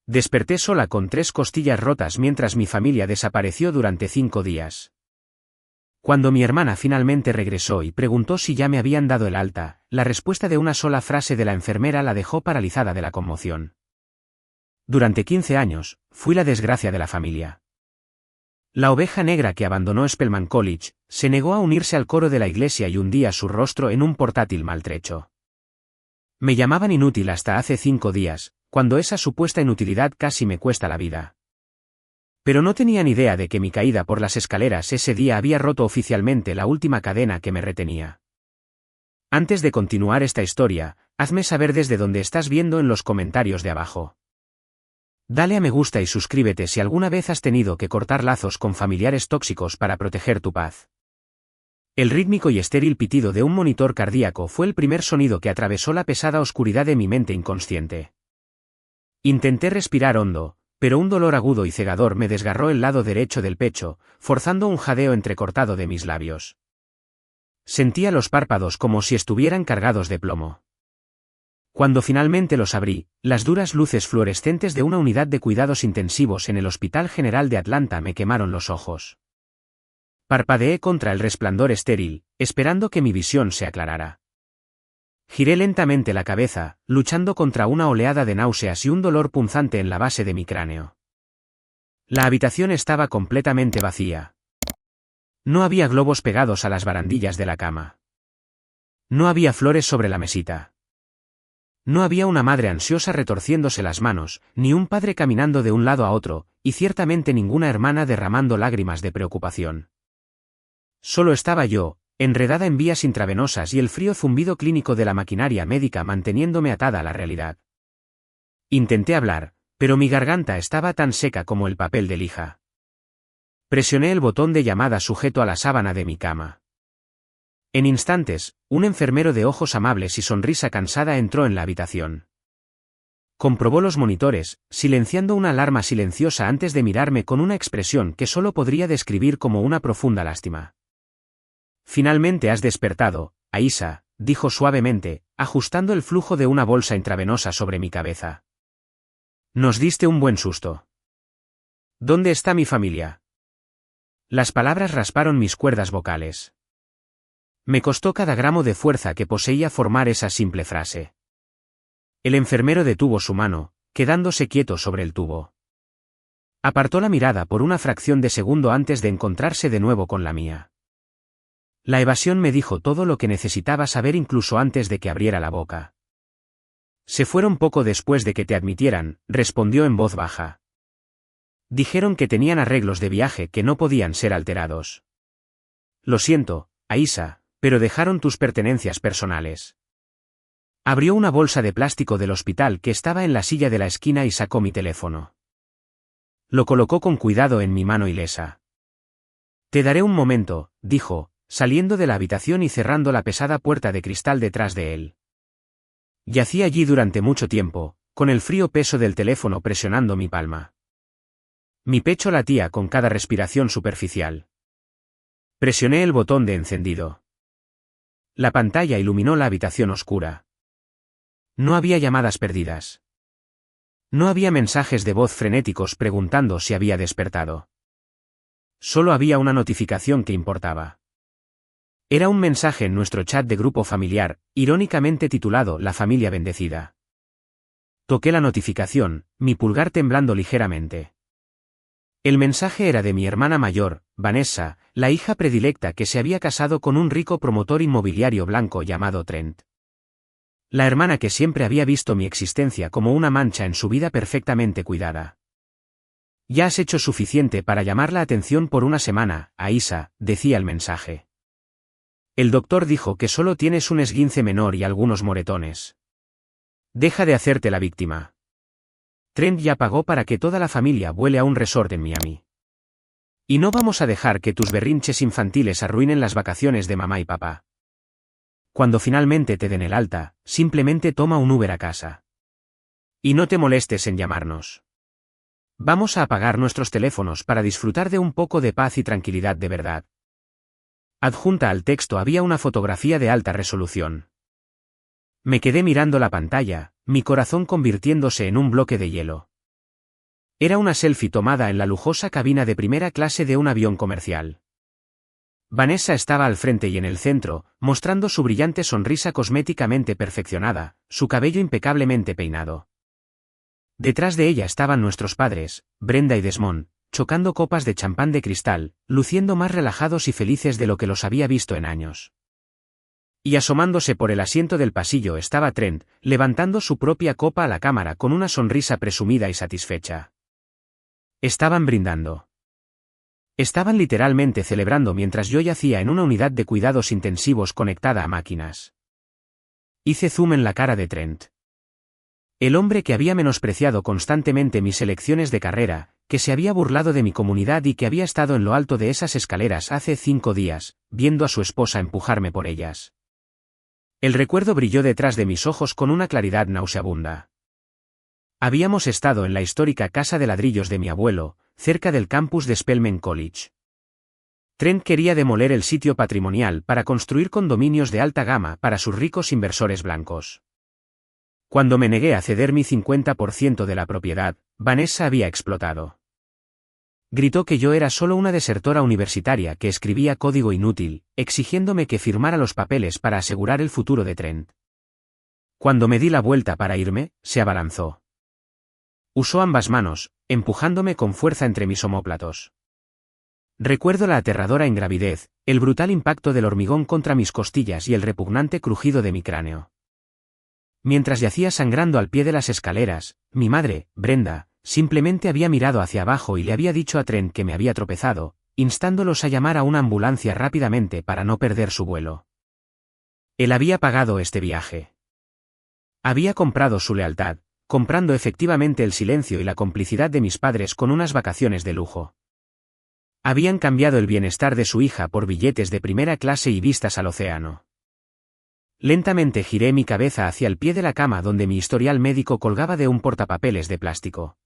Desperté sola con 3 costillas rotas mientras mi familia desapareció durante 5 días. Cuando mi hermana finalmente regresó y preguntó si ya me habían dado el alta, la respuesta de una sola frase de la enfermera la dejó paralizada de la conmoción. Durante 15 años, fui la desgracia de la familia. La oveja negra que abandonó Spelman College, se negó a unirse al coro de la iglesia y hundía su rostro en un portátil maltrecho. Me llamaban inútil hasta hace 5 días, cuando esa supuesta inutilidad casi me cuesta la vida. Pero no tenían idea de que mi caída por las escaleras ese día había roto oficialmente la última cadena que me retenía. Antes de continuar esta historia, hazme saber desde dónde estás viendo en los comentarios de abajo. Dale a me gusta y suscríbete si alguna vez has tenido que cortar lazos con familiares tóxicos para proteger tu paz. El rítmico y estéril pitido de un monitor cardíaco fue el primer sonido que atravesó la pesada oscuridad de mi mente inconsciente. Intenté respirar hondo, pero un dolor agudo y cegador me desgarró el lado derecho del pecho, forzando un jadeo entrecortado de mis labios. Sentía los párpados como si estuvieran cargados de plomo. Cuando finalmente los abrí, las duras luces fluorescentes de una unidad de cuidados intensivos en el Hospital General de Atlanta me quemaron los ojos. Parpadeé contra el resplandor estéril, esperando que mi visión se aclarara. Giré lentamente la cabeza, luchando contra una oleada de náuseas y un dolor punzante en la base de mi cráneo. La habitación estaba completamente vacía. No había globos pegados a las barandillas de la cama. No había flores sobre la mesita. No había una madre ansiosa retorciéndose las manos, ni un padre caminando de un lado a otro, y ciertamente ninguna hermana derramando lágrimas de preocupación. Solo estaba yo, enredada en vías intravenosas y el frío zumbido clínico de la maquinaria médica manteniéndome atada a la realidad. Intenté hablar, pero mi garganta estaba tan seca como el papel de lija. Presioné el botón de llamada sujeto a la sábana de mi cama. En instantes, un enfermero de ojos amables y sonrisa cansada entró en la habitación. Comprobó los monitores, silenciando una alarma silenciosa antes de mirarme con una expresión que solo podría describir como una profunda lástima. «Finalmente has despertado, Aisha», dijo suavemente, ajustando el flujo de una bolsa intravenosa sobre mi cabeza. «Nos diste un buen susto». «¿Dónde está mi familia?». Las palabras rasparon mis cuerdas vocales. Me costó cada gramo de fuerza que poseía formar esa simple frase. El enfermero detuvo su mano, quedándose quieto sobre el tubo. Apartó la mirada por una fracción de segundo antes de encontrarse de nuevo con la mía. La evasión me dijo todo lo que necesitaba saber incluso antes de que abriera la boca. «Se fueron poco después de que te admitieran», respondió en voz baja. «Dijeron que tenían arreglos de viaje que no podían ser alterados». «Lo siento, Aisha, pero dejaron tus pertenencias personales». Abrió una bolsa de plástico del hospital que estaba en la silla de la esquina y sacó mi teléfono. Lo colocó con cuidado en mi mano ilesa. «Te daré un momento», dijo, saliendo de la habitación y cerrando la pesada puerta de cristal detrás de él. Yací allí durante mucho tiempo, con el frío peso del teléfono presionando mi palma. Mi pecho latía con cada respiración superficial. Presioné el botón de encendido. La pantalla iluminó la habitación oscura. No había llamadas perdidas. No había mensajes de voz frenéticos preguntando si había despertado. Solo había una notificación que importaba. Era un mensaje en nuestro chat de grupo familiar, irónicamente titulado «La familia bendecida». Toqué la notificación, mi pulgar temblando ligeramente. El mensaje era de mi hermana mayor, Vanessa, la hija predilecta que se había casado con un rico promotor inmobiliario blanco llamado Trent. La hermana que siempre había visto mi existencia como una mancha en su vida perfectamente cuidada. «Ya has hecho suficiente para llamar la atención por una semana, Aisha», decía el mensaje. «El doctor dijo que solo tienes un esguince menor y algunos moretones. Deja de hacerte la víctima. Trent ya pagó para que toda la familia vuele a un resort en Miami. Y no vamos a dejar que tus berrinches infantiles arruinen las vacaciones de mamá y papá. Cuando finalmente te den el alta, simplemente toma un Uber a casa. Y no te molestes en llamarnos. Vamos a apagar nuestros teléfonos para disfrutar de un poco de paz y tranquilidad de verdad». Adjunta al texto había una fotografía de alta resolución. Me quedé mirando la pantalla, mi corazón convirtiéndose en un bloque de hielo. Era una selfie tomada en la lujosa cabina de primera clase de un avión comercial. Vanessa estaba al frente y en el centro, mostrando su brillante sonrisa cosméticamente perfeccionada, su cabello impecablemente peinado. Detrás de ella estaban nuestros padres, Brenda y Desmond, chocando copas de champán de cristal, luciendo más relajados y felices de lo que los había visto en años. Y asomándose por el asiento del pasillo estaba Trent, levantando su propia copa a la cámara con una sonrisa presumida y satisfecha. Estaban brindando. Estaban literalmente celebrando mientras yo yacía en una unidad de cuidados intensivos conectada a máquinas. Hice zoom en la cara de Trent. El hombre que había menospreciado constantemente mis elecciones de carrera, que se había burlado de mi comunidad y que había estado en lo alto de esas escaleras hace 5 días, viendo a su esposa empujarme por ellas. El recuerdo brilló detrás de mis ojos con una claridad nauseabunda. Habíamos estado en la histórica casa de ladrillos de mi abuelo, cerca del campus de Spelman College. Trent quería demoler el sitio patrimonial para construir condominios de alta gama para sus ricos inversores blancos. Cuando me negué a ceder mi 50% de la propiedad, Vanessa había explotado. Gritó que yo era solo una desertora universitaria que escribía código inútil, exigiéndome que firmara los papeles para asegurar el futuro de Trent. Cuando me di la vuelta para irme, se abalanzó. Usó ambas manos, empujándome con fuerza entre mis omóplatos. Recuerdo la aterradora ingravidez, el brutal impacto del hormigón contra mis costillas y el repugnante crujido de mi cráneo. Mientras yacía sangrando al pie de las escaleras, mi madre, Brenda, simplemente había mirado hacia abajo y le había dicho a Trent que me había tropezado, instándolos a llamar a una ambulancia rápidamente para no perder su vuelo. Él había pagado este viaje. Había comprado su lealtad, comprando efectivamente el silencio y la complicidad de mis padres con unas vacaciones de lujo. Habían cambiado el bienestar de su hija por billetes de primera clase y vistas al océano. Lentamente giré mi cabeza hacia el pie de la cama donde mi historial médico colgaba de un portapapeles de plástico.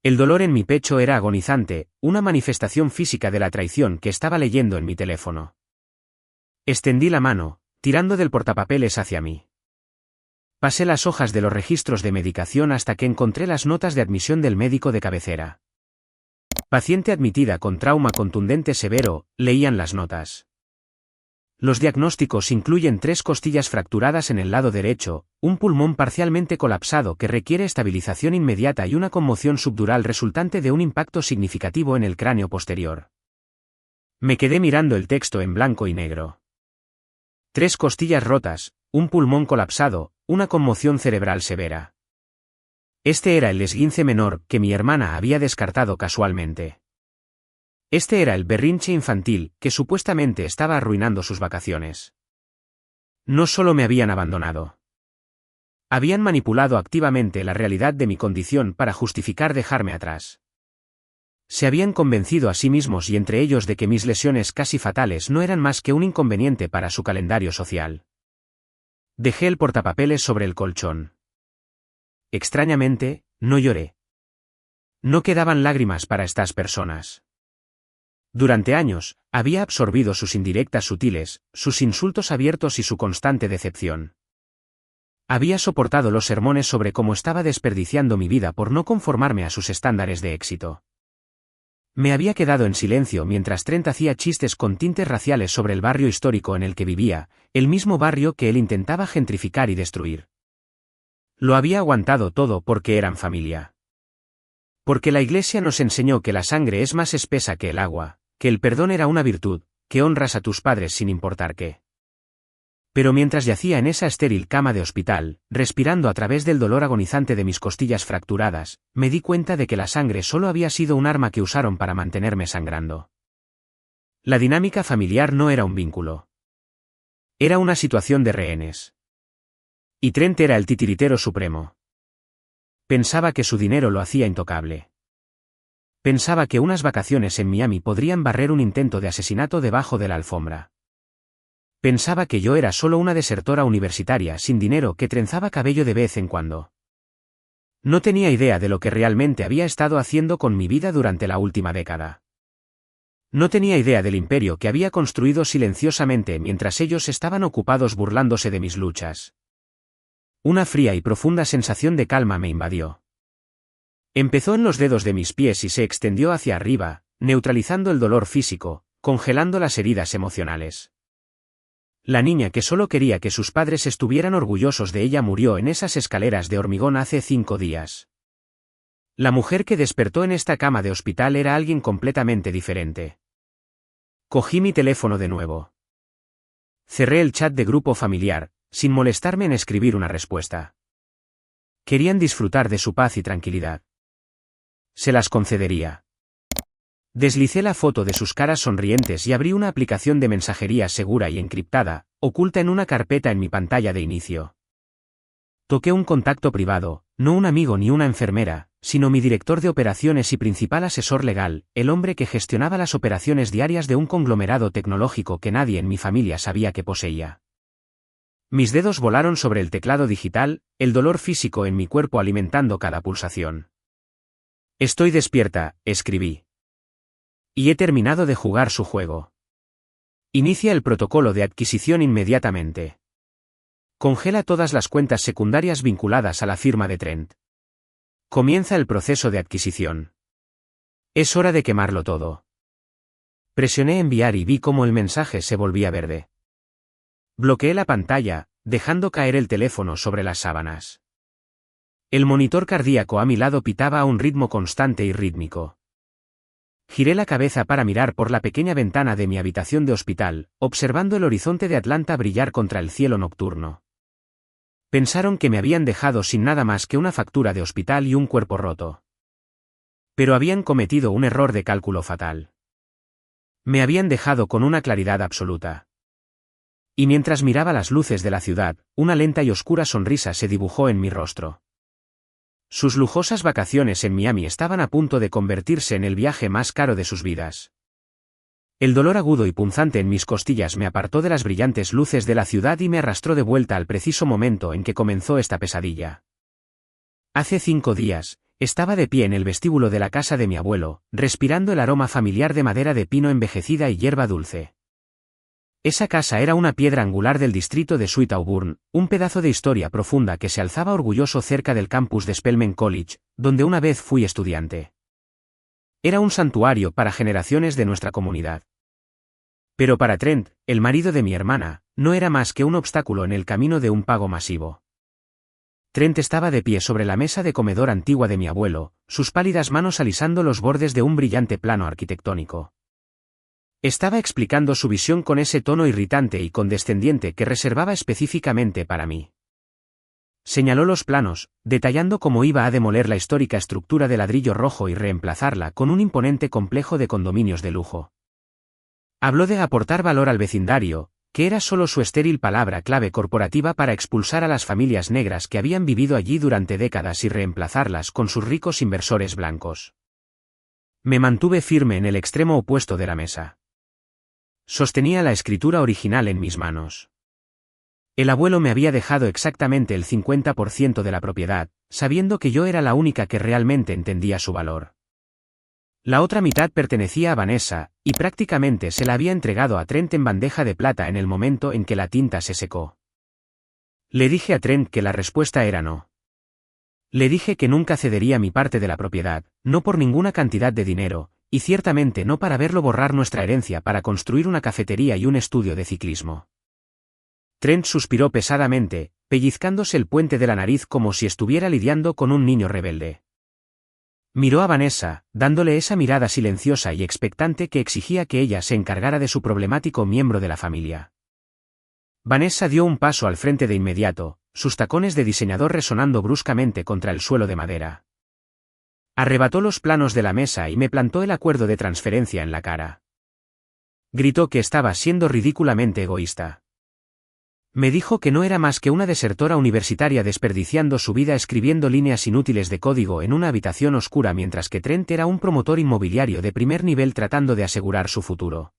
El dolor en mi pecho era agonizante, una manifestación física de la traición que estaba leyendo en mi teléfono. Extendí la mano, tirando del portapapeles hacia mí. Pasé las hojas de los registros de medicación hasta que encontré las notas de admisión del médico de cabecera. Paciente admitida con trauma contundente severo, leían las notas. Los diagnósticos incluyen 3 costillas fracturadas en el lado derecho, un pulmón parcialmente colapsado que requiere estabilización inmediata y una conmoción subdural resultante de un impacto significativo en el cráneo posterior. Me quedé mirando el texto en blanco y negro. 3 costillas rotas, un pulmón colapsado, una conmoción cerebral severa. Este era el esguince menor que mi hermana había descartado casualmente. Este era el berrinche infantil que supuestamente estaba arruinando sus vacaciones. No solo me habían abandonado. Habían manipulado activamente la realidad de mi condición para justificar dejarme atrás. Se habían convencido a sí mismos y entre ellos de que mis lesiones casi fatales no eran más que un inconveniente para su calendario social. Dejé el portapapeles sobre el colchón. Extrañamente, no lloré. No quedaban lágrimas para estas personas. Durante años, había absorbido sus indirectas sutiles, sus insultos abiertos y su constante decepción. Había soportado los sermones sobre cómo estaba desperdiciando mi vida por no conformarme a sus estándares de éxito. Me había quedado en silencio mientras Trent hacía chistes con tintes raciales sobre el barrio histórico en el que vivía, el mismo barrio que él intentaba gentrificar y destruir. Lo había aguantado todo porque eran familia. Porque la Iglesia nos enseñó que la sangre es más espesa que el agua, que el perdón era una virtud, que honras a tus padres sin importar qué. Pero mientras yacía en esa estéril cama de hospital, respirando a través del dolor agonizante de mis costillas fracturadas, me di cuenta de que la sangre solo había sido un arma que usaron para mantenerme sangrando. La dinámica familiar no era un vínculo. Era una situación de rehenes. Y Trent era el titiritero supremo. Pensaba que su dinero lo hacía intocable. Pensaba que unas vacaciones en Miami podrían barrer un intento de asesinato debajo de la alfombra. Pensaba que yo era solo una desertora universitaria sin dinero que trenzaba cabello de vez en cuando. No tenía idea de lo que realmente había estado haciendo con mi vida durante la última década. No tenía idea del imperio que había construido silenciosamente mientras ellos estaban ocupados burlándose de mis luchas. Una fría y profunda sensación de calma me invadió. Empezó en los dedos de mis pies y se extendió hacia arriba, neutralizando el dolor físico, congelando las heridas emocionales. La niña que solo quería que sus padres estuvieran orgullosos de ella murió en esas escaleras de hormigón hace 5 días. La mujer que despertó en esta cama de hospital era alguien completamente diferente. Cogí mi teléfono de nuevo. Cerré el chat de grupo familiar, sin molestarme en escribir una respuesta. Querían disfrutar de su paz y tranquilidad. Se las concedería. Deslicé la foto de sus caras sonrientes y abrí una aplicación de mensajería segura y encriptada, oculta en una carpeta en mi pantalla de inicio. Toqué un contacto privado, no un amigo ni una enfermera, sino mi director de operaciones y principal asesor legal, el hombre que gestionaba las operaciones diarias de un conglomerado tecnológico que nadie en mi familia sabía que poseía. Mis dedos volaron sobre el teclado digital, el dolor físico en mi cuerpo alimentando cada pulsación. Estoy despierta, escribí. Y he terminado de jugar su juego. Inicia el protocolo de adquisición inmediatamente. Congela todas las cuentas secundarias vinculadas a la firma de Trent. Comienza el proceso de adquisición. Es hora de quemarlo todo. Presioné enviar y vi cómo el mensaje se volvía verde. Bloqueé la pantalla, dejando caer el teléfono sobre las sábanas. El monitor cardíaco a mi lado pitaba a un ritmo constante y rítmico. Giré la cabeza para mirar por la pequeña ventana de mi habitación de hospital, observando el horizonte de Atlanta brillar contra el cielo nocturno. Pensaron que me habían dejado sin nada más que una factura de hospital y un cuerpo roto. Pero habían cometido un error de cálculo fatal. Me habían dejado con una claridad absoluta. Y mientras miraba las luces de la ciudad, una lenta y oscura sonrisa se dibujó en mi rostro. Sus lujosas vacaciones en Miami estaban a punto de convertirse en el viaje más caro de sus vidas. El dolor agudo y punzante en mis costillas me apartó de las brillantes luces de la ciudad y me arrastró de vuelta al preciso momento en que comenzó esta pesadilla. Hace 5 días, estaba de pie en el vestíbulo de la casa de mi abuelo, respirando el aroma familiar de madera de pino envejecida y hierba dulce. Esa casa era una piedra angular del distrito de Sweet Auburn, un pedazo de historia profunda que se alzaba orgulloso cerca del campus de Spelman College, donde una vez fui estudiante. Era un santuario para generaciones de nuestra comunidad. Pero para Trent, el marido de mi hermana, no era más que un obstáculo en el camino de un pago masivo. Trent estaba de pie sobre la mesa de comedor antigua de mi abuelo, sus pálidas manos alisando los bordes de un brillante plano arquitectónico. Estaba explicando su visión con ese tono irritante y condescendiente que reservaba específicamente para mí. Señaló los planos, detallando cómo iba a demoler la histórica estructura de ladrillo rojo y reemplazarla con un imponente complejo de condominios de lujo. Habló de aportar valor al vecindario, que era solo su estéril palabra clave corporativa para expulsar a las familias negras que habían vivido allí durante décadas y reemplazarlas con sus ricos inversores blancos. Me mantuve firme en el extremo opuesto de la mesa. Sostenía la escritura original en mis manos. El abuelo me había dejado exactamente el 50% de la propiedad, sabiendo que yo era la única que realmente entendía su valor. La otra mitad pertenecía a Vanessa, y prácticamente se la había entregado a Trent en bandeja de plata en el momento en que la tinta se secó. Le dije a Trent que la respuesta era no. Le dije que nunca cedería mi parte de la propiedad, no por ninguna cantidad de dinero, y ciertamente no para verlo borrar nuestra herencia para construir una cafetería y un estudio de ciclismo. Trent suspiró pesadamente, pellizcándose el puente de la nariz como si estuviera lidiando con un niño rebelde. Miró a Vanessa, dándole esa mirada silenciosa y expectante que exigía que ella se encargara de su problemático miembro de la familia. Vanessa dio un paso al frente de inmediato, sus tacones de diseñador resonando bruscamente contra el suelo de madera. Arrebató los planos de la mesa y me plantó el acuerdo de transferencia en la cara. Gritó que estaba siendo ridículamente egoísta. Me dijo que no era más que una desertora universitaria desperdiciando su vida escribiendo líneas inútiles de código en una habitación oscura mientras que Trent era un promotor inmobiliario de primer nivel tratando de asegurar su futuro.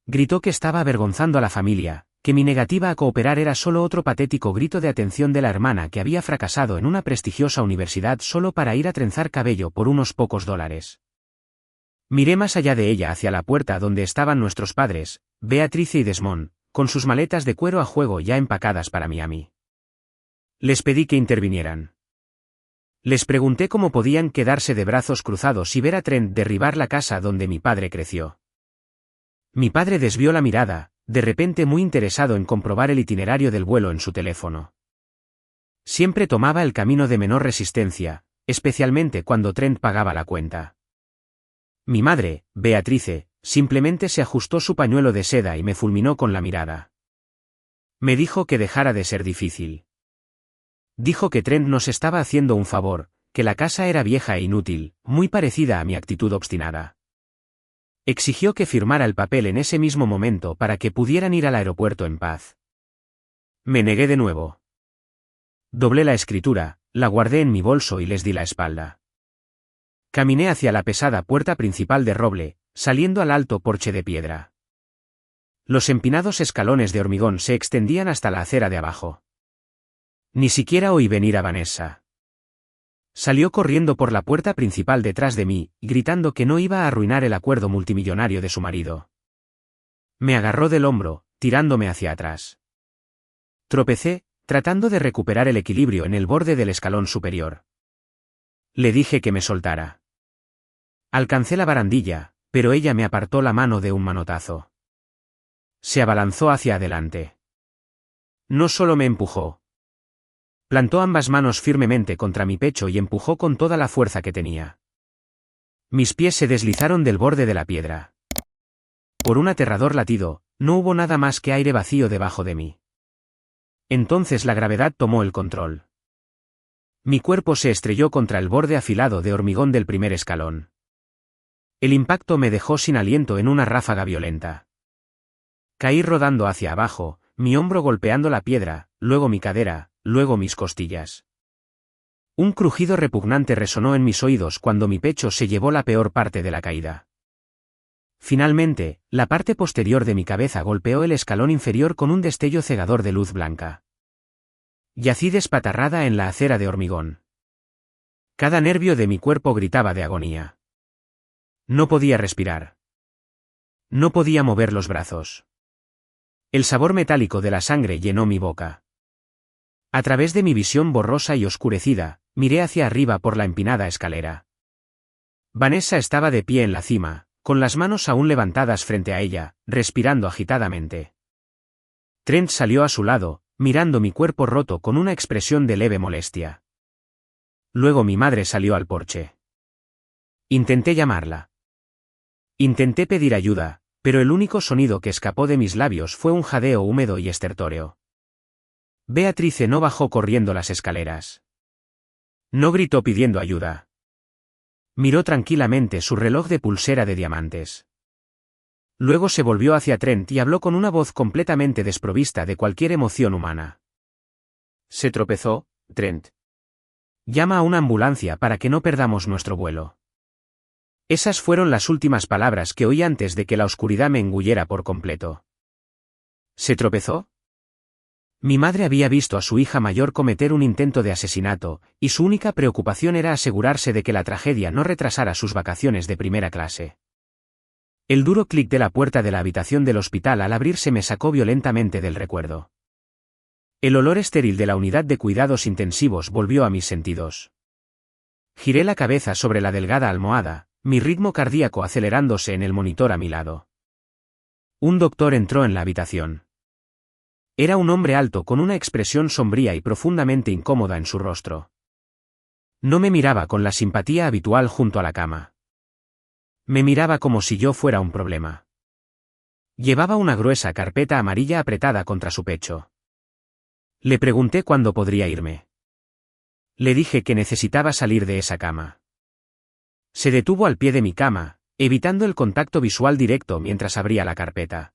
Gritó que estaba avergonzando a la familia, que mi negativa a cooperar era solo otro patético grito de atención de la hermana que había fracasado en una prestigiosa universidad solo para ir a trenzar cabello por unos pocos dólares. Miré más allá de ella hacia la puerta donde estaban nuestros padres, Beatrice y Desmond, con sus maletas de cuero a juego ya empacadas para Miami. Les pedí que intervinieran. Les pregunté cómo podían quedarse de brazos cruzados y ver a Trent derribar la casa donde mi padre creció. Mi padre desvió la mirada, de repente muy interesado en comprobar el itinerario del vuelo en su teléfono. Siempre tomaba el camino de menor resistencia, especialmente cuando Trent pagaba la cuenta. Mi madre, Beatrice, simplemente se ajustó su pañuelo de seda y me fulminó con la mirada. Me dijo que dejara de ser difícil. Dijo que Trent nos estaba haciendo un favor, que la casa era vieja e inútil, muy parecida a mi actitud obstinada. Exigió que firmara el papel en ese mismo momento para que pudieran ir al aeropuerto en paz. Me negué de nuevo. Doblé la escritura, la guardé en mi bolso y les di la espalda. Caminé hacia la pesada puerta principal de roble, saliendo al alto porche de piedra. Los empinados escalones de hormigón se extendían hasta la acera de abajo. Ni siquiera oí venir a Vanessa. Salió corriendo por la puerta principal detrás de mí, gritando que no iba a arruinar el acuerdo multimillonario de su marido. Me agarró del hombro, tirándome hacia atrás. Tropecé, tratando de recuperar el equilibrio en el borde del escalón superior. Le dije que me soltara. Alcancé la barandilla, pero ella me apartó la mano de un manotazo. Se abalanzó hacia adelante. No solo me empujó. Plantó ambas manos firmemente contra mi pecho y empujó con toda la fuerza que tenía. Mis pies se deslizaron del borde de la piedra. Por un aterrador latido, no hubo nada más que aire vacío debajo de mí. Entonces la gravedad tomó el control. Mi cuerpo se estrelló contra el borde afilado de hormigón del primer escalón. El impacto me dejó sin aliento en una ráfaga violenta. Caí rodando hacia abajo, mi hombro golpeando la piedra, luego mi cadera, luego mis costillas. Un crujido repugnante resonó en mis oídos cuando mi pecho se llevó la peor parte de la caída. Finalmente, la parte posterior de mi cabeza golpeó el escalón inferior con un destello cegador de luz blanca. Yací despatarrada en la acera de hormigón. Cada nervio de mi cuerpo gritaba de agonía. No podía respirar. No podía mover los brazos. El sabor metálico de la sangre llenó mi boca. A través de mi visión borrosa y oscurecida, miré hacia arriba por la empinada escalera. Vanessa estaba de pie en la cima, con las manos aún levantadas frente a ella, respirando agitadamente. Trent salió a su lado, mirando mi cuerpo roto con una expresión de leve molestia. Luego mi madre salió al porche. Intenté llamarla. Intenté pedir ayuda, pero el único sonido que escapó de mis labios fue un jadeo húmedo y estertóreo. Beatrice no bajó corriendo las escaleras. No gritó pidiendo ayuda. Miró tranquilamente su reloj de pulsera de diamantes. Luego se volvió hacia Trent y habló con una voz completamente desprovista de cualquier emoción humana. Se tropezó, Trent. Llama a una ambulancia para que no perdamos nuestro vuelo. Esas fueron las últimas palabras que oí antes de que la oscuridad me engullera por completo. ¿Se tropezó? Mi madre había visto a su hija mayor cometer un intento de asesinato, y su única preocupación era asegurarse de que la tragedia no retrasara sus vacaciones de primera clase. El duro clic de la puerta de la habitación del hospital al abrirse me sacó violentamente del recuerdo. El olor estéril de la unidad de cuidados intensivos volvió a mis sentidos. Giré la cabeza sobre la delgada almohada, mi ritmo cardíaco acelerándose en el monitor a mi lado. Un doctor entró en la habitación. Era un hombre alto con una expresión sombría y profundamente incómoda en su rostro. No me miraba con la simpatía habitual junto a la cama. Me miraba como si yo fuera un problema. Llevaba una gruesa carpeta amarilla apretada contra su pecho. Le pregunté cuándo podría irme. Le dije que necesitaba salir de esa cama. Se detuvo al pie de mi cama, evitando el contacto visual directo mientras abría la carpeta.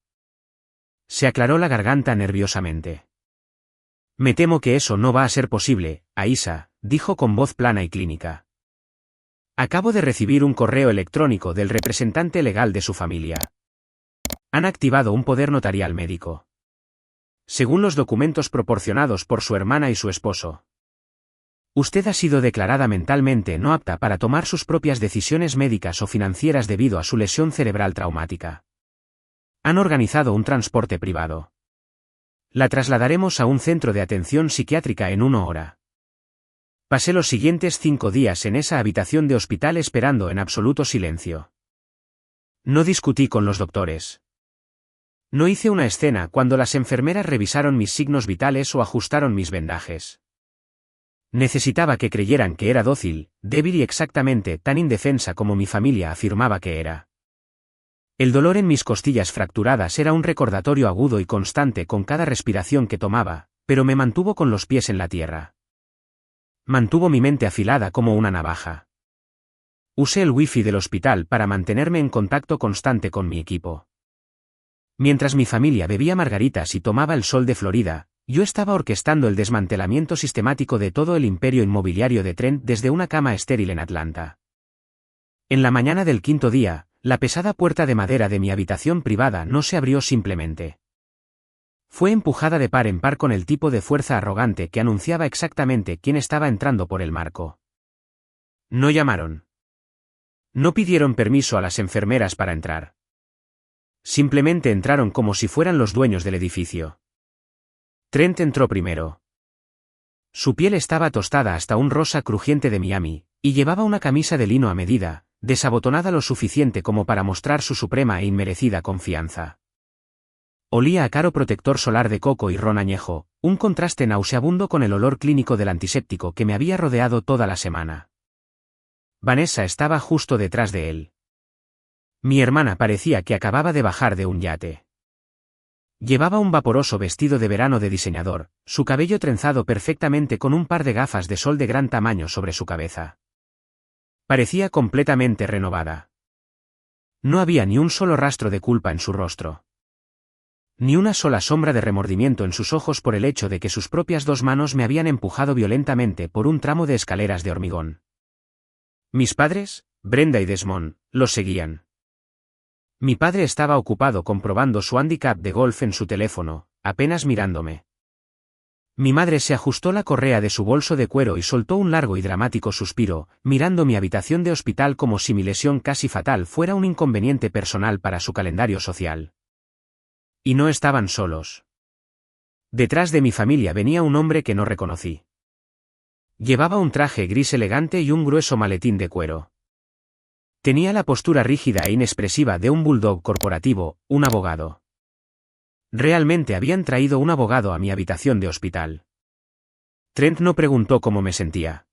Se aclaró la garganta nerviosamente. Me temo que eso no va a ser posible, Aisa, dijo con voz plana y clínica. Acabo de recibir un correo electrónico del representante legal de su familia. Han activado un poder notarial médico. Según los documentos proporcionados por su hermana y su esposo. Usted ha sido declarada mentalmente no apta para tomar sus propias decisiones médicas o financieras debido a su lesión cerebral traumática. Han organizado un transporte privado. La trasladaremos a un centro de atención psiquiátrica en 1 hora. Pasé los siguientes 5 días en esa habitación de hospital esperando en absoluto silencio. No discutí con los doctores. No hice una escena cuando las enfermeras revisaron mis signos vitales o ajustaron mis vendajes. Necesitaba que creyeran que era dócil, débil y exactamente tan indefensa como mi familia afirmaba que era. El dolor en mis costillas fracturadas era un recordatorio agudo y constante con cada respiración que tomaba, pero me mantuvo con los pies en la tierra. Mantuvo mi mente afilada como una navaja. Usé el wifi del hospital para mantenerme en contacto constante con mi equipo. Mientras mi familia bebía margaritas y tomaba el sol de Florida, yo estaba orquestando el desmantelamiento sistemático de todo el imperio inmobiliario de Trent desde una cama estéril en Atlanta. En la mañana del 5.º día, la pesada puerta de madera de mi habitación privada no se abrió simplemente. Fue empujada de par en par con el tipo de fuerza arrogante que anunciaba exactamente quién estaba entrando por el marco. No llamaron. No pidieron permiso a las enfermeras para entrar. Simplemente entraron como si fueran los dueños del edificio. Trent entró primero. Su piel estaba tostada hasta un rosa crujiente de Miami, y llevaba una camisa de lino a medida, desabotonada lo suficiente como para mostrar su suprema e inmerecida confianza. Olía a caro protector solar de coco y ron añejo, un contraste nauseabundo con el olor clínico del antiséptico que me había rodeado toda la semana. Vanessa estaba justo detrás de él. Mi hermana parecía que acababa de bajar de un yate. Llevaba un vaporoso vestido de verano de diseñador, su cabello trenzado perfectamente con un par de gafas de sol de gran tamaño sobre su cabeza. Parecía completamente renovada. No había ni un solo rastro de culpa en su rostro. Ni una sola sombra de remordimiento en sus ojos por el hecho de que sus propias 2 manos me habían empujado violentamente por un tramo de escaleras de hormigón. Mis padres, Brenda y Desmond, los seguían. Mi padre estaba ocupado comprobando su handicap de golf en su teléfono, apenas mirándome. Mi madre se ajustó la correa de su bolso de cuero y soltó un largo y dramático suspiro, mirando mi habitación de hospital como si mi lesión casi fatal fuera un inconveniente personal para su calendario social. Y no estaban solos. Detrás de mi familia venía un hombre que no reconocí. Llevaba un traje gris elegante y un grueso maletín de cuero. Tenía la postura rígida e inexpresiva de un bulldog corporativo, un abogado. Realmente habían traído un abogado a mi habitación de hospital. Trent no preguntó cómo me sentía.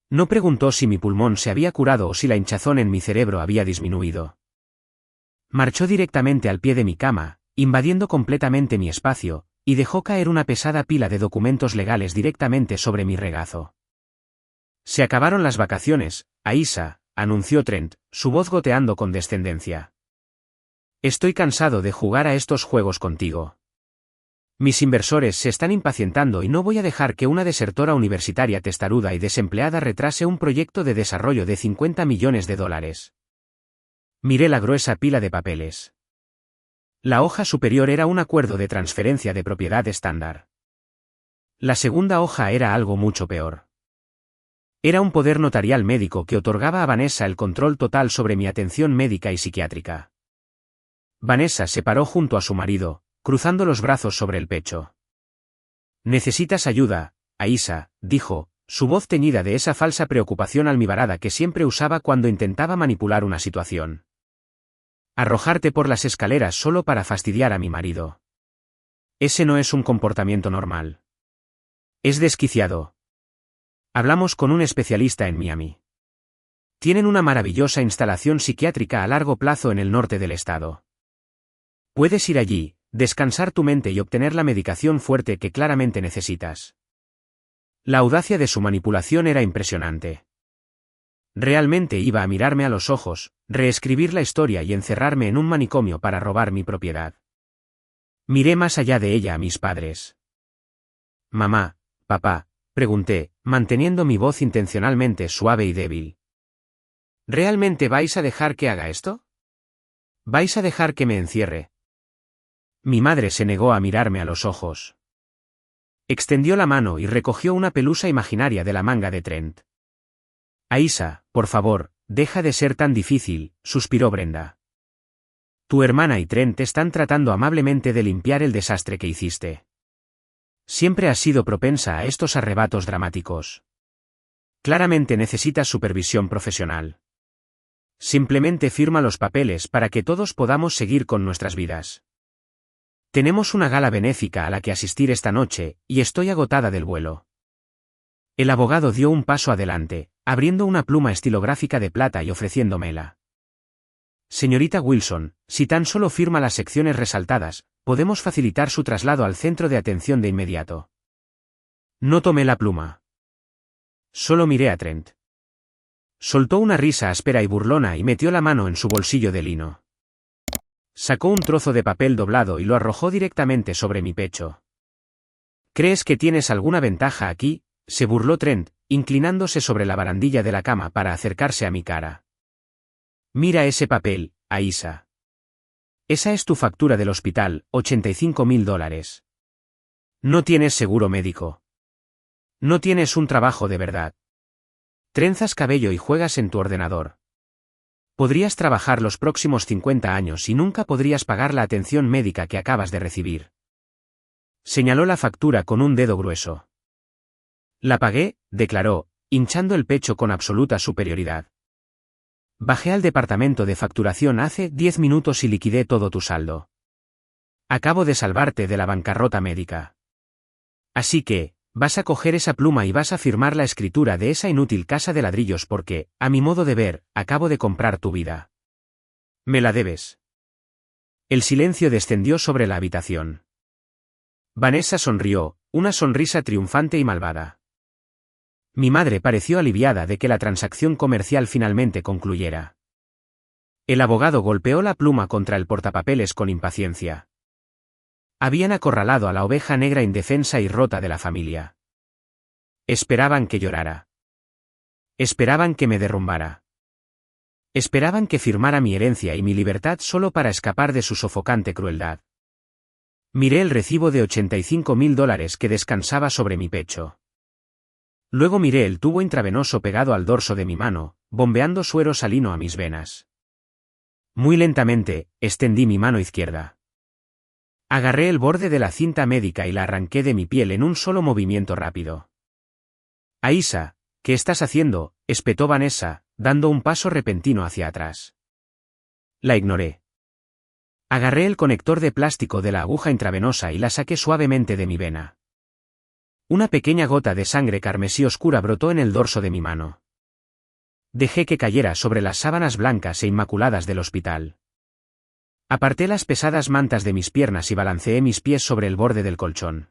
No preguntó si mi pulmón se había curado o si la hinchazón en mi cerebro había disminuido. Marchó directamente al pie de mi cama, invadiendo completamente mi espacio, y dejó caer una pesada pila de documentos legales directamente sobre mi regazo. Se acabaron las vacaciones, Aisha, anunció Trent, su voz goteando con descendencia. Estoy cansado de jugar a estos juegos contigo. Mis inversores se están impacientando y no voy a dejar que una desertora universitaria testaruda y desempleada retrase un proyecto de desarrollo de $50 millones. Miré la gruesa pila de papeles. La hoja superior era un acuerdo de transferencia de propiedad estándar. La segunda hoja era algo mucho peor. Era un poder notarial médico que otorgaba a Vanessa el control total sobre mi atención médica y psiquiátrica. Vanessa se paró junto a su marido, cruzando los brazos sobre el pecho. «Necesitas ayuda, Aisha», dijo, su voz teñida de esa falsa preocupación almibarada que siempre usaba cuando intentaba manipular una situación. «Arrojarte por las escaleras solo para fastidiar a mi marido. Ese no es un comportamiento normal. Es desquiciado. Hablamos con un especialista en Miami. Tienen una maravillosa instalación psiquiátrica a largo plazo en el norte del estado. Puedes ir allí, descansar tu mente y obtener la medicación fuerte que claramente necesitas». La audacia de su manipulación era impresionante. Realmente iba a mirarme a los ojos, reescribir la historia y encerrarme en un manicomio para robar mi propiedad. Miré más allá de ella a mis padres. «Mamá, papá», pregunté, manteniendo mi voz intencionalmente suave y débil. «¿Realmente vais a dejar que haga esto? ¿Vais a dejar que me encierre?» Mi madre se negó a mirarme a los ojos. Extendió la mano y recogió una pelusa imaginaria de la manga de Trent. «Aisha, por favor, deja de ser tan difícil», suspiró Brenda. «Tu hermana y Trent están tratando amablemente de limpiar el desastre que hiciste. Siempre has sido propensa a estos arrebatos dramáticos. Claramente necesitas supervisión profesional. Simplemente firma los papeles para que todos podamos seguir con nuestras vidas. Tenemos una gala benéfica a la que asistir esta noche, y estoy agotada del vuelo. El abogado dio un paso adelante, abriendo una pluma estilográfica de plata y ofreciéndomela. Señorita Wilson, si tan solo firma las secciones resaltadas, podemos facilitar su traslado al centro de atención de inmediato. No tomé la pluma. Solo miré a Trent. Soltó una risa áspera y burlona y metió la mano en su bolsillo de lino. Sacó un trozo de papel doblado y lo arrojó directamente sobre mi pecho. ¿Crees que tienes alguna ventaja aquí?, se burló Trent, inclinándose sobre la barandilla de la cama para acercarse a mi cara. Mira ese papel, Aisa. Esa es tu factura del hospital, $85.000. No tienes seguro médico. No tienes un trabajo de verdad. Trenzas cabello y juegas en tu ordenador. Podrías trabajar los próximos 50 años y nunca podrías pagar la atención médica que acabas de recibir. Señaló la factura con un dedo grueso. La pagué, declaró, hinchando el pecho con absoluta superioridad. Bajé al departamento de facturación hace 10 minutos y liquidé todo tu saldo. Acabo de salvarte de la bancarrota médica. Así que, vas a coger esa pluma y vas a firmar la escritura de esa inútil casa de ladrillos porque, a mi modo de ver, acabo de comprar tu vida. Me la debes. El silencio descendió sobre la habitación. Vanessa sonrió, una sonrisa triunfante y malvada. Mi madre pareció aliviada de que la transacción comercial finalmente concluyera. El abogado golpeó la pluma contra el portapapeles con impaciencia. Habían acorralado a la oveja negra indefensa y rota de la familia. Esperaban que llorara. Esperaban que me derrumbara. Esperaban que firmara mi herencia y mi libertad solo para escapar de su sofocante crueldad. Miré el recibo de $85.000 que descansaba sobre mi pecho. Luego miré el tubo intravenoso pegado al dorso de mi mano, bombeando suero salino a mis venas. Muy lentamente, extendí mi mano izquierda. Agarré el borde de la cinta médica y la arranqué de mi piel en un solo movimiento rápido. Aisa, ¿qué estás haciendo?, espetó Vanessa, dando un paso repentino hacia atrás. La ignoré. Agarré el conector de plástico de la aguja intravenosa y la saqué suavemente de mi vena. Una pequeña gota de sangre carmesí oscura brotó en el dorso de mi mano. Dejé que cayera sobre las sábanas blancas e inmaculadas del hospital. Aparté las pesadas mantas de mis piernas y balanceé mis pies sobre el borde del colchón.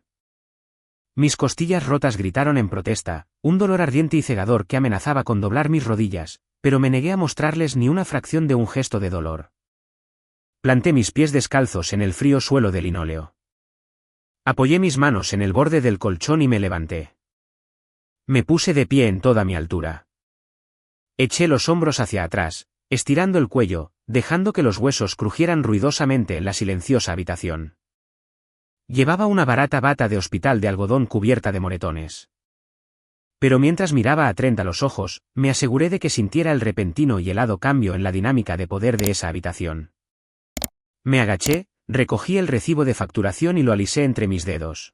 Mis costillas rotas gritaron en protesta, un dolor ardiente y cegador que amenazaba con doblar mis rodillas, pero me negué a mostrarles ni una fracción de un gesto de dolor. Planté mis pies descalzos en el frío suelo de linóleo. Apoyé mis manos en el borde del colchón y me levanté. Me puse de pie en toda mi altura. Eché los hombros hacia atrás, estirando el cuello, dejando que los huesos crujieran ruidosamente en la silenciosa habitación. Llevaba una barata bata de hospital de algodón cubierta de moretones. Pero mientras miraba a Trent a los ojos, me aseguré de que sintiera el repentino y helado cambio en la dinámica de poder de esa habitación. Me agaché, recogí el recibo de facturación y lo alisé entre mis dedos.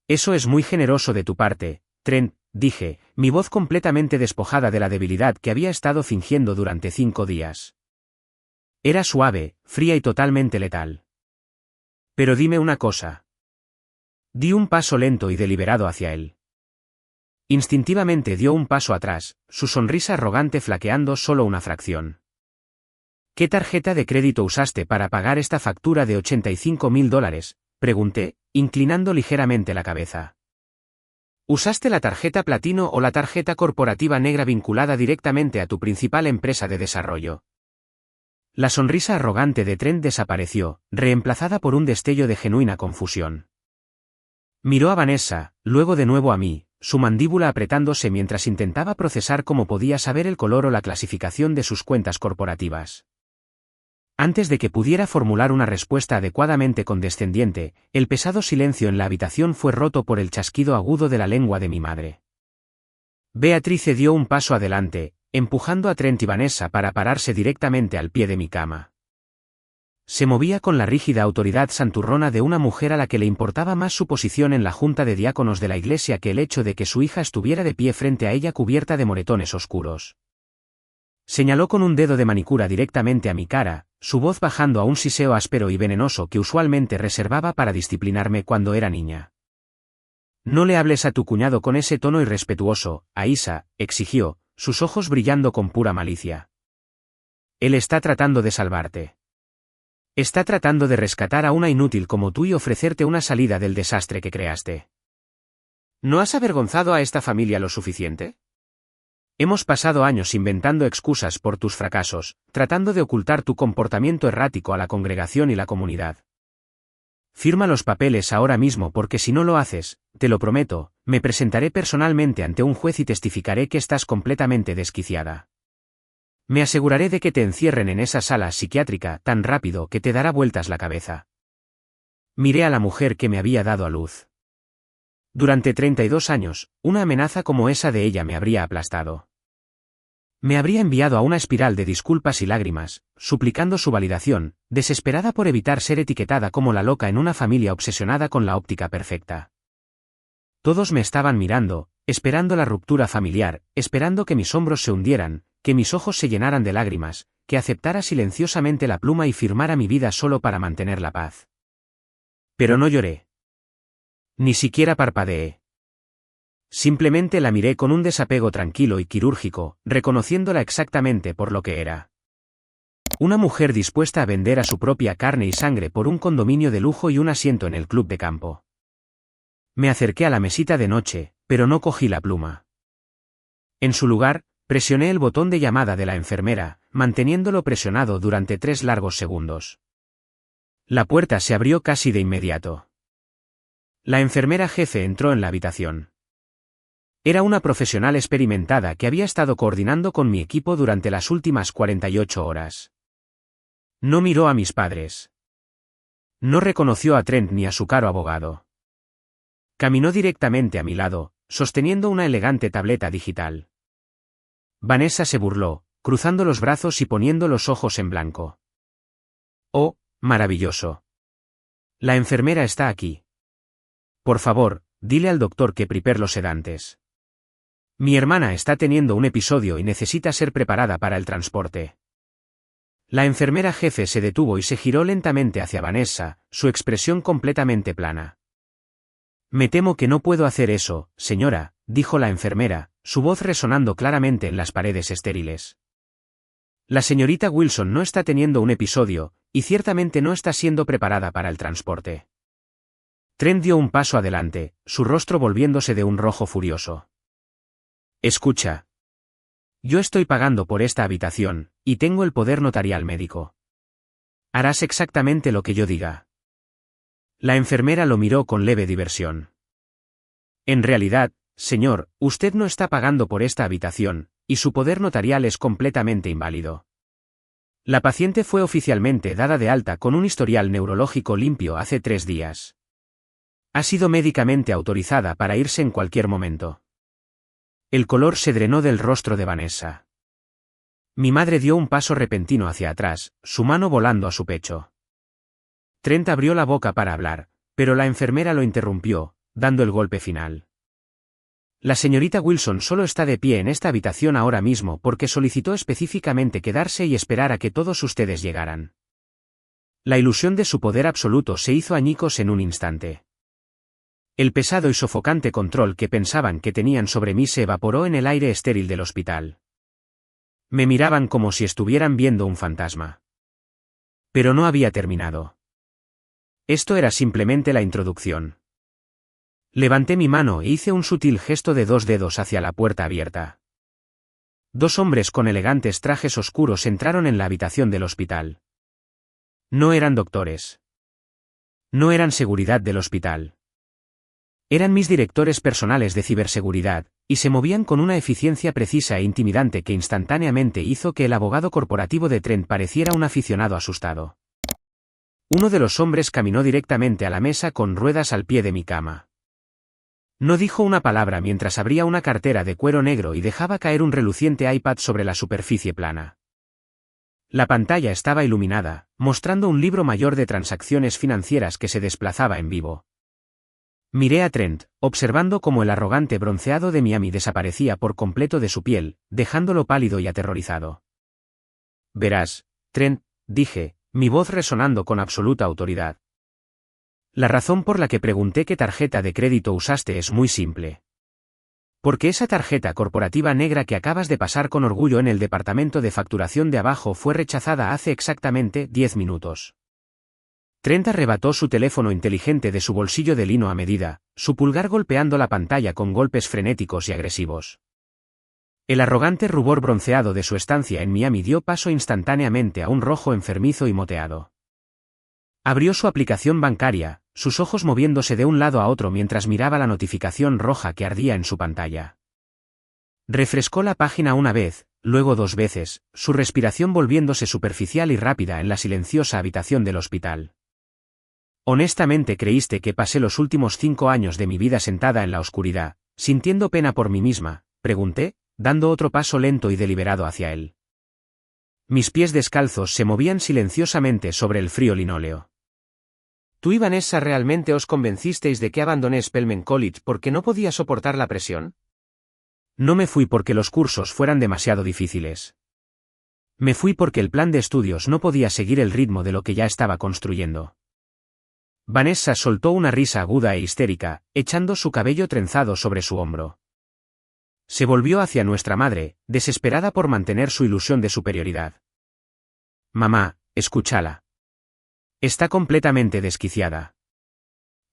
Eso es muy generoso de tu parte, Trent, dije, mi voz completamente despojada de la debilidad que había estado fingiendo durante 5 días. Era suave, fría y totalmente letal. Pero dime una cosa. Di un paso lento y deliberado hacia él. Instintivamente dio un paso atrás, su sonrisa arrogante flaqueando solo una fracción. ¿Qué tarjeta de crédito usaste para pagar esta factura de $85.000? Pregunté, inclinando ligeramente la cabeza. ¿Usaste la tarjeta platino o la tarjeta corporativa negra vinculada directamente a tu principal empresa de desarrollo? La sonrisa arrogante de Trent desapareció, reemplazada por un destello de genuina confusión. Miró a Vanessa, luego de nuevo a mí, su mandíbula apretándose mientras intentaba procesar cómo podía saber el color o la clasificación de sus cuentas corporativas. Antes de que pudiera formular una respuesta adecuadamente condescendiente, el pesado silencio en la habitación fue roto por el chasquido agudo de la lengua de mi madre. Beatrice dio un paso adelante, empujando a Trent y Vanessa para pararse directamente al pie de mi cama. Se movía con la rígida autoridad santurrona de una mujer a la que le importaba más su posición en la junta de diáconos de la iglesia que el hecho de que su hija estuviera de pie frente a ella cubierta de moretones oscuros. Señaló con un dedo de manicura directamente a mi cara, su voz bajando a un siseo áspero y venenoso que usualmente reservaba para disciplinarme cuando era niña. No le hables a tu cuñado con ese tono irrespetuoso, Aisa, exigió, sus ojos brillando con pura malicia. Él está tratando de salvarte. Está tratando de rescatar a una inútil como tú y ofrecerte una salida del desastre que creaste. ¿No has avergonzado a esta familia lo suficiente? Hemos pasado años inventando excusas por tus fracasos, tratando de ocultar tu comportamiento errático a la congregación y la comunidad. Firma los papeles ahora mismo porque si no lo haces, te lo prometo, me presentaré personalmente ante un juez y testificaré que estás completamente desquiciada. Me aseguraré de que te encierren en esa sala psiquiátrica tan rápido que te dará vueltas la cabeza. Miré a la mujer que me había dado a luz. Durante 32 años, una amenaza como esa de ella me habría aplastado. Me habría enviado a una espiral de disculpas y lágrimas, suplicando su validación, desesperada por evitar ser etiquetada como la loca en una familia obsesionada con la óptica perfecta. Todos me estaban mirando, esperando la ruptura familiar, esperando que mis hombros se hundieran, que mis ojos se llenaran de lágrimas, que aceptara silenciosamente la pluma y firmara mi vida solo para mantener la paz. Pero no lloré. Ni siquiera parpadeé. Simplemente la miré con un desapego tranquilo y quirúrgico, reconociéndola exactamente por lo que era. Una mujer dispuesta a vender a su propia carne y sangre por un condominio de lujo y un asiento en el club de campo. Me acerqué a la mesita de noche, pero no cogí la pluma. En su lugar, presioné el botón de llamada de la enfermera, manteniéndolo presionado durante 3 largos segundos. La puerta se abrió casi de inmediato. La enfermera jefe entró en la habitación. Era una profesional experimentada que había estado coordinando con mi equipo durante las últimas 48 horas. No miró a mis padres. No reconoció a Trent ni a su caro abogado. Caminó directamente a mi lado, sosteniendo una elegante tableta digital. Vanessa se burló, cruzando los brazos y poniendo los ojos en blanco. Oh, maravilloso. La enfermera está aquí. Por favor, dile al doctor que prepare los sedantes. Mi hermana está teniendo un episodio y necesita ser preparada para el transporte. La enfermera jefe se detuvo y se giró lentamente hacia Vanessa, su expresión completamente plana. Me temo que no puedo hacer eso, señora, dijo la enfermera, su voz resonando claramente en las paredes estériles. La señorita Wilson no está teniendo un episodio, y ciertamente no está siendo preparada para el transporte. Trent dio un paso adelante, su rostro volviéndose de un rojo furioso. Escucha. Yo estoy pagando por esta habitación, y tengo el poder notarial médico. Harás exactamente lo que yo diga. La enfermera lo miró con leve diversión. En realidad, señor, usted no está pagando por esta habitación, y su poder notarial es completamente inválido. La paciente fue oficialmente dada de alta con un historial neurológico limpio hace 3 días. Ha sido médicamente autorizada para irse en cualquier momento. El color se drenó del rostro de Vanessa. Mi madre dio un paso repentino hacia atrás, su mano volando a su pecho. Trent abrió la boca para hablar, pero la enfermera lo interrumpió, dando el golpe final. La señorita Wilson solo está de pie en esta habitación ahora mismo porque solicitó específicamente quedarse y esperar a que todos ustedes llegaran. La ilusión de su poder absoluto se hizo añicos en un instante. El pesado y sofocante control que pensaban que tenían sobre mí se evaporó en el aire estéril del hospital. Me miraban como si estuvieran viendo un fantasma. Pero no había terminado. Esto era simplemente la introducción. Levanté mi mano e hice un sutil gesto de 2 dedos hacia la puerta abierta. 2 hombres con elegantes trajes oscuros entraron en la habitación del hospital. No eran doctores. No eran seguridad del hospital. Eran mis directores personales de ciberseguridad, y se movían con una eficiencia precisa e intimidante que instantáneamente hizo que el abogado corporativo de Trent pareciera un aficionado asustado. Uno de los hombres caminó directamente a la mesa con ruedas al pie de mi cama. No dijo una palabra mientras abría una cartera de cuero negro y dejaba caer un reluciente iPad sobre la superficie plana. La pantalla estaba iluminada, mostrando un libro mayor de transacciones financieras que se desplazaba en vivo. Miré a Trent, observando cómo el arrogante bronceado de Miami desaparecía por completo de su piel, dejándolo pálido y aterrorizado. Verás, Trent, dije, mi voz resonando con absoluta autoridad. La razón por la que pregunté qué tarjeta de crédito usaste es muy simple. Porque esa tarjeta corporativa negra que acabas de pasar con orgullo en el departamento de facturación de abajo fue rechazada hace exactamente 10 minutos. Trent arrebató su teléfono inteligente de su bolsillo de lino a medida, su pulgar golpeando la pantalla con golpes frenéticos y agresivos. El arrogante rubor bronceado de su estancia en Miami dio paso instantáneamente a un rojo enfermizo y moteado. Abrió su aplicación bancaria, sus ojos moviéndose de un lado a otro mientras miraba la notificación roja que ardía en su pantalla. Refrescó la página una vez, luego 2 veces, su respiración volviéndose superficial y rápida en la silenciosa habitación del hospital. ¿Honestamente creíste que pasé los últimos 5 años de mi vida sentada en la oscuridad, sintiendo pena por mí misma?, pregunté, dando otro paso lento y deliberado hacia él. Mis pies descalzos se movían silenciosamente sobre el frío linóleo. ¿Tú y Vanessa realmente os convencisteis de que abandoné Spelman College porque no podía soportar la presión? No me fui porque los cursos fueran demasiado difíciles. Me fui porque el plan de estudios no podía seguir el ritmo de lo que ya estaba construyendo. Vanessa soltó una risa aguda e histérica, echando su cabello trenzado sobre su hombro. Se volvió hacia nuestra madre, desesperada por mantener su ilusión de superioridad. Mamá, escúchala. Está completamente desquiciada.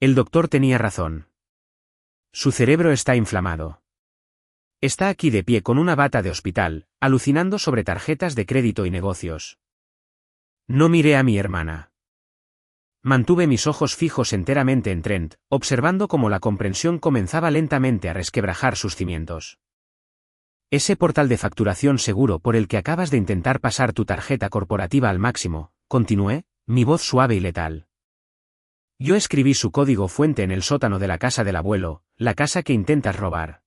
El doctor tenía razón. Su cerebro está inflamado. Está aquí de pie con una bata de hospital, alucinando sobre tarjetas de crédito y negocios. No miré a mi hermana. Mantuve mis ojos fijos enteramente en Trent, observando cómo la comprensión comenzaba lentamente a resquebrajar sus cimientos. Ese portal de facturación seguro por el que acabas de intentar pasar tu tarjeta corporativa al máximo, continué, mi voz suave y letal. Yo escribí su código fuente en el sótano de la casa del abuelo, la casa que intentas robar.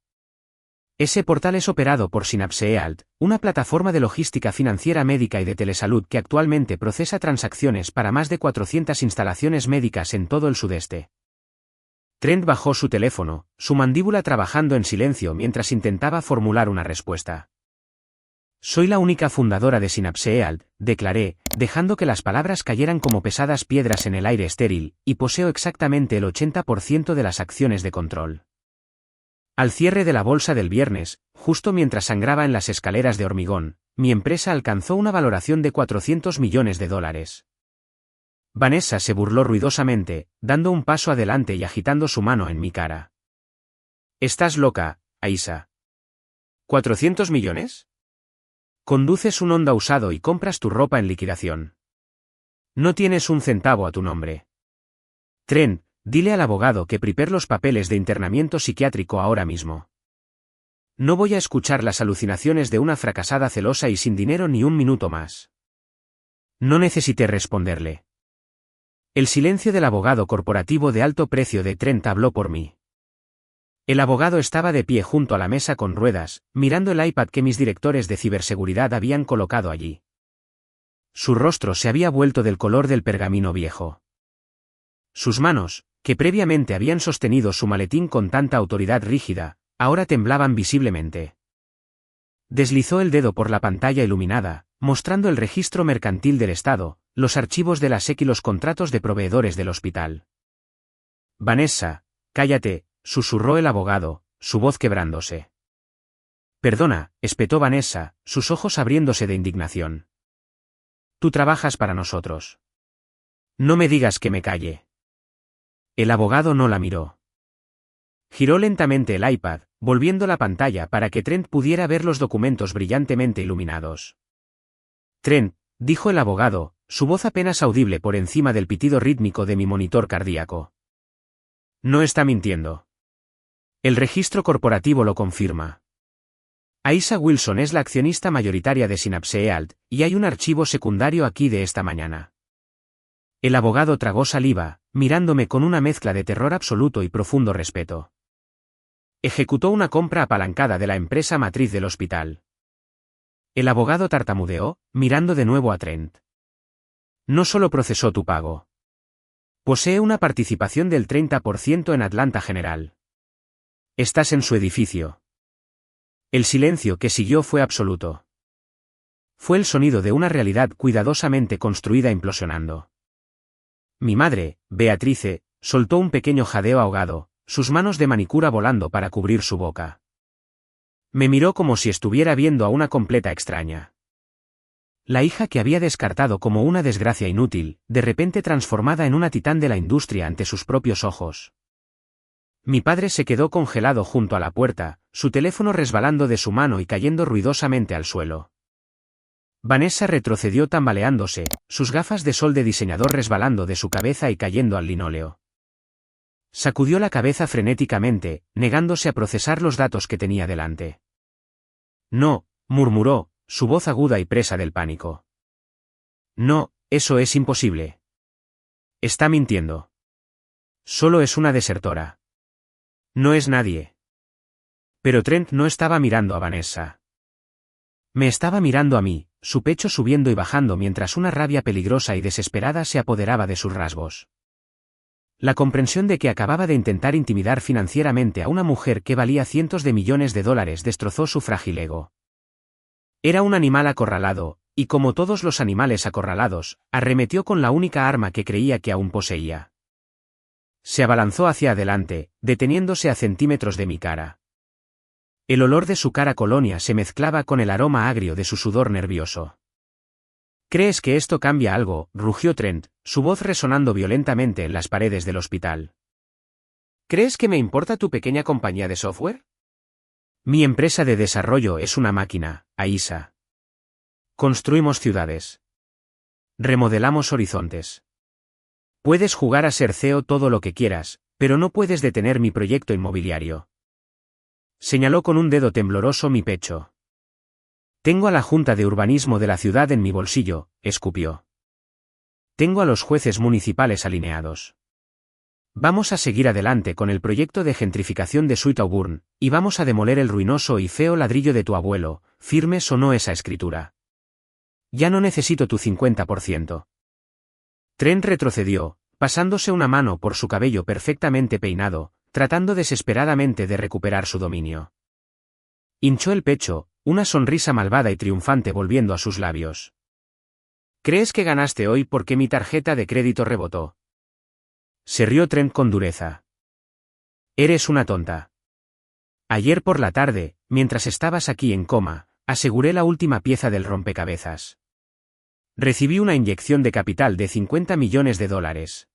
Ese portal es operado por Synapse Health, una plataforma de logística financiera médica y de telesalud que actualmente procesa transacciones para más de 400 instalaciones médicas en todo el sudeste. Trent bajó su teléfono, su mandíbula trabajando en silencio mientras intentaba formular una respuesta. Soy la única fundadora de Synapse Health, declaré, dejando que las palabras cayeran como pesadas piedras en el aire estéril, y poseo exactamente el 80% de las acciones de control. Al cierre de la bolsa del viernes, justo mientras sangraba en las escaleras de hormigón, mi empresa alcanzó una valoración de $400 millones. Vanessa se burló ruidosamente, dando un paso adelante y agitando su mano en mi cara. ¿Estás loca, Aisha? ¿400 millones? Conduces un Honda usado y compras tu ropa en liquidación. No tienes un centavo a tu nombre. Trent, dile al abogado que prepare los papeles de internamiento psiquiátrico ahora mismo. No voy a escuchar las alucinaciones de una fracasada celosa y sin dinero ni un minuto más. No necesité responderle. El silencio del abogado corporativo de alto precio de Trent habló por mí. El abogado estaba de pie junto a la mesa con ruedas, mirando el iPad que mis directores de ciberseguridad habían colocado allí. Su rostro se había vuelto del color del pergamino viejo. Sus manos, que previamente habían sostenido su maletín con tanta autoridad rígida, ahora temblaban visiblemente. Deslizó el dedo por la pantalla iluminada, mostrando el registro mercantil del Estado, los archivos de la SEC y los contratos de proveedores del hospital. Vanessa, cállate, susurró el abogado, su voz quebrándose. Perdona, espetó Vanessa, sus ojos abriéndose de indignación. Tú trabajas para nosotros. No me digas que me calle. El abogado no la miró. Giró lentamente el iPad, volviendo la pantalla para que Trent pudiera ver los documentos brillantemente iluminados. Trent, dijo el abogado, su voz apenas audible por encima del pitido rítmico de mi monitor cardíaco. No está mintiendo. El registro corporativo lo confirma. Aisha Wilson es la accionista mayoritaria de Synapse Health, y hay un archivo secundario aquí de esta mañana. El abogado tragó saliva, mirándome con una mezcla de terror absoluto y profundo respeto. Ejecutó una compra apalancada de la empresa matriz del hospital. El abogado tartamudeó, mirando de nuevo a Trent. No solo procesó tu pago. Posee una participación del 30% en Atlanta General. Estás en su edificio. El silencio que siguió fue absoluto. Fue el sonido de una realidad cuidadosamente construida implosionando. Mi madre, Beatrice, soltó un pequeño jadeo ahogado, sus manos de manicura volando para cubrir su boca. Me miró como si estuviera viendo a una completa extraña. La hija que había descartado como una desgracia inútil, de repente transformada en una titán de la industria ante sus propios ojos. Mi padre se quedó congelado junto a la puerta, su teléfono resbalando de su mano y cayendo ruidosamente al suelo. Vanessa retrocedió tambaleándose, sus gafas de sol de diseñador resbalando de su cabeza y cayendo al linóleo. Sacudió la cabeza frenéticamente, negándose a procesar los datos que tenía delante. No, murmuró, su voz aguda y presa del pánico. No, eso es imposible. Está mintiendo. Solo es una desertora. No es nadie. Pero Trent no estaba mirando a Vanessa. Me estaba mirando a mí, su pecho subiendo y bajando mientras una rabia peligrosa y desesperada se apoderaba de sus rasgos. La comprensión de que acababa de intentar intimidar financieramente a una mujer que valía cientos de millones de dólares destrozó su frágil ego. Era un animal acorralado, y como todos los animales acorralados, arremetió con la única arma que creía que aún poseía. Se abalanzó hacia adelante, deteniéndose a centímetros de mi cara. El olor de su cara colonia se mezclaba con el aroma agrio de su sudor nervioso. ¿Crees que esto cambia algo?, rugió Trent, su voz resonando violentamente en las paredes del hospital. ¿Crees que me importa tu pequeña compañía de software? Mi empresa de desarrollo es una máquina, Aisa. Construimos ciudades. Remodelamos horizontes. Puedes jugar a ser CEO todo lo que quieras, pero no puedes detener mi proyecto inmobiliario. Señaló con un dedo tembloroso mi pecho. Tengo a la Junta de Urbanismo de la ciudad en mi bolsillo, escupió. Tengo a los jueces municipales alineados. Vamos a seguir adelante con el proyecto de gentrificación de Sweet Auburn, y vamos a demoler el ruinoso y feo ladrillo de tu abuelo, firme sonó esa escritura. Ya no necesito tu 50%. Trent retrocedió, pasándose una mano por su cabello perfectamente peinado, tratando desesperadamente de recuperar su dominio. Hinchó el pecho, una sonrisa malvada y triunfante volviendo a sus labios. ¿Crees que ganaste hoy porque mi tarjeta de crédito rebotó? Se rió Trent con dureza. Eres una tonta. Ayer por la tarde, mientras estabas aquí en coma, aseguré la última pieza del rompecabezas. Recibí una inyección de capital de 50 millones de dólares.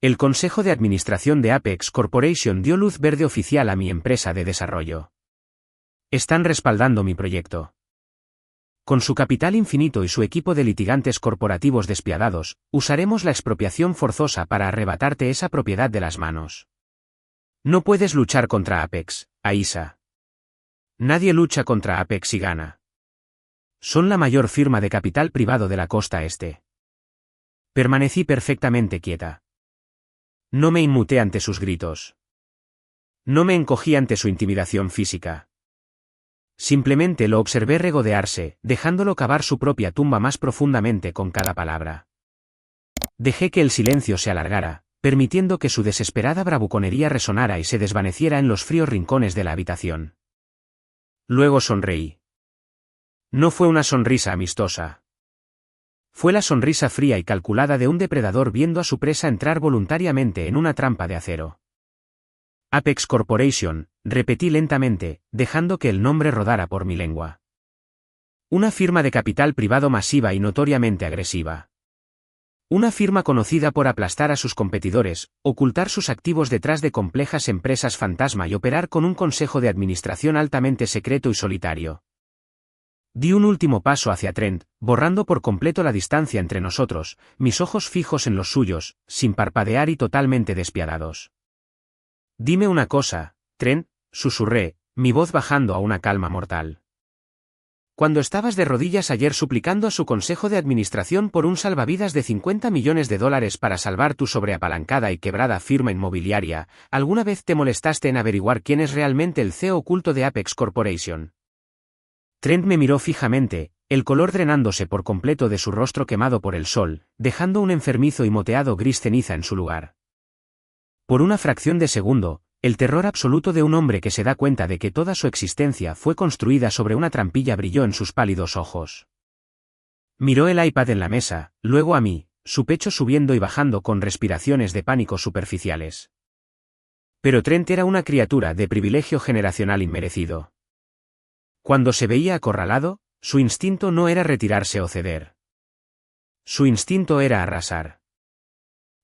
El Consejo de Administración de Apex Corporation dio luz verde oficial a mi empresa de desarrollo. Están respaldando mi proyecto. Con su capital infinito y su equipo de litigantes corporativos despiadados, usaremos la expropiación forzosa para arrebatarte esa propiedad de las manos. No puedes luchar contra Apex, Aisa. Nadie lucha contra Apex y gana. Son la mayor firma de capital privado de la costa este. Permanecí perfectamente quieta. No me inmuté ante sus gritos. No me encogí ante su intimidación física. Simplemente lo observé regodearse, dejándolo cavar su propia tumba más profundamente con cada palabra. Dejé que el silencio se alargara, permitiendo que su desesperada bravuconería resonara y se desvaneciera en los fríos rincones de la habitación. Luego sonreí. No fue una sonrisa amistosa. Fue la sonrisa fría y calculada de un depredador viendo a su presa entrar voluntariamente en una trampa de acero. Apex Corporation, repetí lentamente, dejando que el nombre rodara por mi lengua. Una firma de capital privado masiva y notoriamente agresiva. Una firma conocida por aplastar a sus competidores, ocultar sus activos detrás de complejas empresas fantasma y operar con un consejo de administración altamente secreto y solitario. Di un último paso hacia Trent, borrando por completo la distancia entre nosotros, mis ojos fijos en los suyos, sin parpadear y totalmente despiadados. Dime una cosa, Trent, susurré, mi voz bajando a una calma mortal. Cuando estabas de rodillas ayer suplicando a su consejo de administración por un salvavidas de 50 millones de dólares para salvar tu sobreapalancada y quebrada firma inmobiliaria, ¿alguna vez te molestaste en averiguar quién es realmente el CEO oculto de Apex Corporation? Trent me miró fijamente, el color drenándose por completo de su rostro quemado por el sol, dejando un enfermizo y moteado gris ceniza en su lugar. Por una fracción de segundo, el terror absoluto de un hombre que se da cuenta de que toda su existencia fue construida sobre una trampilla brilló en sus pálidos ojos. Miró el iPad en la mesa, luego a mí, su pecho subiendo y bajando con respiraciones de pánico superficiales. Pero Trent era una criatura de privilegio generacional inmerecido. Cuando se veía acorralado, su instinto no era retirarse o ceder. Su instinto era arrasar.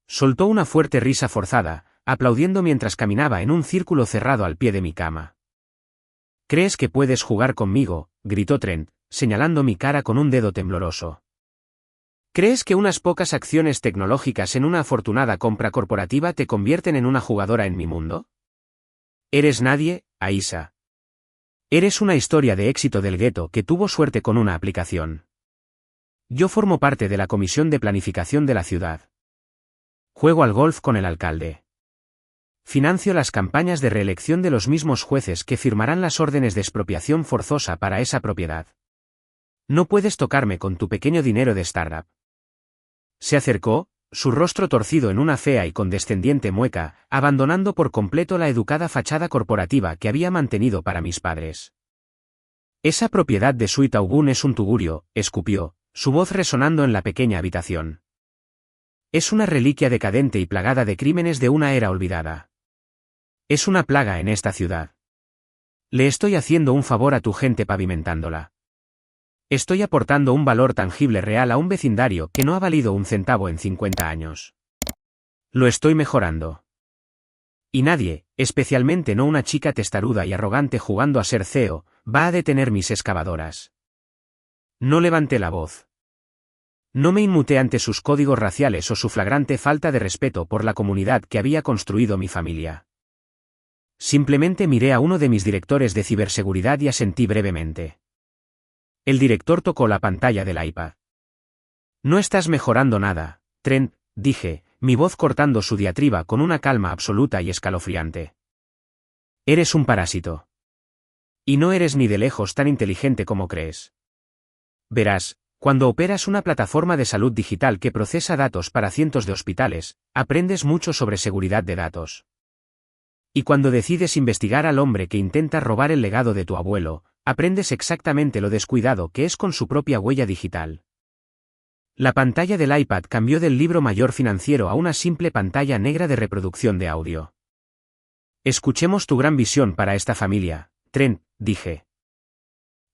Soltó una fuerte risa forzada, aplaudiendo mientras caminaba en un círculo cerrado al pie de mi cama. ¿Crees que puedes jugar conmigo?, gritó Trent, señalando mi cara con un dedo tembloroso. ¿Crees que unas pocas acciones tecnológicas en una afortunada compra corporativa te convierten en una jugadora en mi mundo? Eres nadie, Aisha. Eres una historia de éxito del gueto que tuvo suerte con una aplicación. Yo formo parte de la comisión de planificación de la ciudad. Juego al golf con el alcalde. Financio las campañas de reelección de los mismos jueces que firmarán las órdenes de expropiación forzosa para esa propiedad. No puedes tocarme con tu pequeño dinero de startup. Se acercó, su rostro torcido en una fea y condescendiente mueca, abandonando por completo la educada fachada corporativa que había mantenido para mis padres. Esa propiedad de Sweet Auburn es un tugurio, escupió, su voz resonando en la pequeña habitación. Es una reliquia decadente y plagada de crímenes de una era olvidada. Es una plaga en esta ciudad. Le estoy haciendo un favor a tu gente pavimentándola. Estoy aportando un valor tangible real a un vecindario que no ha valido un centavo en 50 años. Lo estoy mejorando. Y nadie, especialmente no una chica testaruda y arrogante jugando a ser CEO, va a detener mis excavadoras. No levanté la voz. No me inmuté ante sus códigos raciales o su flagrante falta de respeto por la comunidad que había construido mi familia. Simplemente miré a uno de mis directores de ciberseguridad y asentí brevemente. El director tocó la pantalla del iPad. No estás mejorando nada, Trent, dije, mi voz cortando su diatriba con una calma absoluta y escalofriante. Eres un parásito. Y no eres ni de lejos tan inteligente como crees. Verás, cuando operas una plataforma de salud digital que procesa datos para cientos de hospitales, aprendes mucho sobre seguridad de datos. Y cuando decides investigar al hombre que intenta robar el legado de tu abuelo, aprendes exactamente lo descuidado que es con su propia huella digital. La pantalla del iPad cambió del libro mayor financiero a una simple pantalla negra de reproducción de audio. Escuchemos tu gran visión para esta familia, Trent, dije.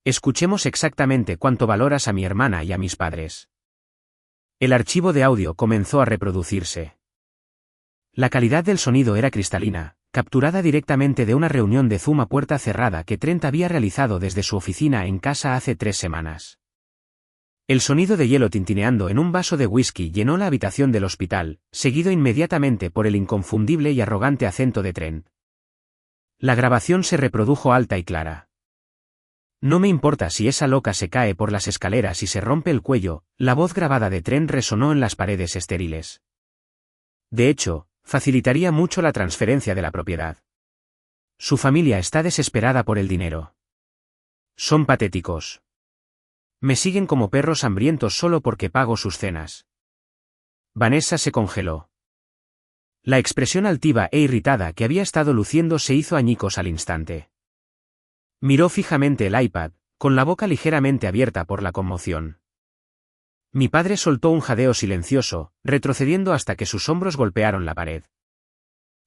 Escuchemos exactamente cuánto valoras a mi hermana y a mis padres. El archivo de audio comenzó a reproducirse. La calidad del sonido era cristalina, capturada directamente de una reunión de Zoom a puerta cerrada que Trent había realizado desde su oficina en casa hace 3 semanas. El sonido de hielo tintineando en un vaso de whisky llenó la habitación del hospital, seguido inmediatamente por el inconfundible y arrogante acento de Trent. La grabación se reprodujo alta y clara. No me importa si esa loca se cae por las escaleras y se rompe el cuello, la voz grabada de Trent resonó en las paredes estériles. De hecho, facilitaría mucho la transferencia de la propiedad. Su familia está desesperada por el dinero. Son patéticos. Me siguen como perros hambrientos solo porque pago sus cenas. Vanessa se congeló. La expresión altiva e irritada que había estado luciendo se hizo añicos al instante. Miró fijamente el iPad, con la boca ligeramente abierta por la conmoción. Mi padre soltó un jadeo silencioso, retrocediendo hasta que sus hombros golpearon la pared.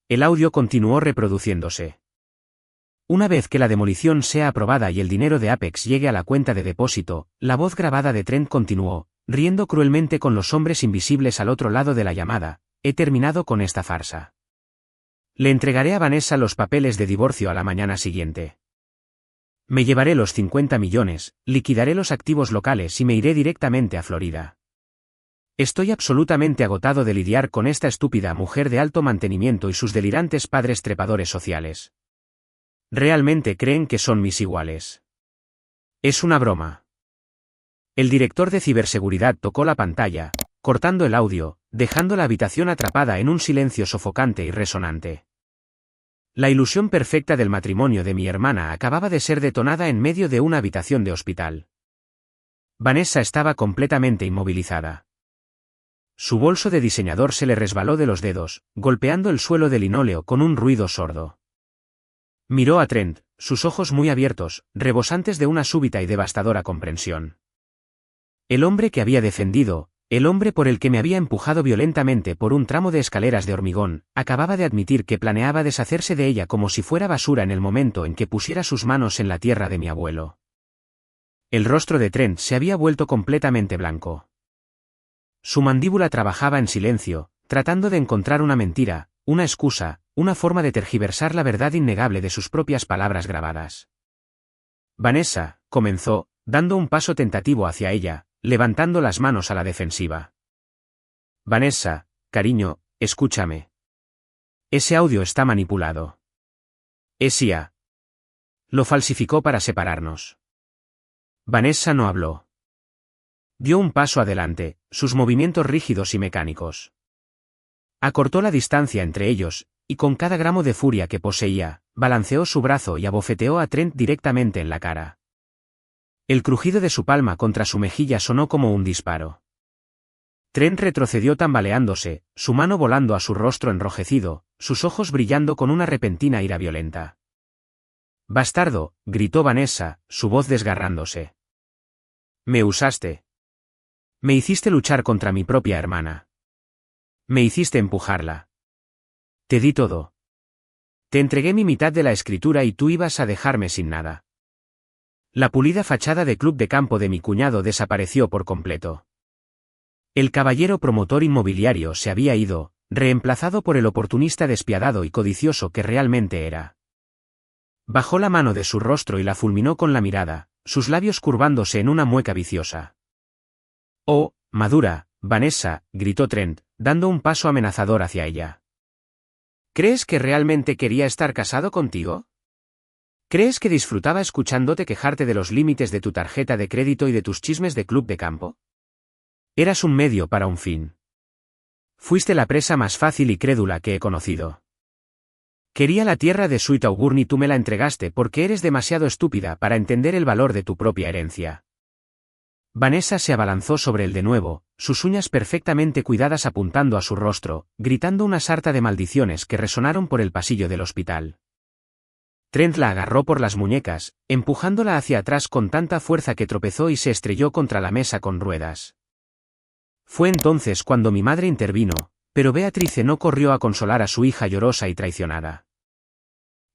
El audio continuó reproduciéndose. Una vez que la demolición sea aprobada y el dinero de Apex llegue a la cuenta de depósito, la voz grabada de Trent continuó, riendo cruelmente con los hombres invisibles al otro lado de la llamada. He terminado con esta farsa. Le entregaré a Vanessa los papeles de divorcio a la mañana siguiente. Me llevaré los 50 millones, liquidaré los activos locales y me iré directamente a Florida. Estoy absolutamente agotado de lidiar con esta estúpida mujer de alto mantenimiento y sus delirantes padres trepadores sociales. ¿Realmente creen que son mis iguales? Es una broma. El director de ciberseguridad tocó la pantalla, cortando el audio, dejando la habitación atrapada en un silencio sofocante y resonante. La ilusión perfecta del matrimonio de mi hermana acababa de ser detonada en medio de una habitación de hospital. Vanessa estaba completamente inmovilizada. Su bolso de diseñador se le resbaló de los dedos, golpeando el suelo de linóleo con un ruido sordo. Miró a Trent, sus ojos muy abiertos, rebosantes de una súbita y devastadora comprensión. El hombre que había defendido, el hombre por el que me había empujado violentamente por un tramo de escaleras de hormigón, acababa de admitir que planeaba deshacerse de ella como si fuera basura en el momento en que pusiera sus manos en la tierra de mi abuelo. El rostro de Trent se había vuelto completamente blanco. Su mandíbula trabajaba en silencio, tratando de encontrar una mentira, una excusa, una forma de tergiversar la verdad innegable de sus propias palabras grabadas. Vanessa, comenzó, dando un paso tentativo hacia ella, levantando las manos a la defensiva. Vanessa, cariño, escúchame. Ese audio está manipulado. Es IA. Lo falsificó para separarnos. Vanessa no habló. Dio un paso adelante, sus movimientos rígidos y mecánicos. Acortó la distancia entre ellos, y con cada gramo de furia que poseía, balanceó su brazo y abofeteó a Trent directamente en la cara. El crujido de su palma contra su mejilla sonó como un disparo. Trent retrocedió tambaleándose, su mano volando a su rostro enrojecido, sus ojos brillando con una repentina ira violenta. «Bastardo», gritó Vanessa, su voz desgarrándose. «Me usaste. Me hiciste luchar contra mi propia hermana. Me hiciste empujarla. Te di todo. Te entregué mi mitad de la escritura y tú ibas a dejarme sin nada». La pulida fachada de club de campo de mi cuñado desapareció por completo. El caballero promotor inmobiliario se había ido, reemplazado por el oportunista despiadado y codicioso que realmente era. Bajó la mano de su rostro y la fulminó con la mirada, sus labios curvándose en una mueca viciosa. «Oh, madura, Vanessa», gritó Trent, dando un paso amenazador hacia ella. «¿Crees que realmente quería estar casado contigo? ¿Crees que disfrutaba escuchándote quejarte de los límites de tu tarjeta de crédito y de tus chismes de club de campo? Eras un medio para un fin. Fuiste la presa más fácil y crédula que he conocido. Quería la tierra de Sweet Auburn y tú me la entregaste porque eres demasiado estúpida para entender el valor de tu propia herencia». Vanessa se abalanzó sobre él de nuevo, sus uñas perfectamente cuidadas apuntando a su rostro, gritando una sarta de maldiciones que resonaron por el pasillo del hospital. Trent la agarró por las muñecas, empujándola hacia atrás con tanta fuerza que tropezó y se estrelló contra la mesa con ruedas. Fue entonces cuando mi madre intervino, pero Beatrice no corrió a consolar a su hija llorosa y traicionada.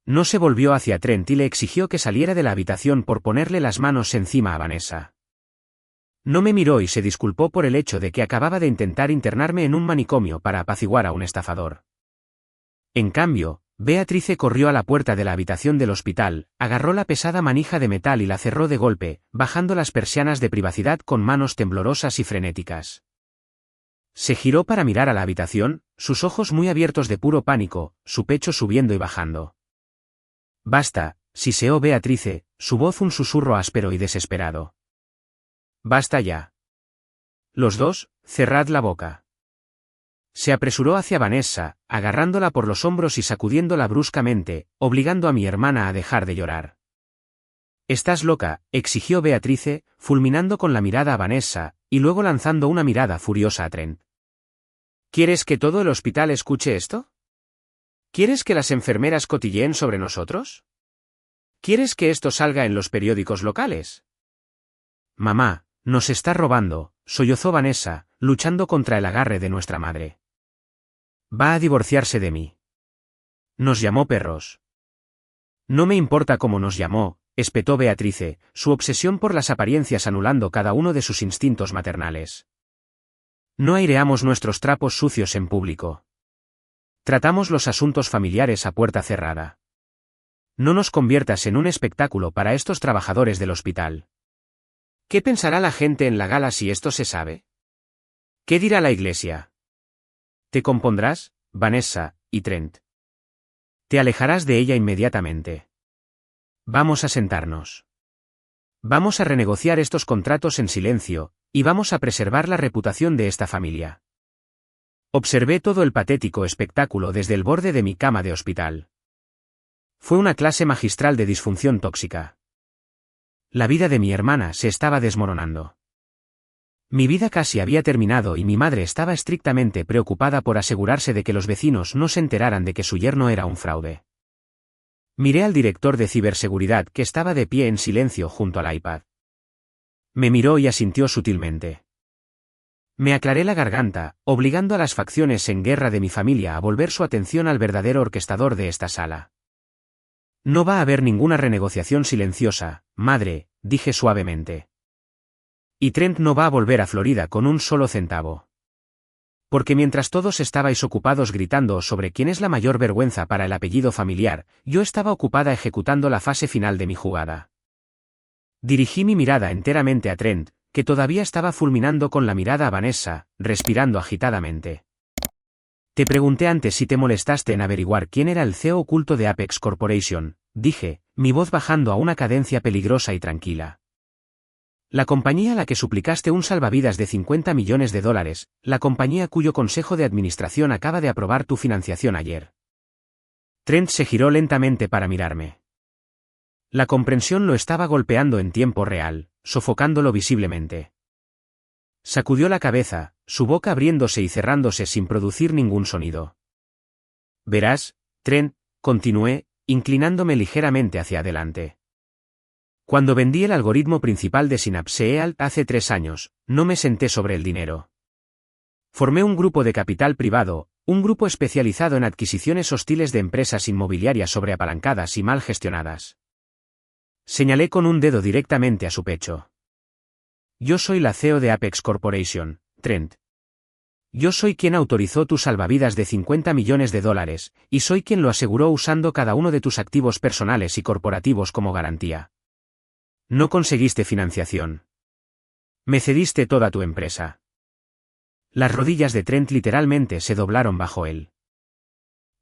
No se volvió hacia Trent y le exigió que saliera de la habitación por ponerle las manos encima a Vanessa. No me miró y se disculpó por el hecho de que acababa de intentar internarme en un manicomio para apaciguar a un estafador. En cambio, Beatrice corrió a la puerta de la habitación del hospital, agarró la pesada manija de metal y la cerró de golpe, bajando las persianas de privacidad con manos temblorosas y frenéticas. Se giró para mirar a la habitación, sus ojos muy abiertos de puro pánico, su pecho subiendo y bajando. «Basta», siseó Beatrice, su voz un susurro áspero y desesperado. «Basta ya. Los dos, cerrad la boca». Se apresuró hacia Vanessa, agarrándola por los hombros y sacudiéndola bruscamente, obligando a mi hermana a dejar de llorar. «Estás loca», exigió Beatrice, fulminando con la mirada a Vanessa, y luego lanzando una mirada furiosa a Trent. «¿Quieres que todo el hospital escuche esto? ¿Quieres que las enfermeras cotilleen sobre nosotros? ¿Quieres que esto salga en los periódicos locales?» «Mamá, nos está robando», sollozó Vanessa, luchando contra el agarre de nuestra madre. «Va a divorciarse de mí. Nos llamó perros». «No me importa cómo nos llamó», espetó Beatrice, su obsesión por las apariencias anulando cada uno de sus instintos maternales. «No aireamos nuestros trapos sucios en público. Tratamos los asuntos familiares a puerta cerrada. No nos conviertas en un espectáculo para estos trabajadores del hospital. ¿Qué pensará la gente en la gala si esto se sabe? ¿Qué dirá la iglesia? Te compondrás, Vanessa, y Trent. Te alejarás de ella inmediatamente. Vamos a sentarnos. Vamos a renegociar estos contratos en silencio, y vamos a preservar la reputación de esta familia». Observé todo el patético espectáculo desde el borde de mi cama de hospital. Fue una clase magistral de disfunción tóxica. La vida de mi hermana se estaba desmoronando. Mi vida casi había terminado y mi madre estaba estrictamente preocupada por asegurarse de que los vecinos no se enteraran de que su yerno era un fraude. Miré al director de ciberseguridad que estaba de pie en silencio junto al iPad. Me miró y asintió sutilmente. Me aclaré la garganta, obligando a las facciones en guerra de mi familia a volver su atención al verdadero orquestador de esta sala. No va a haber ninguna renegociación silenciosa, madre, dije suavemente. Y Trent no va a volver a Florida con un solo centavo. Porque mientras todos estabais ocupados gritando sobre quién es la mayor vergüenza para el apellido familiar, yo estaba ocupada ejecutando la fase final de mi jugada. Dirigí mi mirada enteramente a Trent, que todavía estaba fulminando con la mirada a Vanessa, respirando agitadamente. Te pregunté antes si te molestaste en averiguar quién era el CEO oculto de Apex Corporation, dije, mi voz bajando a una cadencia peligrosa y tranquila. La compañía a la que suplicaste un salvavidas de $50 millones, la compañía cuyo consejo de administración acaba de aprobar tu financiación ayer. Trent se giró lentamente para mirarme. La comprensión lo estaba golpeando en tiempo real, sofocándolo visiblemente. Sacudió la cabeza, su boca abriéndose y cerrándose sin producir ningún sonido. Verás, Trent, continué, inclinándome ligeramente hacia adelante. Cuando vendí el algoritmo principal de Synapse EALT hace 3 años, no me senté sobre el dinero. Formé un grupo de capital privado, un grupo especializado en adquisiciones hostiles de empresas inmobiliarias sobreapalancadas y mal gestionadas. Señalé con un dedo directamente a su pecho. Yo soy la CEO de Apex Corporation, Trent. Yo soy quien autorizó tu salvavidas de $50 millones, y soy quien lo aseguró usando cada uno de tus activos personales y corporativos como garantía. No conseguiste financiación. Me cediste toda tu empresa. Las rodillas de Trent literalmente se doblaron bajo él.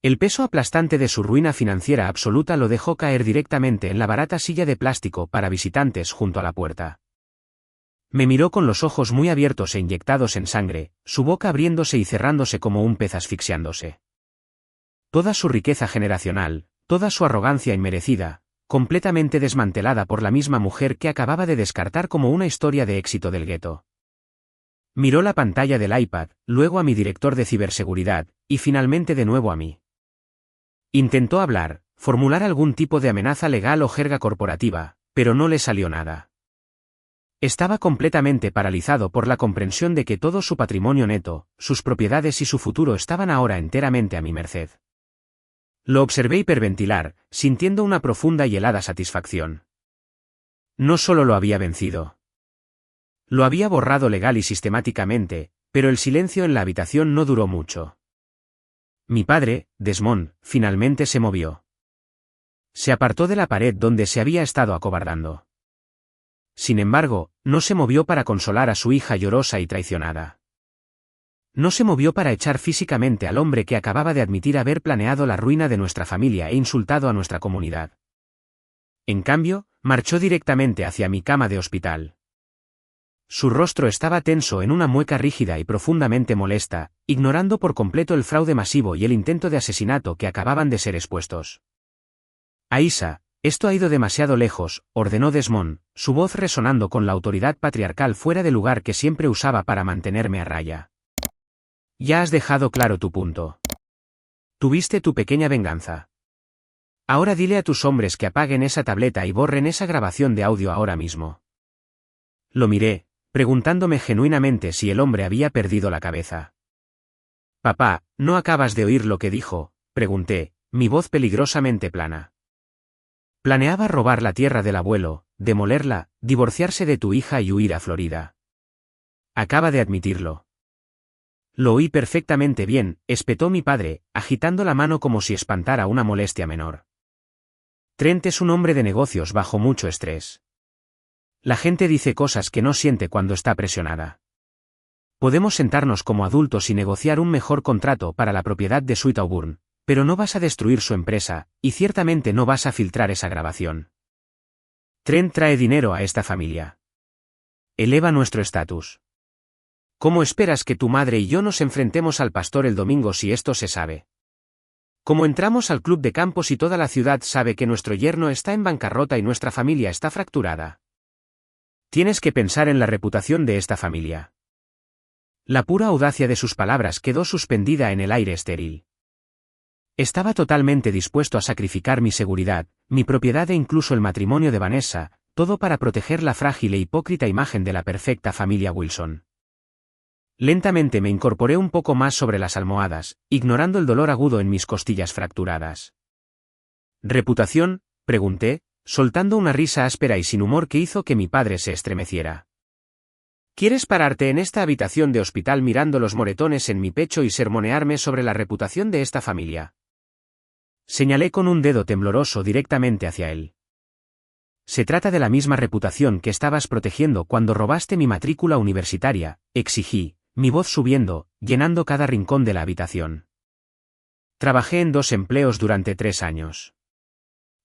El peso aplastante de su ruina financiera absoluta lo dejó caer directamente en la barata silla de plástico para visitantes junto a la puerta. Me miró con los ojos muy abiertos e inyectados en sangre, su boca abriéndose y cerrándose como un pez asfixiándose. Toda su riqueza generacional, toda su arrogancia inmerecida, completamente desmantelada por la misma mujer que acababa de descartar como una historia de éxito del gueto. Miró la pantalla del iPad, luego a mi director de ciberseguridad, y finalmente de nuevo a mí. Intentó hablar, formular algún tipo de amenaza legal o jerga corporativa, pero no le salió nada. Estaba completamente paralizado por la comprensión de que todo su patrimonio neto, sus propiedades y su futuro estaban ahora enteramente a mi merced. Lo observé hiperventilar, sintiendo una profunda y helada satisfacción. No solo lo había vencido. Lo había borrado legal y sistemáticamente, pero el silencio en la habitación no duró mucho. Mi padre, Desmond, finalmente se movió. Se apartó de la pared donde se había estado acobardando. Sin embargo, no se movió para consolar a su hija llorosa y traicionada. No se movió para echar físicamente al hombre que acababa de admitir haber planeado la ruina de nuestra familia e insultado a nuestra comunidad. En cambio, marchó directamente hacia mi cama de hospital. Su rostro estaba tenso en una mueca rígida y profundamente molesta, ignorando por completo el fraude masivo y el intento de asesinato que acababan de ser expuestos. Aisa, esto ha ido demasiado lejos, ordenó Desmond, su voz resonando con la autoridad patriarcal fuera del lugar que siempre usaba para mantenerme a raya. Ya has dejado claro tu punto. Tuviste tu pequeña venganza. Ahora dile a tus hombres que apaguen esa tableta y borren esa grabación de audio ahora mismo. Lo miré, preguntándome genuinamente si el hombre había perdido la cabeza. Papá, ¿no acabas de oír lo que dijo?, pregunté, mi voz peligrosamente plana. Planeaba robar la tierra del abuelo, demolerla, divorciarse de tu hija y huir a Florida. Acaba de admitirlo. Lo oí perfectamente bien, espetó mi padre, agitando la mano como si espantara una molestia menor. Trent es un hombre de negocios bajo mucho estrés. La gente dice cosas que no siente cuando está presionada. Podemos sentarnos como adultos y negociar un mejor contrato para la propiedad de Sweet Auburn, pero no vas a destruir su empresa, y ciertamente no vas a filtrar esa grabación. Trent trae dinero a esta familia. Eleva nuestro estatus. ¿Cómo esperas que tu madre y yo nos enfrentemos al pastor el domingo si esto se sabe? Como entramos al club de campos y toda la ciudad sabe que nuestro yerno está en bancarrota y nuestra familia está fracturada. Tienes que pensar en la reputación de esta familia. La pura audacia de sus palabras quedó suspendida en el aire estéril. Estaba totalmente dispuesto a sacrificar mi seguridad, mi propiedad e incluso el matrimonio de Vanessa, todo para proteger la frágil e hipócrita imagen de la perfecta familia Wilson. Lentamente me incorporé un poco más sobre las almohadas, ignorando el dolor agudo en mis costillas fracturadas. ¿Reputación?, pregunté, soltando una risa áspera y sin humor que hizo que mi padre se estremeciera. ¿Quieres pararte en esta habitación de hospital mirando los moretones en mi pecho y sermonearme sobre la reputación de esta familia? Señalé con un dedo tembloroso directamente hacia él. Se trata de la misma reputación que estabas protegiendo cuando robaste mi matrícula universitaria, exigí, mi voz subiendo, llenando cada rincón de la habitación. Trabajé en 2 empleos durante 3 años.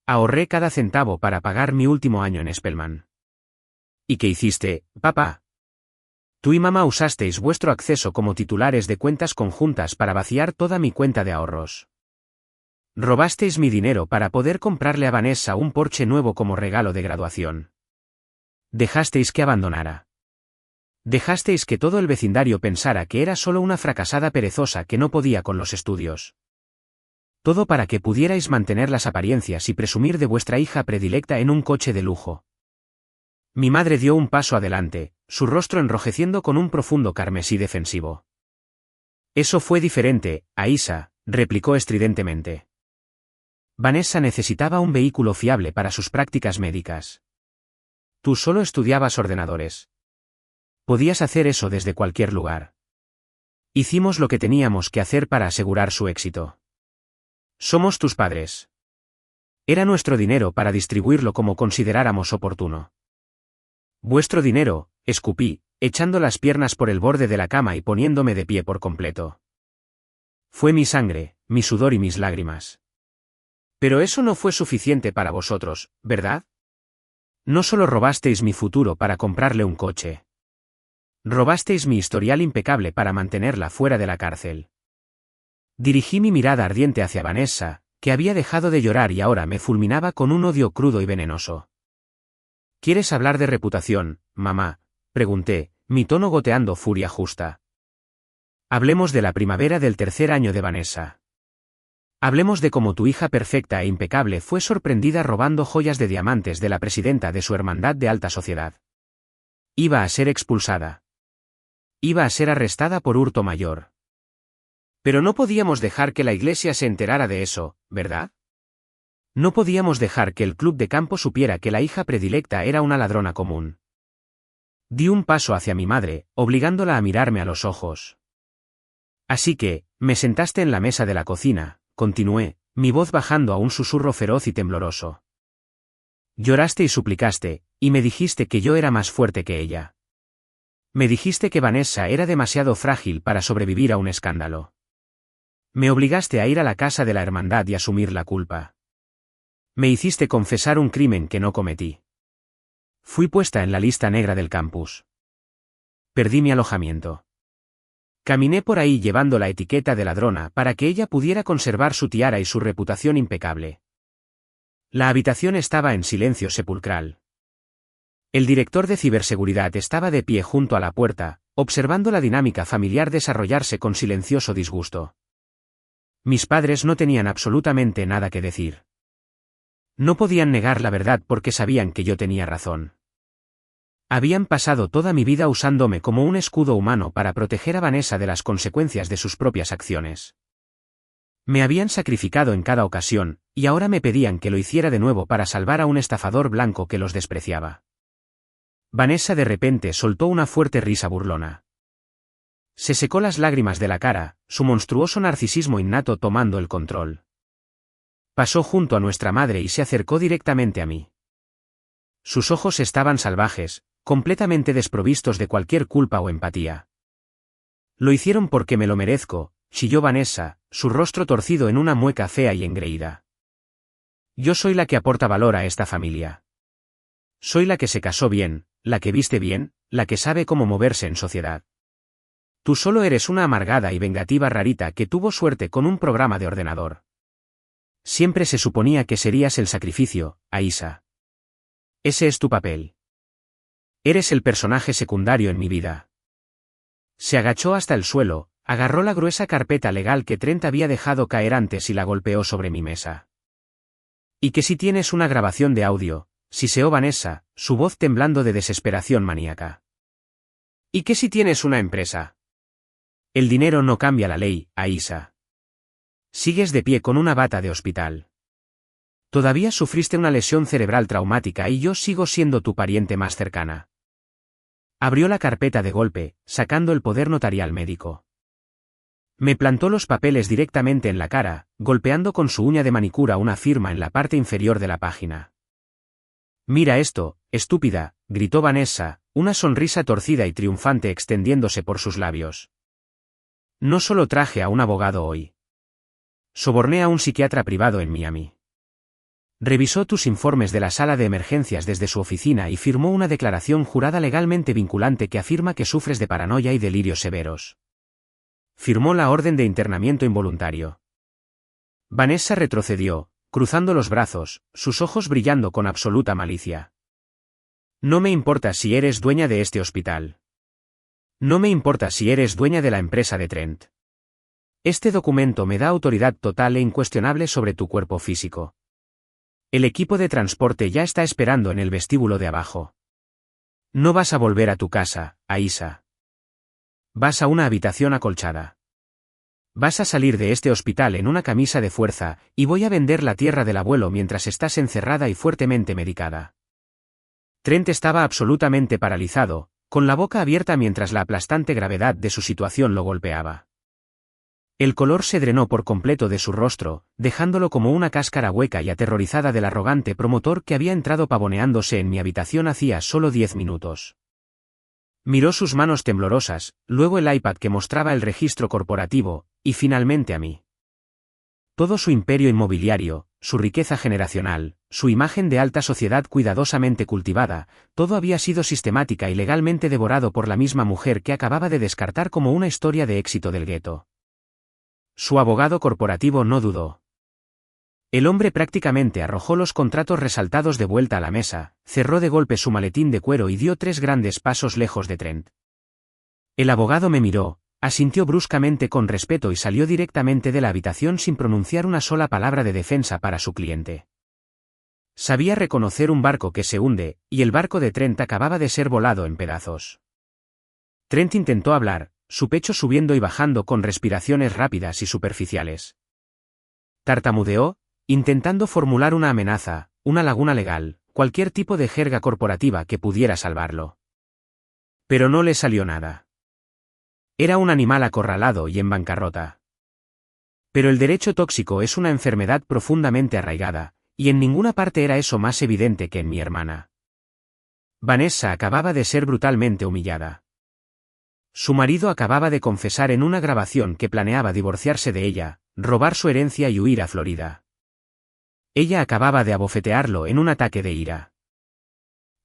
Ahorré cada centavo para pagar mi último año en Spelman. ¿Y qué hiciste, papá? Tú y mamá usasteis vuestro acceso como titulares de cuentas conjuntas para vaciar toda mi cuenta de ahorros. Robasteis mi dinero para poder comprarle a Vanessa un Porsche nuevo como regalo de graduación. Dejasteis que abandonara. Dejasteis que todo el vecindario pensara que era solo una fracasada perezosa que no podía con los estudios. Todo para que pudierais mantener las apariencias y presumir de vuestra hija predilecta en un coche de lujo. Mi madre dio un paso adelante, su rostro enrojeciendo con un profundo carmesí defensivo. Eso fue diferente, Aisha, replicó estridentemente. Vanessa necesitaba un vehículo fiable para sus prácticas médicas. Tú solo estudiabas ordenadores. Podías hacer eso desde cualquier lugar. Hicimos lo que teníamos que hacer para asegurar su éxito. Somos tus padres. Era nuestro dinero para distribuirlo como consideráramos oportuno. Vuestro dinero, escupí, echando las piernas por el borde de la cama y poniéndome de pie por completo. Fue mi sangre, mi sudor y mis lágrimas. Pero eso no fue suficiente para vosotros, ¿verdad? No solo robasteis mi futuro para comprarle un coche. Robasteis mi historial impecable para mantenerla fuera de la cárcel. Dirigí mi mirada ardiente hacia Vanessa, que había dejado de llorar y ahora me fulminaba con un odio crudo y venenoso. ¿Quieres hablar de reputación, mamá?, pregunté, mi tono goteando furia justa. Hablemos de la primavera del 3er año de Vanessa. Hablemos de cómo tu hija perfecta e impecable fue sorprendida robando joyas de diamantes de la presidenta de su hermandad de alta sociedad. Iba a ser expulsada. Iba a ser arrestada por hurto mayor. Pero no podíamos dejar que la iglesia se enterara de eso, ¿verdad? No podíamos dejar que el club de campo supiera que la hija predilecta era una ladrona común. Di un paso hacia mi madre, obligándola a mirarme a los ojos. Así que, me sentaste en la mesa de la cocina, continué, mi voz bajando a un susurro feroz y tembloroso. Lloraste y suplicaste, y me dijiste que yo era más fuerte que ella. Me dijiste que Vanessa era demasiado frágil para sobrevivir a un escándalo. Me obligaste a ir a la casa de la hermandad y asumir la culpa. Me hiciste confesar un crimen que no cometí. Fui puesta en la lista negra del campus. Perdí mi alojamiento. Caminé por ahí llevando la etiqueta de ladrona para que ella pudiera conservar su tiara y su reputación impecable. La habitación estaba en silencio sepulcral. El director de ciberseguridad estaba de pie junto a la puerta, observando la dinámica familiar desarrollarse con silencioso disgusto. Mis padres no tenían absolutamente nada que decir. No podían negar la verdad porque sabían que yo tenía razón. Habían pasado toda mi vida usándome como un escudo humano para proteger a Vanessa de las consecuencias de sus propias acciones. Me habían sacrificado en cada ocasión, y ahora me pedían que lo hiciera de nuevo para salvar a un estafador blanco que los despreciaba. Vanessa de repente soltó una fuerte risa burlona. Se secó las lágrimas de la cara, su monstruoso narcisismo innato tomando el control. Pasó junto a nuestra madre y se acercó directamente a mí. Sus ojos estaban salvajes, completamente desprovistos de cualquier culpa o empatía. Lo hicieron porque me lo merezco, chilló Vanessa, su rostro torcido en una mueca fea y engreída. Yo soy la que aporta valor a esta familia. Soy la que se casó bien, la que viste bien, la que sabe cómo moverse en sociedad. Tú solo eres una amargada y vengativa rarita que tuvo suerte con un programa de ordenador. Siempre se suponía que serías el sacrificio, Aisa. Ese es tu papel. Eres el personaje secundario en mi vida. Se agachó hasta el suelo, agarró la gruesa carpeta legal que Trent había dejado caer antes y la golpeó sobre mi mesa. ¿Y que si tienes una grabación de audio?, siseó Vanessa, su voz temblando de desesperación maníaca. ¿Y que si tienes una empresa? El dinero no cambia la ley, Aisa. Sigues de pie con una bata de hospital. Todavía sufriste una lesión cerebral traumática y yo sigo siendo tu pariente más cercana. Abrió la carpeta de golpe, sacando el poder notarial médico. Me plantó los papeles directamente en la cara, golpeando con su uña de manicura una firma en la parte inferior de la página. «Mira esto, estúpida», gritó Vanessa, una sonrisa torcida y triunfante extendiéndose por sus labios. «No solo traje a un abogado hoy. Soborné a un psiquiatra privado en Miami. Revisó tus informes de la sala de emergencias desde su oficina y firmó una declaración jurada legalmente vinculante que afirma que sufres de paranoia y delirios severos. Firmó la orden de internamiento involuntario». Vanessa retrocedió, cruzando los brazos, sus ojos brillando con absoluta malicia. «No me importa si eres dueña de este hospital. No me importa si eres dueña de la empresa de Trent. Este documento me da autoridad total e incuestionable sobre tu cuerpo físico. El equipo de transporte ya está esperando en el vestíbulo de abajo. No vas a volver a tu casa, Aisa. Vas a una habitación acolchada. Vas a salir de este hospital en una camisa de fuerza, y voy a vender la tierra del abuelo mientras estás encerrada y fuertemente medicada». Trent estaba absolutamente paralizado, con la boca abierta mientras la aplastante gravedad de su situación lo golpeaba. El color se drenó por completo de su rostro, dejándolo como una cáscara hueca y aterrorizada del arrogante promotor que había entrado pavoneándose en mi habitación hacía solo 10 minutos. Miró sus manos temblorosas, luego el iPad que mostraba el registro corporativo, y finalmente a mí. Todo su imperio inmobiliario, su riqueza generacional, su imagen de alta sociedad cuidadosamente cultivada, todo había sido sistemática y legalmente devorado por la misma mujer que acababa de descartar como una historia de éxito del gueto. Su abogado corporativo no dudó. El hombre prácticamente arrojó los contratos resaltados de vuelta a la mesa, cerró de golpe su maletín de cuero y dio 3 grandes pasos lejos de Trent. El abogado me miró, asintió bruscamente con respeto y salió directamente de la habitación sin pronunciar una sola palabra de defensa para su cliente. Sabía reconocer un barco que se hunde, y el barco de Trent acababa de ser volado en pedazos. Trent intentó hablar, su pecho subiendo y bajando con respiraciones rápidas y superficiales. Tartamudeó, intentando formular una amenaza, una laguna legal, cualquier tipo de jerga corporativa que pudiera salvarlo. Pero no le salió nada. Era un animal acorralado y en bancarrota. Pero el derecho tóxico es una enfermedad profundamente arraigada, y en ninguna parte era eso más evidente que en mi hermana. Vanessa acababa de ser brutalmente humillada. Su marido acababa de confesar en una grabación que planeaba divorciarse de ella, robar su herencia y huir a Florida. Ella acababa de abofetearlo en un ataque de ira.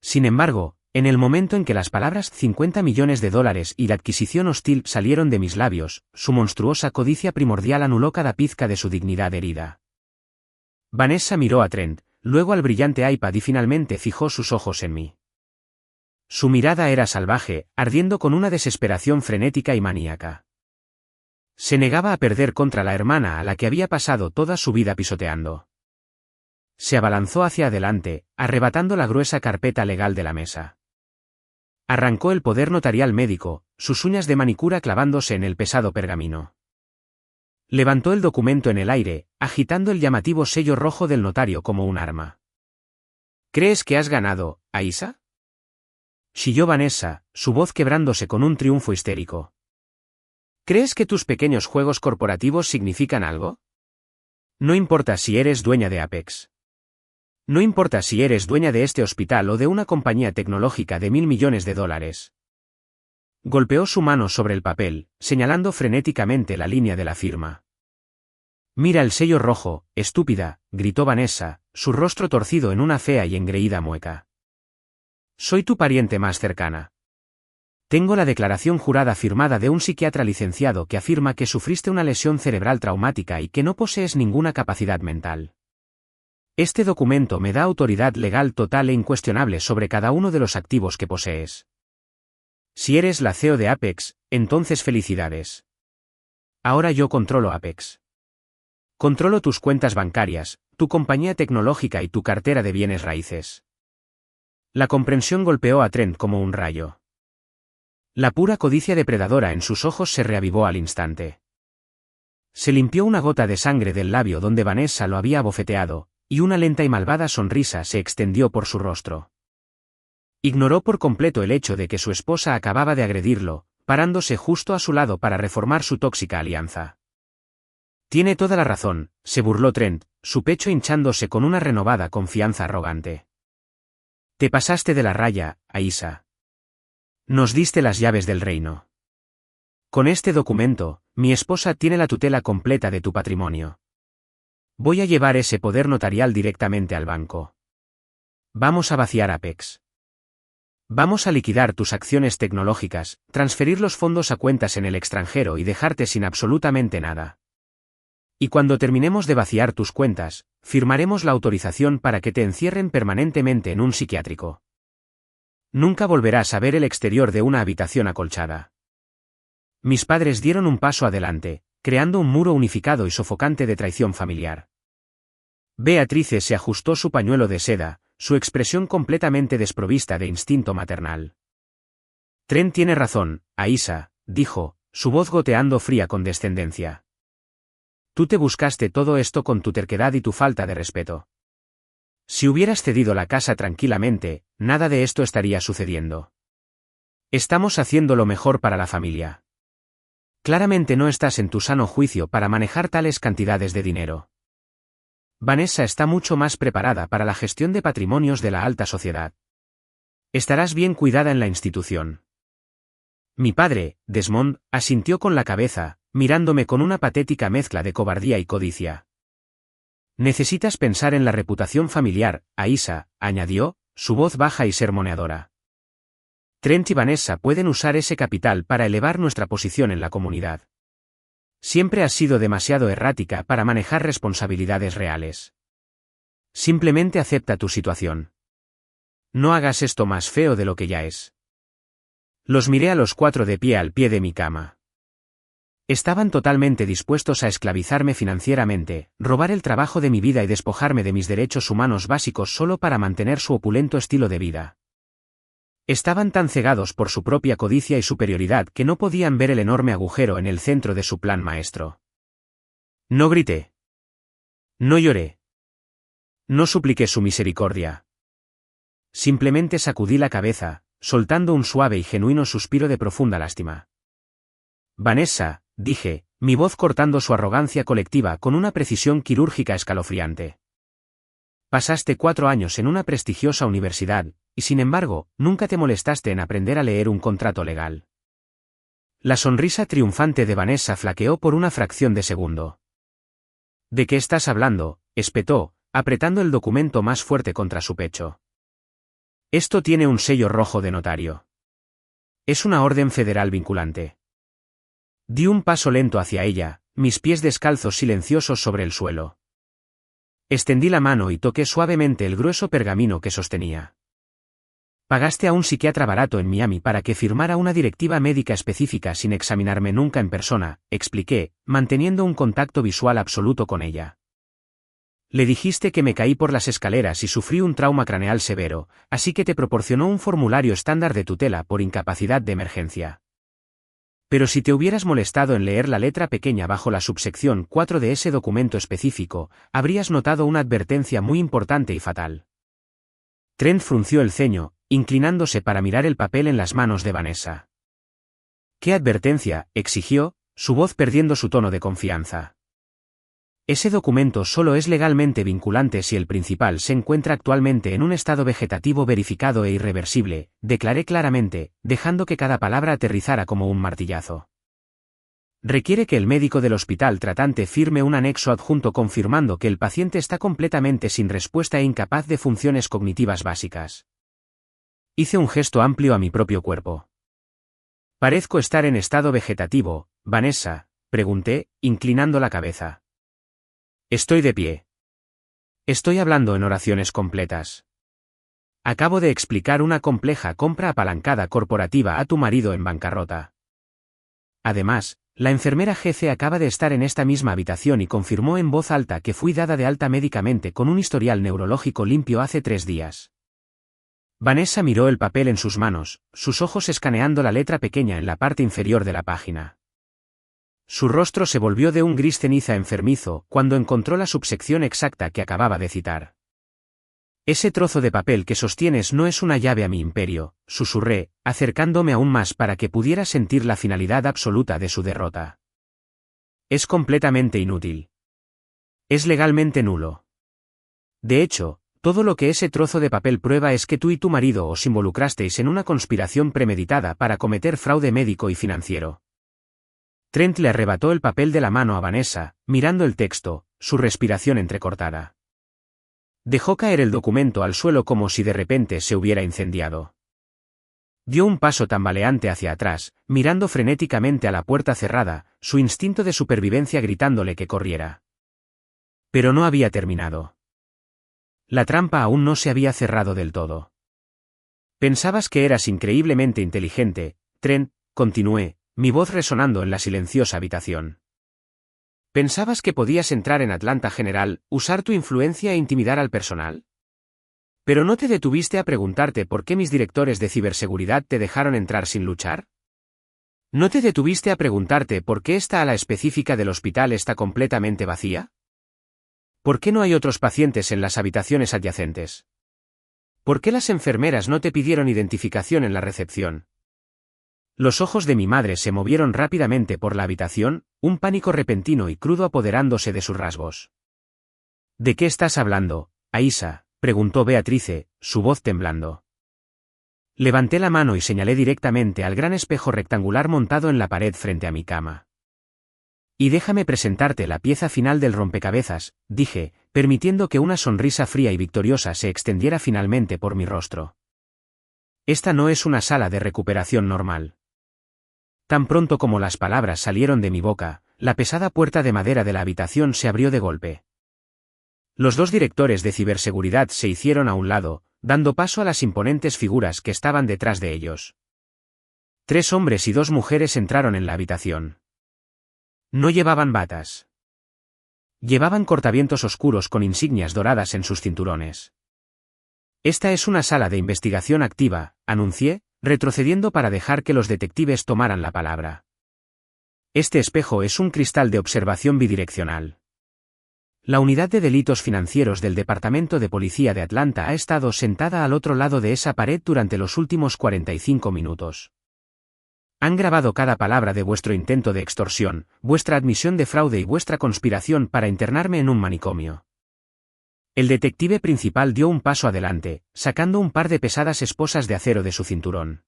Sin embargo, en el momento en que las palabras $50 millones y la adquisición hostil salieron de mis labios, su monstruosa codicia primordial anuló cada pizca de su dignidad herida. Vanessa miró a Trent, luego al brillante iPad y finalmente fijó sus ojos en mí. Su mirada era salvaje, ardiendo con una desesperación frenética y maníaca. Se negaba a perder contra la hermana a la que había pasado toda su vida pisoteando. Se abalanzó hacia adelante, arrebatando la gruesa carpeta legal de la mesa. Arrancó el poder notarial médico, sus uñas de manicura clavándose en el pesado pergamino. Levantó el documento en el aire, agitando el llamativo sello rojo del notario como un arma. ¿Crees que has ganado, Aisa?, chilló Vanessa, su voz quebrándose con un triunfo histérico. ¿Crees que tus pequeños juegos corporativos significan algo? No importa si eres dueña de Apex. No importa si eres dueña de este hospital o de una compañía tecnológica de $1.000 millones. Golpeó su mano sobre el papel, señalando frenéticamente la línea de la firma. Mira el sello rojo, estúpida, gritó Vanessa, su rostro torcido en una fea y engreída mueca. Soy tu pariente más cercana. Tengo la declaración jurada firmada de un psiquiatra licenciado que afirma que sufriste una lesión cerebral traumática y que no posees ninguna capacidad mental. Este documento me da autoridad legal total e incuestionable sobre cada uno de los activos que posees. Si eres la CEO de Apex, entonces felicidades. Ahora yo controlo Apex. Controlo tus cuentas bancarias, tu compañía tecnológica y tu cartera de bienes raíces. La comprensión golpeó a Trent como un rayo. La pura codicia depredadora en sus ojos se reavivó al instante. Se limpió una gota de sangre del labio donde Vanessa lo había abofeteado, y una lenta y malvada sonrisa se extendió por su rostro. Ignoró por completo el hecho de que su esposa acababa de agredirlo, parándose justo a su lado para reformar su tóxica alianza. Tiene toda la razón, se burló Trent, su pecho hinchándose con una renovada confianza arrogante. Te pasaste de la raya, Aisha. Nos diste las llaves del reino. Con este documento, mi esposa tiene la tutela completa de tu patrimonio. Voy a llevar ese poder notarial directamente al banco. Vamos a vaciar Apex. Vamos a liquidar tus acciones tecnológicas, transferir los fondos a cuentas en el extranjero y dejarte sin absolutamente nada. Y cuando terminemos de vaciar tus cuentas, firmaremos la autorización para que te encierren permanentemente en un psiquiátrico. Nunca volverás a ver el exterior de una habitación acolchada. Mis padres dieron un paso adelante, creando un muro unificado y sofocante de traición familiar. Beatrice se ajustó su pañuelo de seda, su expresión completamente desprovista de instinto maternal. Trent tiene razón, Aisha, dijo, su voz goteando fría condescendencia. Tú te buscaste todo esto con tu terquedad y tu falta de respeto. Si hubieras cedido la casa tranquilamente, nada de esto estaría sucediendo. Estamos haciendo lo mejor para la familia. Claramente no estás en tu sano juicio para manejar tales cantidades de dinero. Vanessa está mucho más preparada para la gestión de patrimonios de la alta sociedad. Estarás bien cuidada en la institución. Mi padre, Desmond, asintió con la cabeza, mirándome con una patética mezcla de cobardía y codicia. Necesitas pensar en la reputación familiar, Aisha, añadió, su voz baja y sermoneadora. Trent y Vanessa pueden usar ese capital para elevar nuestra posición en la comunidad. Siempre has sido demasiado errática para manejar responsabilidades reales. Simplemente acepta tu situación. No hagas esto más feo de lo que ya es. Los miré a los cuatro de pie al pie de mi cama. Estaban totalmente dispuestos a esclavizarme financieramente, robar el trabajo de mi vida y despojarme de mis derechos humanos básicos solo para mantener su opulento estilo de vida. Estaban tan cegados por su propia codicia y superioridad que no podían ver el enorme agujero en el centro de su plan maestro. No grité. No lloré. No supliqué su misericordia. Simplemente sacudí la cabeza, soltando un suave y genuino suspiro de profunda lástima. Vanessa, dije, mi voz cortando su arrogancia colectiva con una precisión quirúrgica escalofriante. Pasaste 4 años en una prestigiosa universidad, y sin embargo, nunca te molestaste en aprender a leer un contrato legal. La sonrisa triunfante de Vanessa flaqueó por una fracción de segundo. ¿De qué estás hablando?, espetó, apretando el documento más fuerte contra su pecho. Esto tiene un sello rojo de notario. Es una orden federal vinculante. Di un paso lento hacia ella, mis pies descalzos silenciosos sobre el suelo. Extendí la mano y toqué suavemente el grueso pergamino que sostenía. Pagaste a un psiquiatra barato en Miami para que firmara una directiva médica específica sin examinarme nunca en persona, expliqué, manteniendo un contacto visual absoluto con ella. Le dijiste que me caí por las escaleras y sufrí un trauma craneal severo, así que te proporcionó un formulario estándar de tutela por incapacidad de emergencia. Pero si te hubieras molestado en leer la letra pequeña bajo la subsección 4 de ese documento específico, habrías notado una advertencia muy importante y fatal. Trent frunció el ceño, inclinándose para mirar el papel en las manos de Vanessa. ¿Qué advertencia?, exigió, su voz perdiendo su tono de confianza. Ese documento solo es legalmente vinculante si el principal se encuentra actualmente en un estado vegetativo verificado e irreversible, declaré claramente, dejando que cada palabra aterrizara como un martillazo. Requiere que el médico del hospital tratante firme un anexo adjunto confirmando que el paciente está completamente sin respuesta e incapaz de funciones cognitivas básicas. Hice un gesto amplio a mi propio cuerpo. Parezco estar en estado vegetativo, Vanessa, pregunté, inclinando la cabeza. Estoy de pie. Estoy hablando en oraciones completas. Acabo de explicar una compleja compra apalancada corporativa a tu marido en bancarrota. Además, la enfermera jefe acaba de estar en esta misma habitación y confirmó en voz alta que fui dada de alta médicamente con un historial neurológico limpio hace 3 días. Vanessa miró el papel en sus manos, sus ojos escaneando la letra pequeña en la parte inferior de la página. Su rostro se volvió de un gris ceniza enfermizo cuando encontró la subsección exacta que acababa de citar. Ese trozo de papel que sostienes no es una llave a mi imperio, susurré, acercándome aún más para que pudiera sentir la finalidad absoluta de su derrota. Es completamente inútil. Es legalmente nulo. De hecho, todo lo que ese trozo de papel prueba es que tú y tu marido os involucrasteis en una conspiración premeditada para cometer fraude médico y financiero. Trent le arrebató el papel de la mano a Vanessa, mirando el texto, su respiración entrecortada. Dejó caer el documento al suelo como si de repente se hubiera incendiado. Dio un paso tambaleante hacia atrás, mirando frenéticamente a la puerta cerrada, su instinto de supervivencia gritándole que corriera. Pero no había terminado. La trampa aún no se había cerrado del todo. Pensabas que eras increíblemente inteligente, Trent, continué, mi voz resonando en la silenciosa habitación. ¿Pensabas que podías entrar en Atlanta General, usar tu influencia e intimidar al personal? ¿Pero no te detuviste a preguntarte por qué mis directores de ciberseguridad te dejaron entrar sin luchar? ¿No te detuviste a preguntarte por qué esta ala específica del hospital está completamente vacía? ¿Por qué no hay otros pacientes en las habitaciones adyacentes? ¿Por qué las enfermeras no te pidieron identificación en la recepción? Los ojos de mi madre se movieron rápidamente por la habitación, un pánico repentino y crudo apoderándose de sus rasgos. ¿De qué estás hablando, Aisa?, preguntó Beatrice, su voz temblando. Levanté la mano y señalé directamente al gran espejo rectangular montado en la pared frente a mi cama. Y déjame presentarte la pieza final del rompecabezas, dije, permitiendo que una sonrisa fría y victoriosa se extendiera finalmente por mi rostro. Esta no es una sala de recuperación normal. Tan pronto como las palabras salieron de mi boca, la pesada puerta de madera de la habitación se abrió de golpe. Los 2 directores de ciberseguridad se hicieron a un lado, dando paso a las imponentes figuras que estaban detrás de ellos. 3 hombres y 2 mujeres entraron en la habitación. No llevaban batas. Llevaban cortavientos oscuros con insignias doradas en sus cinturones. Esta es una sala de investigación activa, anuncié, retrocediendo para dejar que los detectives tomaran la palabra. Este espejo es un cristal de observación bidireccional. La unidad de delitos financieros del Departamento de Policía de Atlanta ha estado sentada al otro lado de esa pared durante los últimos 45 minutos. Han grabado cada palabra de vuestro intento de extorsión, vuestra admisión de fraude y vuestra conspiración para internarme en un manicomio. El detective principal dio un paso adelante, sacando un par de pesadas esposas de acero de su cinturón.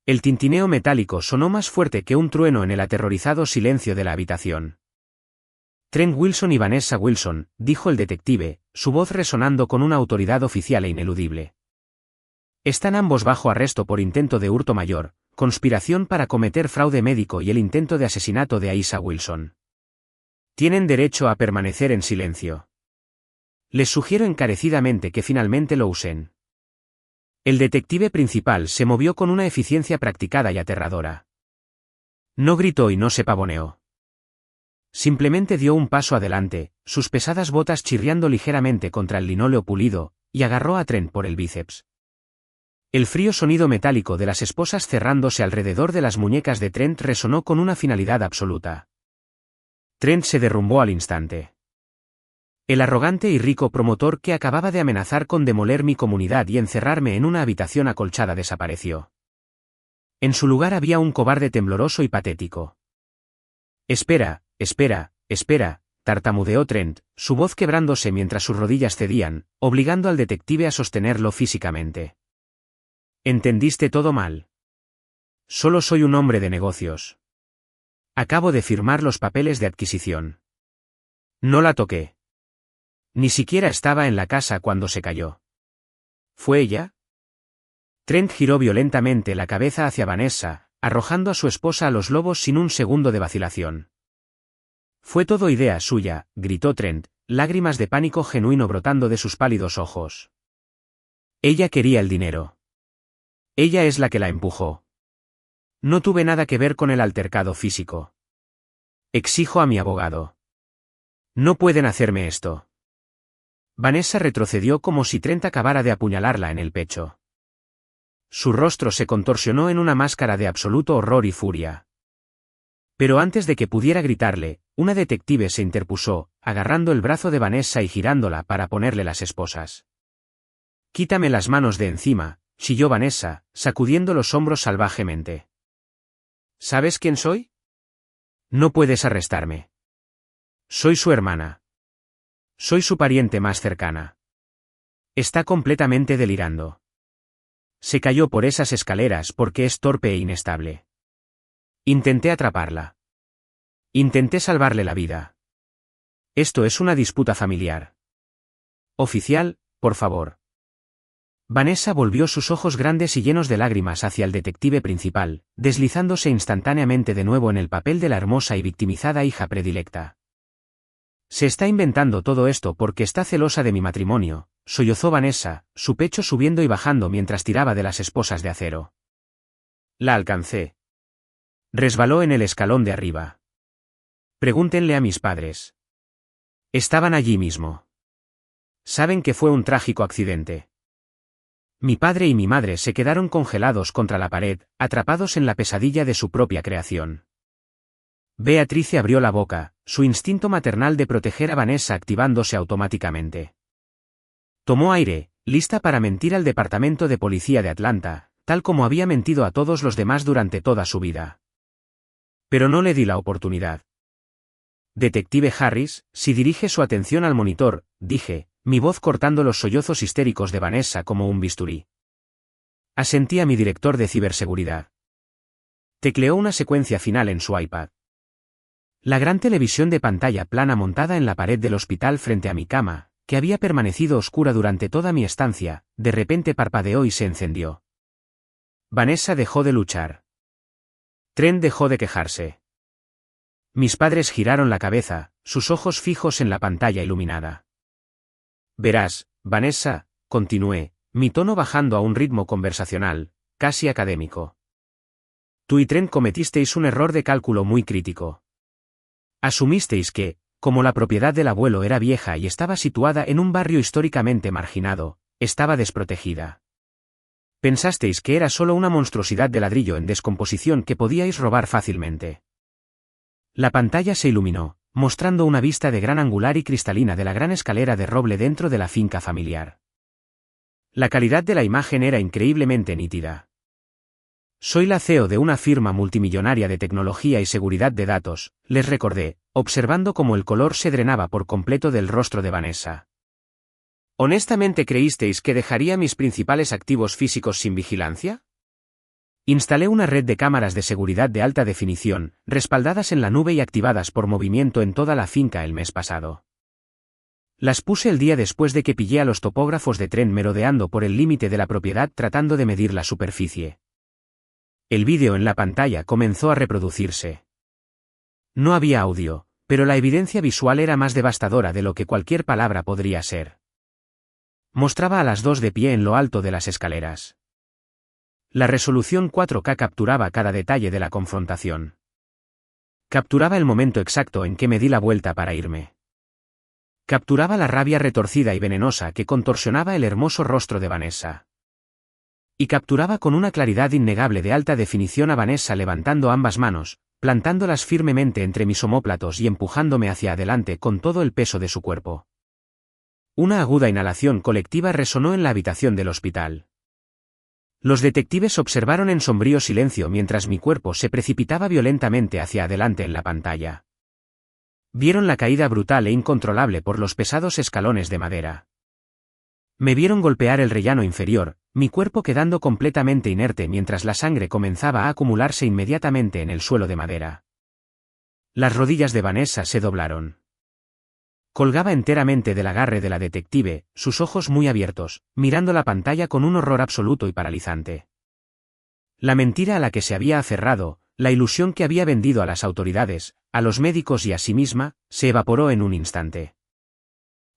El tintineo metálico sonó más fuerte que un trueno en el aterrorizado silencio de la habitación. Trent Wilson y Vanessa Wilson, dijo el detective, su voz resonando con una autoridad oficial e ineludible. Están ambos bajo arresto por intento de hurto mayor, conspiración para cometer fraude médico y el intento de asesinato de Aisa Wilson. Tienen derecho a permanecer en silencio. Les sugiero encarecidamente que finalmente lo usen. El detective principal se movió con una eficiencia practicada y aterradora. No gritó y no se pavoneó. Simplemente dio un paso adelante, sus pesadas botas chirriando ligeramente contra el linóleo pulido, y agarró a Trent por el bíceps. El frío sonido metálico de las esposas cerrándose alrededor de las muñecas de Trent resonó con una finalidad absoluta. Trent se derrumbó al instante. El arrogante y rico promotor que acababa de amenazar con demoler mi comunidad y encerrarme en una habitación acolchada desapareció. En su lugar había un cobarde tembloroso y patético. Espera, tartamudeó Trent, su voz quebrándose mientras sus rodillas cedían, obligando al detective a sostenerlo físicamente. Entendiste todo mal. Solo soy un hombre de negocios. Acabo de firmar los papeles de adquisición. No la toqué. Ni siquiera estaba en la casa cuando se cayó. ¿Fue ella? Trent giró violentamente la cabeza hacia Vanessa, arrojando a su esposa a los lobos sin un segundo de vacilación. Fue todo idea suya, gritó Trent, lágrimas de pánico genuino brotando de sus pálidos ojos. Ella quería el dinero. Ella es la que la empujó. No tuve nada que ver con el altercado físico. Exijo a mi abogado. No pueden hacerme esto. Vanessa retrocedió como si Trent acabara de apuñalarla en el pecho. Su rostro se contorsionó en una máscara de absoluto horror y furia. Pero antes de que pudiera gritarle, una detective se interpuso, agarrando el brazo de Vanessa y girándola para ponerle las esposas. «Quítame las manos de encima», chilló Vanessa, sacudiendo los hombros salvajemente. «¿Sabes quién soy? No puedes arrestarme. Soy su hermana. Soy su pariente más cercana. Está completamente delirando. Se cayó por esas escaleras porque es torpe e inestable. Intenté atraparla. Intenté salvarle la vida. Esto es una disputa familiar. Oficial, por favor». Vanessa volvió sus ojos grandes y llenos de lágrimas hacia el detective principal, deslizándose instantáneamente de nuevo en el papel de la hermosa y victimizada hija predilecta. «Se está inventando todo esto porque está celosa de mi matrimonio», sollozó Vanessa, su pecho subiendo y bajando mientras tiraba de las esposas de acero. La alcancé. Resbaló en el escalón de arriba. Pregúntenle a mis padres. Estaban allí mismo. Saben que fue un trágico accidente. Mi padre y mi madre se quedaron congelados contra la pared, atrapados en la pesadilla de su propia creación. Beatrice abrió la boca, su instinto maternal de proteger a Vanessa activándose automáticamente. Tomó aire, lista para mentir al Departamento de Policía de Atlanta, tal como había mentido a todos los demás durante toda su vida. Pero no le di la oportunidad. «Detective Harris, si dirige su atención al monitor», dije, mi voz cortando los sollozos histéricos de Vanessa como un bisturí. Asentí a mi director de ciberseguridad. Tecleó una secuencia final en su iPad. La gran televisión de pantalla plana montada en la pared del hospital frente a mi cama, que había permanecido oscura durante toda mi estancia, de repente parpadeó y se encendió. Vanessa dejó de luchar. Trent dejó de quejarse. Mis padres giraron la cabeza, sus ojos fijos en la pantalla iluminada. «Verás, Vanessa», continué, mi tono bajando a un ritmo conversacional, casi académico. «Tú y Trent cometisteis un error de cálculo muy crítico. Asumisteis que, como la propiedad del abuelo era vieja y estaba situada en un barrio históricamente marginado, estaba desprotegida. Pensasteis que era solo una monstruosidad de ladrillo en descomposición que podíais robar fácilmente». La pantalla se iluminó, mostrando una vista de gran angular y cristalina de la gran escalera de roble dentro de la finca familiar. La calidad de la imagen era increíblemente nítida. «Soy la CEO de una firma multimillonaria de tecnología y seguridad de datos», les recordé, observando cómo el color se drenaba por completo del rostro de Vanessa. «¿Honestamente creísteis que dejaría mis principales activos físicos sin vigilancia? Instalé una red de cámaras de seguridad de alta definición, respaldadas en la nube y activadas por movimiento en toda la finca el mes pasado. Las puse el día después de que pillé a los topógrafos de Trent merodeando por el límite de la propiedad tratando de medir la superficie». El vídeo en la pantalla comenzó a reproducirse. No había audio, pero la evidencia visual era más devastadora de lo que cualquier palabra podría ser. Mostraba a las dos de pie en lo alto de las escaleras. La resolución 4K capturaba cada detalle de la confrontación. Capturaba el momento exacto en que me di la vuelta para irme. Capturaba la rabia retorcida y venenosa que contorsionaba el hermoso rostro de Vanessa. Y capturaba con una claridad innegable de alta definición a Vanessa levantando ambas manos, plantándolas firmemente entre mis omóplatos y empujándome hacia adelante con todo el peso de su cuerpo. Una aguda inhalación colectiva resonó en la habitación del hospital. Los detectives observaron en sombrío silencio mientras mi cuerpo se precipitaba violentamente hacia adelante en la pantalla. Vieron la caída brutal e incontrolable por los pesados escalones de madera. Me vieron golpear el rellano inferior, mi cuerpo quedando completamente inerte mientras la sangre comenzaba a acumularse inmediatamente en el suelo de madera. Las rodillas de Vanessa se doblaron. Colgaba enteramente del agarre de la detective, sus ojos muy abiertos, mirando la pantalla con un horror absoluto y paralizante. La mentira a la que se había aferrado, la ilusión que había vendido a las autoridades, a los médicos y a sí misma, se evaporó en un instante.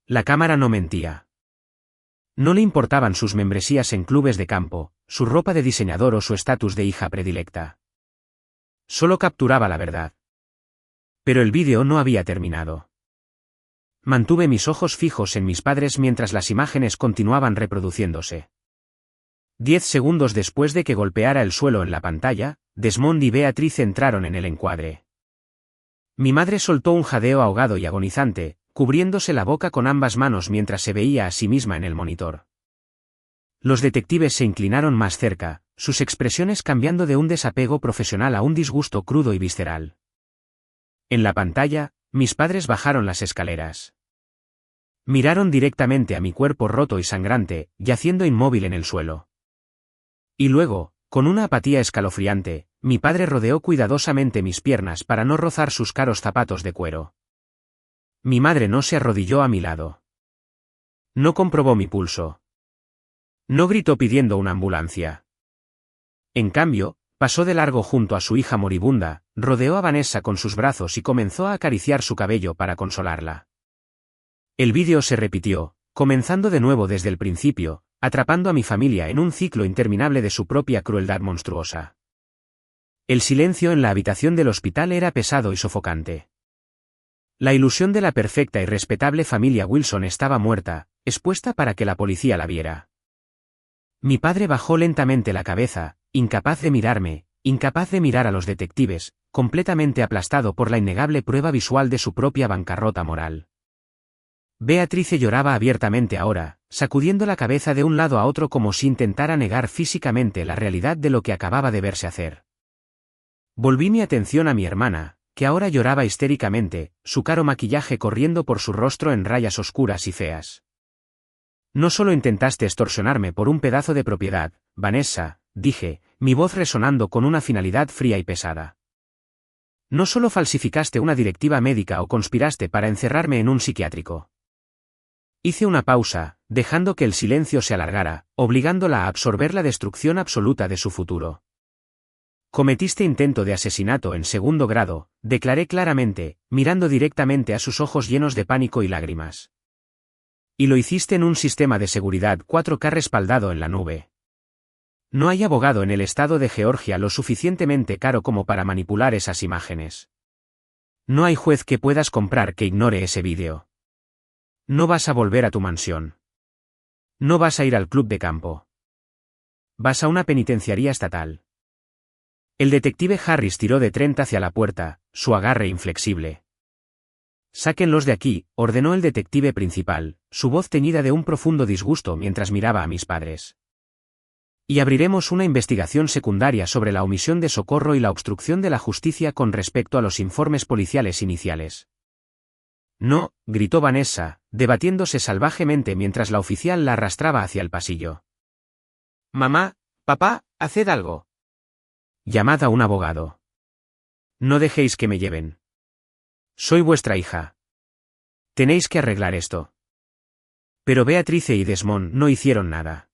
La cámara no mentía. No le importaban sus membresías en clubes de campo, su ropa de diseñador o su estatus de hija predilecta. Solo capturaba la verdad. Pero el vídeo no había terminado. Mantuve mis ojos fijos en mis padres mientras las imágenes continuaban reproduciéndose. 10 segundos después de que golpeara el suelo en la pantalla, Desmond y Beatriz entraron en el encuadre. Mi madre soltó un jadeo ahogado y agonizante, cubriéndose la boca con ambas manos mientras se veía a sí misma en el monitor. Los detectives se inclinaron más cerca, sus expresiones cambiando de un desapego profesional a un disgusto crudo y visceral. En la pantalla, mis padres bajaron las escaleras. Miraron directamente a mi cuerpo roto y sangrante, yaciendo inmóvil en el suelo. Y luego, con una apatía escalofriante, mi padre rodeó cuidadosamente mis piernas para no rozar sus caros zapatos de cuero. Mi madre no se arrodilló a mi lado. No comprobó mi pulso. No gritó pidiendo una ambulancia. En cambio, pasó de largo junto a su hija moribunda, rodeó a Vanessa con sus brazos y comenzó a acariciar su cabello para consolarla. El vídeo se repitió, comenzando de nuevo desde el principio, atrapando a mi familia en un ciclo interminable de su propia crueldad monstruosa. El silencio en la habitación del hospital era pesado y sofocante. La ilusión de la perfecta y respetable familia Wilson estaba muerta, expuesta para que la policía la viera. Mi padre bajó lentamente la cabeza, incapaz de mirarme, incapaz de mirar a los detectives, completamente aplastado por la innegable prueba visual de su propia bancarrota moral. Beatriz lloraba abiertamente ahora, sacudiendo la cabeza de un lado a otro como si intentara negar físicamente la realidad de lo que acababa de verse hacer. Volví mi atención a mi hermana, que ahora lloraba histéricamente, su caro maquillaje corriendo por su rostro en rayas oscuras y feas. No solo intentaste extorsionarme por un pedazo de propiedad, Vanessa, dije, mi voz resonando con una finalidad fría y pesada. No solo falsificaste una directiva médica o conspiraste para encerrarme en un psiquiátrico. Hice una pausa, dejando que el silencio se alargara, obligándola a absorber la destrucción absoluta de su futuro. Cometiste intento de asesinato en segundo grado, declaré claramente, mirando directamente a sus ojos llenos de pánico y lágrimas. Y lo hiciste en un sistema de seguridad 4K respaldado en la nube. No hay abogado en el estado de Georgia lo suficientemente caro como para manipular esas imágenes. No hay juez que puedas comprar que ignore ese vídeo. No vas a volver a tu mansión. No vas a ir al club de campo. Vas a una penitenciaría estatal. El detective Harris tiró de Trent hacia la puerta, su agarre inflexible. Sáquenlos de aquí, ordenó el detective principal, su voz teñida de un profundo disgusto mientras miraba a mis padres. Y abriremos una investigación secundaria sobre la omisión de socorro y la obstrucción de la justicia con respecto a los informes policiales iniciales. No, gritó Vanessa, debatiéndose salvajemente mientras la oficial la arrastraba hacia el pasillo. Mamá, papá, haced algo. Llamad a un abogado. No dejéis que me lleven. Soy vuestra hija. Tenéis que arreglar esto. Pero Beatriz y Desmond no hicieron nada.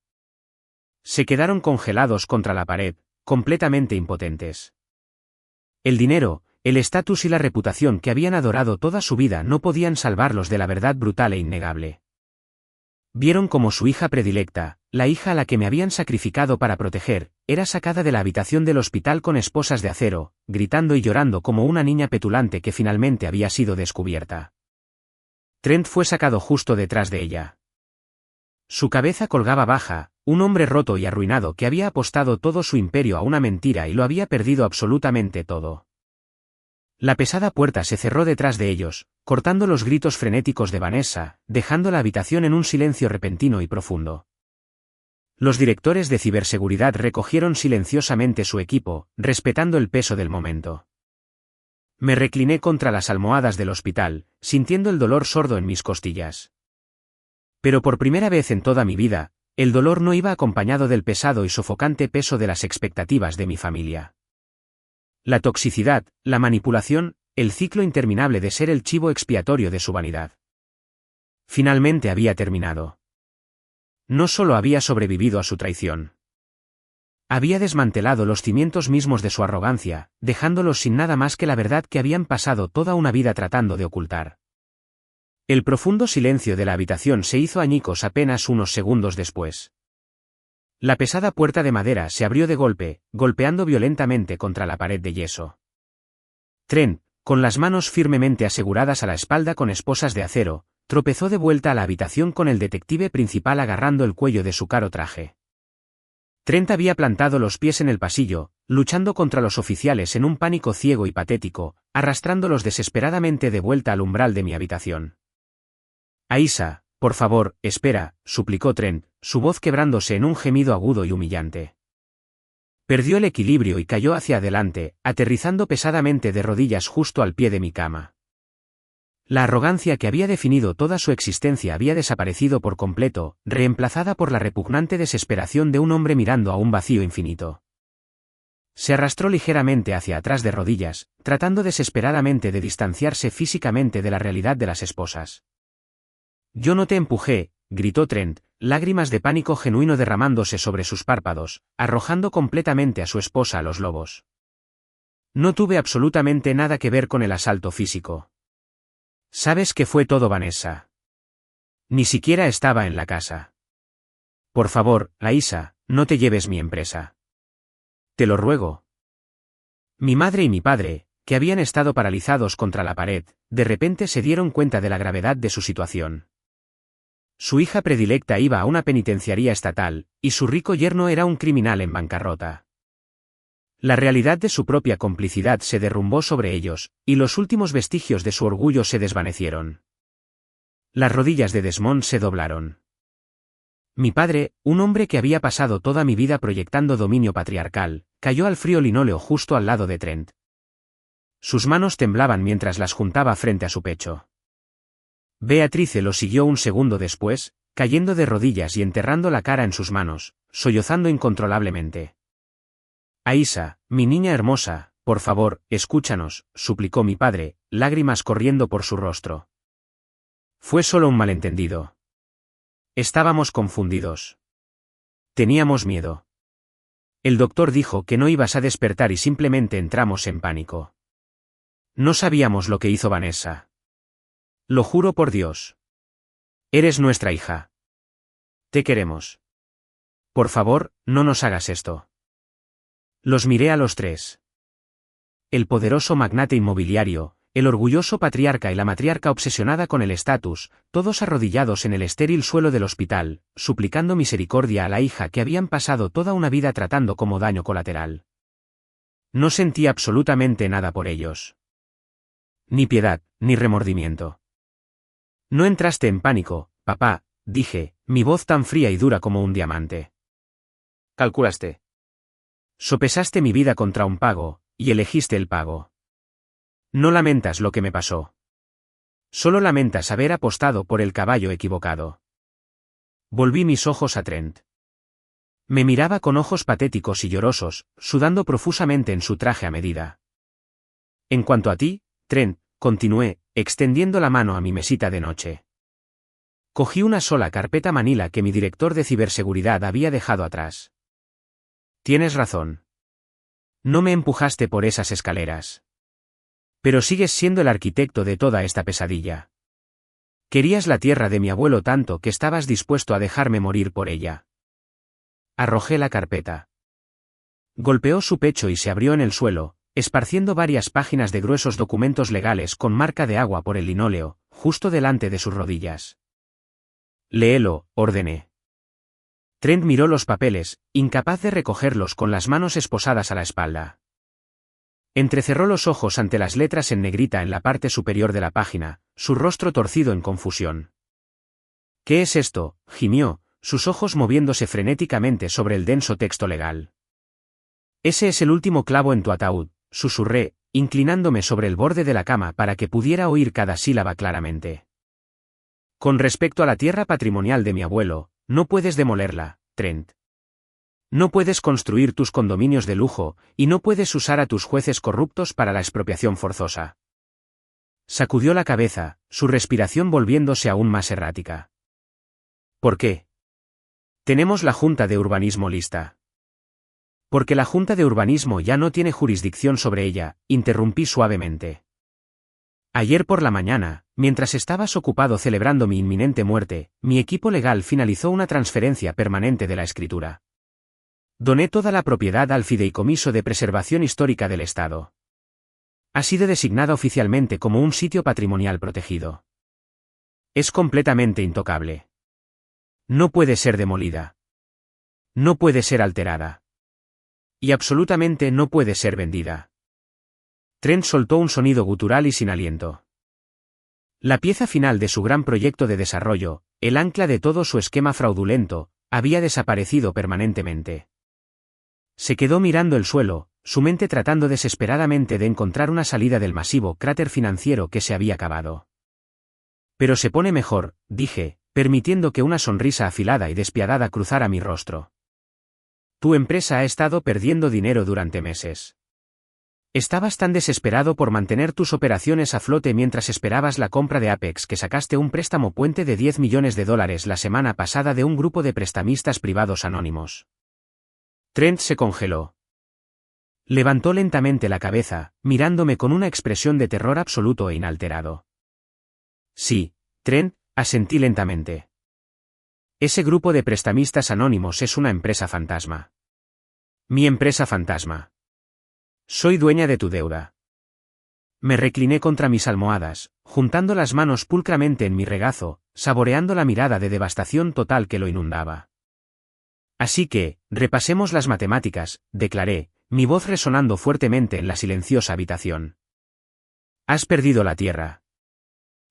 Se quedaron congelados contra la pared, completamente impotentes. El dinero, el estatus y la reputación que habían adorado toda su vida no podían salvarlos de la verdad brutal e innegable. Vieron como su hija predilecta, la hija a la que me habían sacrificado para proteger, era sacada de la habitación del hospital con esposas de acero, gritando y llorando como una niña petulante que finalmente había sido descubierta. Trent fue sacado justo detrás de ella. Su cabeza colgaba baja, un hombre roto y arruinado que había apostado todo su imperio a una mentira y lo había perdido absolutamente todo. La pesada puerta se cerró detrás de ellos, cortando los gritos frenéticos de Vanessa, dejando la habitación en un silencio repentino y profundo. Los directores de ciberseguridad recogieron silenciosamente su equipo, respetando el peso del momento. Me recliné contra las almohadas del hospital, sintiendo el dolor sordo en mis costillas. Pero por primera vez en toda mi vida, el dolor no iba acompañado del pesado y sofocante peso de las expectativas de mi familia. La toxicidad, la manipulación, el ciclo interminable de ser el chivo expiatorio de su vanidad. Finalmente había terminado. No solo había sobrevivido a su traición. Había desmantelado los cimientos mismos de su arrogancia, dejándolos sin nada más que la verdad que habían pasado toda una vida tratando de ocultar. El profundo silencio de la habitación se hizo añicos apenas unos segundos después. La pesada puerta de madera se abrió de golpe, golpeando violentamente contra la pared de yeso. Trent, con las manos firmemente aseguradas a la espalda con esposas de acero, tropezó de vuelta a la habitación con el detective principal agarrando el cuello de su caro traje. Trent había plantado los pies en el pasillo, luchando contra los oficiales en un pánico ciego y patético, arrastrándolos desesperadamente de vuelta al umbral de mi habitación. Aisa, por favor, espera, suplicó Trent, su voz quebrándose en un gemido agudo y humillante. Perdió el equilibrio y cayó hacia adelante, aterrizando pesadamente de rodillas justo al pie de mi cama. La arrogancia que había definido toda su existencia había desaparecido por completo, reemplazada por la repugnante desesperación de un hombre mirando a un vacío infinito. Se arrastró ligeramente hacia atrás de rodillas, tratando desesperadamente de distanciarse físicamente de la realidad de las esposas. «Yo no te empujé», gritó Trent, lágrimas de pánico genuino derramándose sobre sus párpados, arrojando completamente a su esposa a los lobos. «No tuve absolutamente nada que ver con el asalto físico. Sabes que fue todo Vanessa. Ni siquiera estaba en la casa. Por favor, Aisa, no te lleves mi empresa. Te lo ruego». Mi madre y mi padre, que habían estado paralizados contra la pared, de repente se dieron cuenta de la gravedad de su situación. Su hija predilecta iba a una penitenciaría estatal, y su rico yerno era un criminal en bancarrota. La realidad de su propia complicidad se derrumbó sobre ellos, y los últimos vestigios de su orgullo se desvanecieron. Las rodillas de Desmond se doblaron. Mi padre, un hombre que había pasado toda mi vida proyectando dominio patriarcal, cayó al frío linóleo justo al lado de Trent. Sus manos temblaban mientras las juntaba frente a su pecho. Beatrice lo siguió un segundo después, cayendo de rodillas y enterrando la cara en sus manos, sollozando incontrolablemente. «Aisa, mi niña hermosa, por favor, escúchanos», suplicó mi padre, lágrimas corriendo por su rostro. «Fue solo un malentendido. Estábamos confundidos. Teníamos miedo. El doctor dijo que no ibas a despertar y simplemente entramos en pánico. No sabíamos lo que hizo Vanessa. Lo juro por Dios. Eres nuestra hija. Te queremos. Por favor, no nos hagas esto». Los miré a los tres. El poderoso magnate inmobiliario, el orgulloso patriarca y la matriarca obsesionada con el estatus, todos arrodillados en el estéril suelo del hospital, suplicando misericordia a la hija que habían pasado toda una vida tratando como daño colateral. No sentí absolutamente nada por ellos. Ni piedad, ni remordimiento. «No entraste en pánico, papá», dije, mi voz tan fría y dura como un diamante. «Calculaste. Sopesaste mi vida contra un pago, y elegiste el pago. No lamentas lo que me pasó. Solo lamentas haber apostado por el caballo equivocado». Volví mis ojos a Trent. Me miraba con ojos patéticos y llorosos, sudando profusamente en su traje a medida. «En cuanto a ti, Trent», continué, extendiendo la mano a mi mesita de noche. Cogí una sola carpeta manila que mi director de ciberseguridad había dejado atrás. «Tienes razón. No me empujaste por esas escaleras. Pero sigues siendo el arquitecto de toda esta pesadilla. Querías la tierra de mi abuelo tanto que estabas dispuesto a dejarme morir por ella». Arrojé la carpeta. Golpeó su pecho y se abrió en el suelo, esparciendo varias páginas de gruesos documentos legales con marca de agua por el linóleo, justo delante de sus rodillas. «Léelo», ordené. Trent miró los papeles, incapaz de recogerlos con las manos esposadas a la espalda. Entrecerró los ojos ante las letras en negrita en la parte superior de la página, su rostro torcido en confusión. «¿Qué es esto?», gimió, sus ojos moviéndose frenéticamente sobre el denso texto legal. «Ese es el último clavo en tu ataúd», susurré, inclinándome sobre el borde de la cama para que pudiera oír cada sílaba claramente. «Con respecto a la tierra patrimonial de mi abuelo, no puedes demolerla, Trent. No puedes construir tus condominios de lujo, y no puedes usar a tus jueces corruptos para la expropiación forzosa». Sacudió la cabeza, su respiración volviéndose aún más errática. «¿Por qué? Tenemos la Junta de Urbanismo lista. Porque la Junta de Urbanismo ya no tiene jurisdicción sobre ella, interrumpí suavemente. Ayer por la mañana, mientras estabas ocupado celebrando mi inminente muerte, mi equipo legal finalizó una transferencia permanente de la escritura. Doné toda la propiedad al Fideicomiso de Preservación Histórica del Estado. Ha sido designada oficialmente como un sitio patrimonial protegido. Es completamente intocable. No puede ser demolida. No puede ser alterada. Y absolutamente no puede ser vendida. Trent soltó un sonido gutural y sin aliento. La pieza final de su gran proyecto de desarrollo, el ancla de todo su esquema fraudulento, había desaparecido permanentemente. Se quedó mirando el suelo, su mente tratando desesperadamente de encontrar una salida del masivo cráter financiero que se había cavado. Pero se pone mejor, dije, permitiendo que una sonrisa afilada y despiadada cruzara mi rostro. Tu empresa ha estado perdiendo dinero durante meses. Estabas tan desesperado por mantener tus operaciones a flote mientras esperabas la compra de Apex que sacaste un préstamo puente de $10 millones la semana pasada de un grupo de prestamistas privados anónimos. Trent se congeló. Levantó lentamente la cabeza, mirándome con una expresión de terror absoluto e inalterado. Sí, Trent, asentí lentamente. Ese grupo de prestamistas anónimos es una empresa fantasma. Mi empresa fantasma. Soy dueña de tu deuda. Me recliné contra mis almohadas, juntando las manos pulcramente en mi regazo, saboreando la mirada de devastación total que lo inundaba. Así que, repasemos las matemáticas, declaré, mi voz resonando fuertemente en la silenciosa habitación. Has perdido la tierra.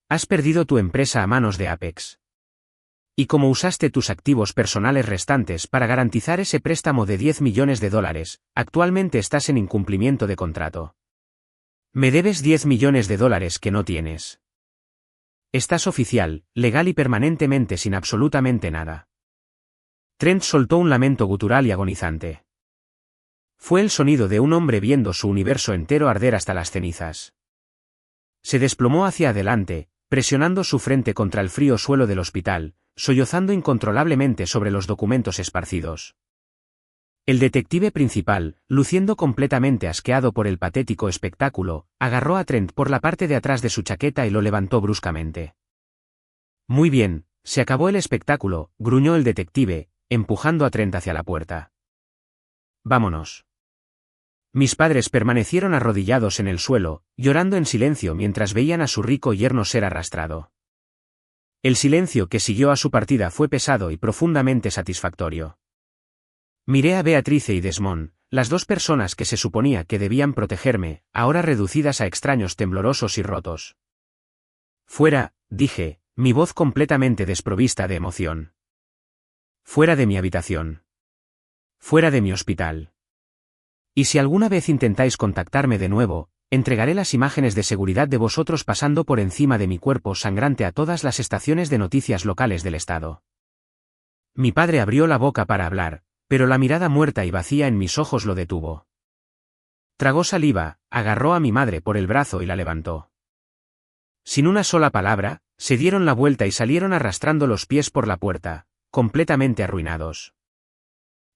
Has perdido tu empresa a manos de Apex. Y como usaste tus activos personales restantes para garantizar ese préstamo de $10 millones, actualmente estás en incumplimiento de contrato. Me debes $10 millones que no tienes. Estás oficial, legal y permanentemente sin absolutamente nada. Trent soltó un lamento gutural y agonizante. Fue el sonido de un hombre viendo su universo entero arder hasta las cenizas. Se desplomó hacia adelante, presionando su frente contra el frío suelo del hospital, sollozando incontrolablemente sobre los documentos esparcidos. El detective principal, luciendo completamente asqueado por el patético espectáculo, agarró a Trent por la parte de atrás de su chaqueta y lo levantó bruscamente. Muy bien, se acabó el espectáculo, gruñó el detective, empujando a Trent hacia la puerta. Vámonos. Mis padres permanecieron arrodillados en el suelo, llorando en silencio mientras veían a su rico yerno ser arrastrado. El silencio que siguió a su partida fue pesado y profundamente satisfactorio. Miré a Beatrice y Desmond, las dos personas que se suponía que debían protegerme, ahora reducidas a extraños temblorosos y rotos. Fuera, dije, mi voz completamente desprovista de emoción. Fuera de mi habitación. Fuera de mi hospital. Y si alguna vez intentáis contactarme de nuevo, entregaré las imágenes de seguridad de vosotros pasando por encima de mi cuerpo sangrante a todas las estaciones de noticias locales del estado. Mi padre abrió la boca para hablar, pero la mirada muerta y vacía en mis ojos lo detuvo. Tragó saliva, agarró a mi madre por el brazo y la levantó. Sin una sola palabra, se dieron la vuelta y salieron arrastrando los pies por la puerta, completamente arruinados.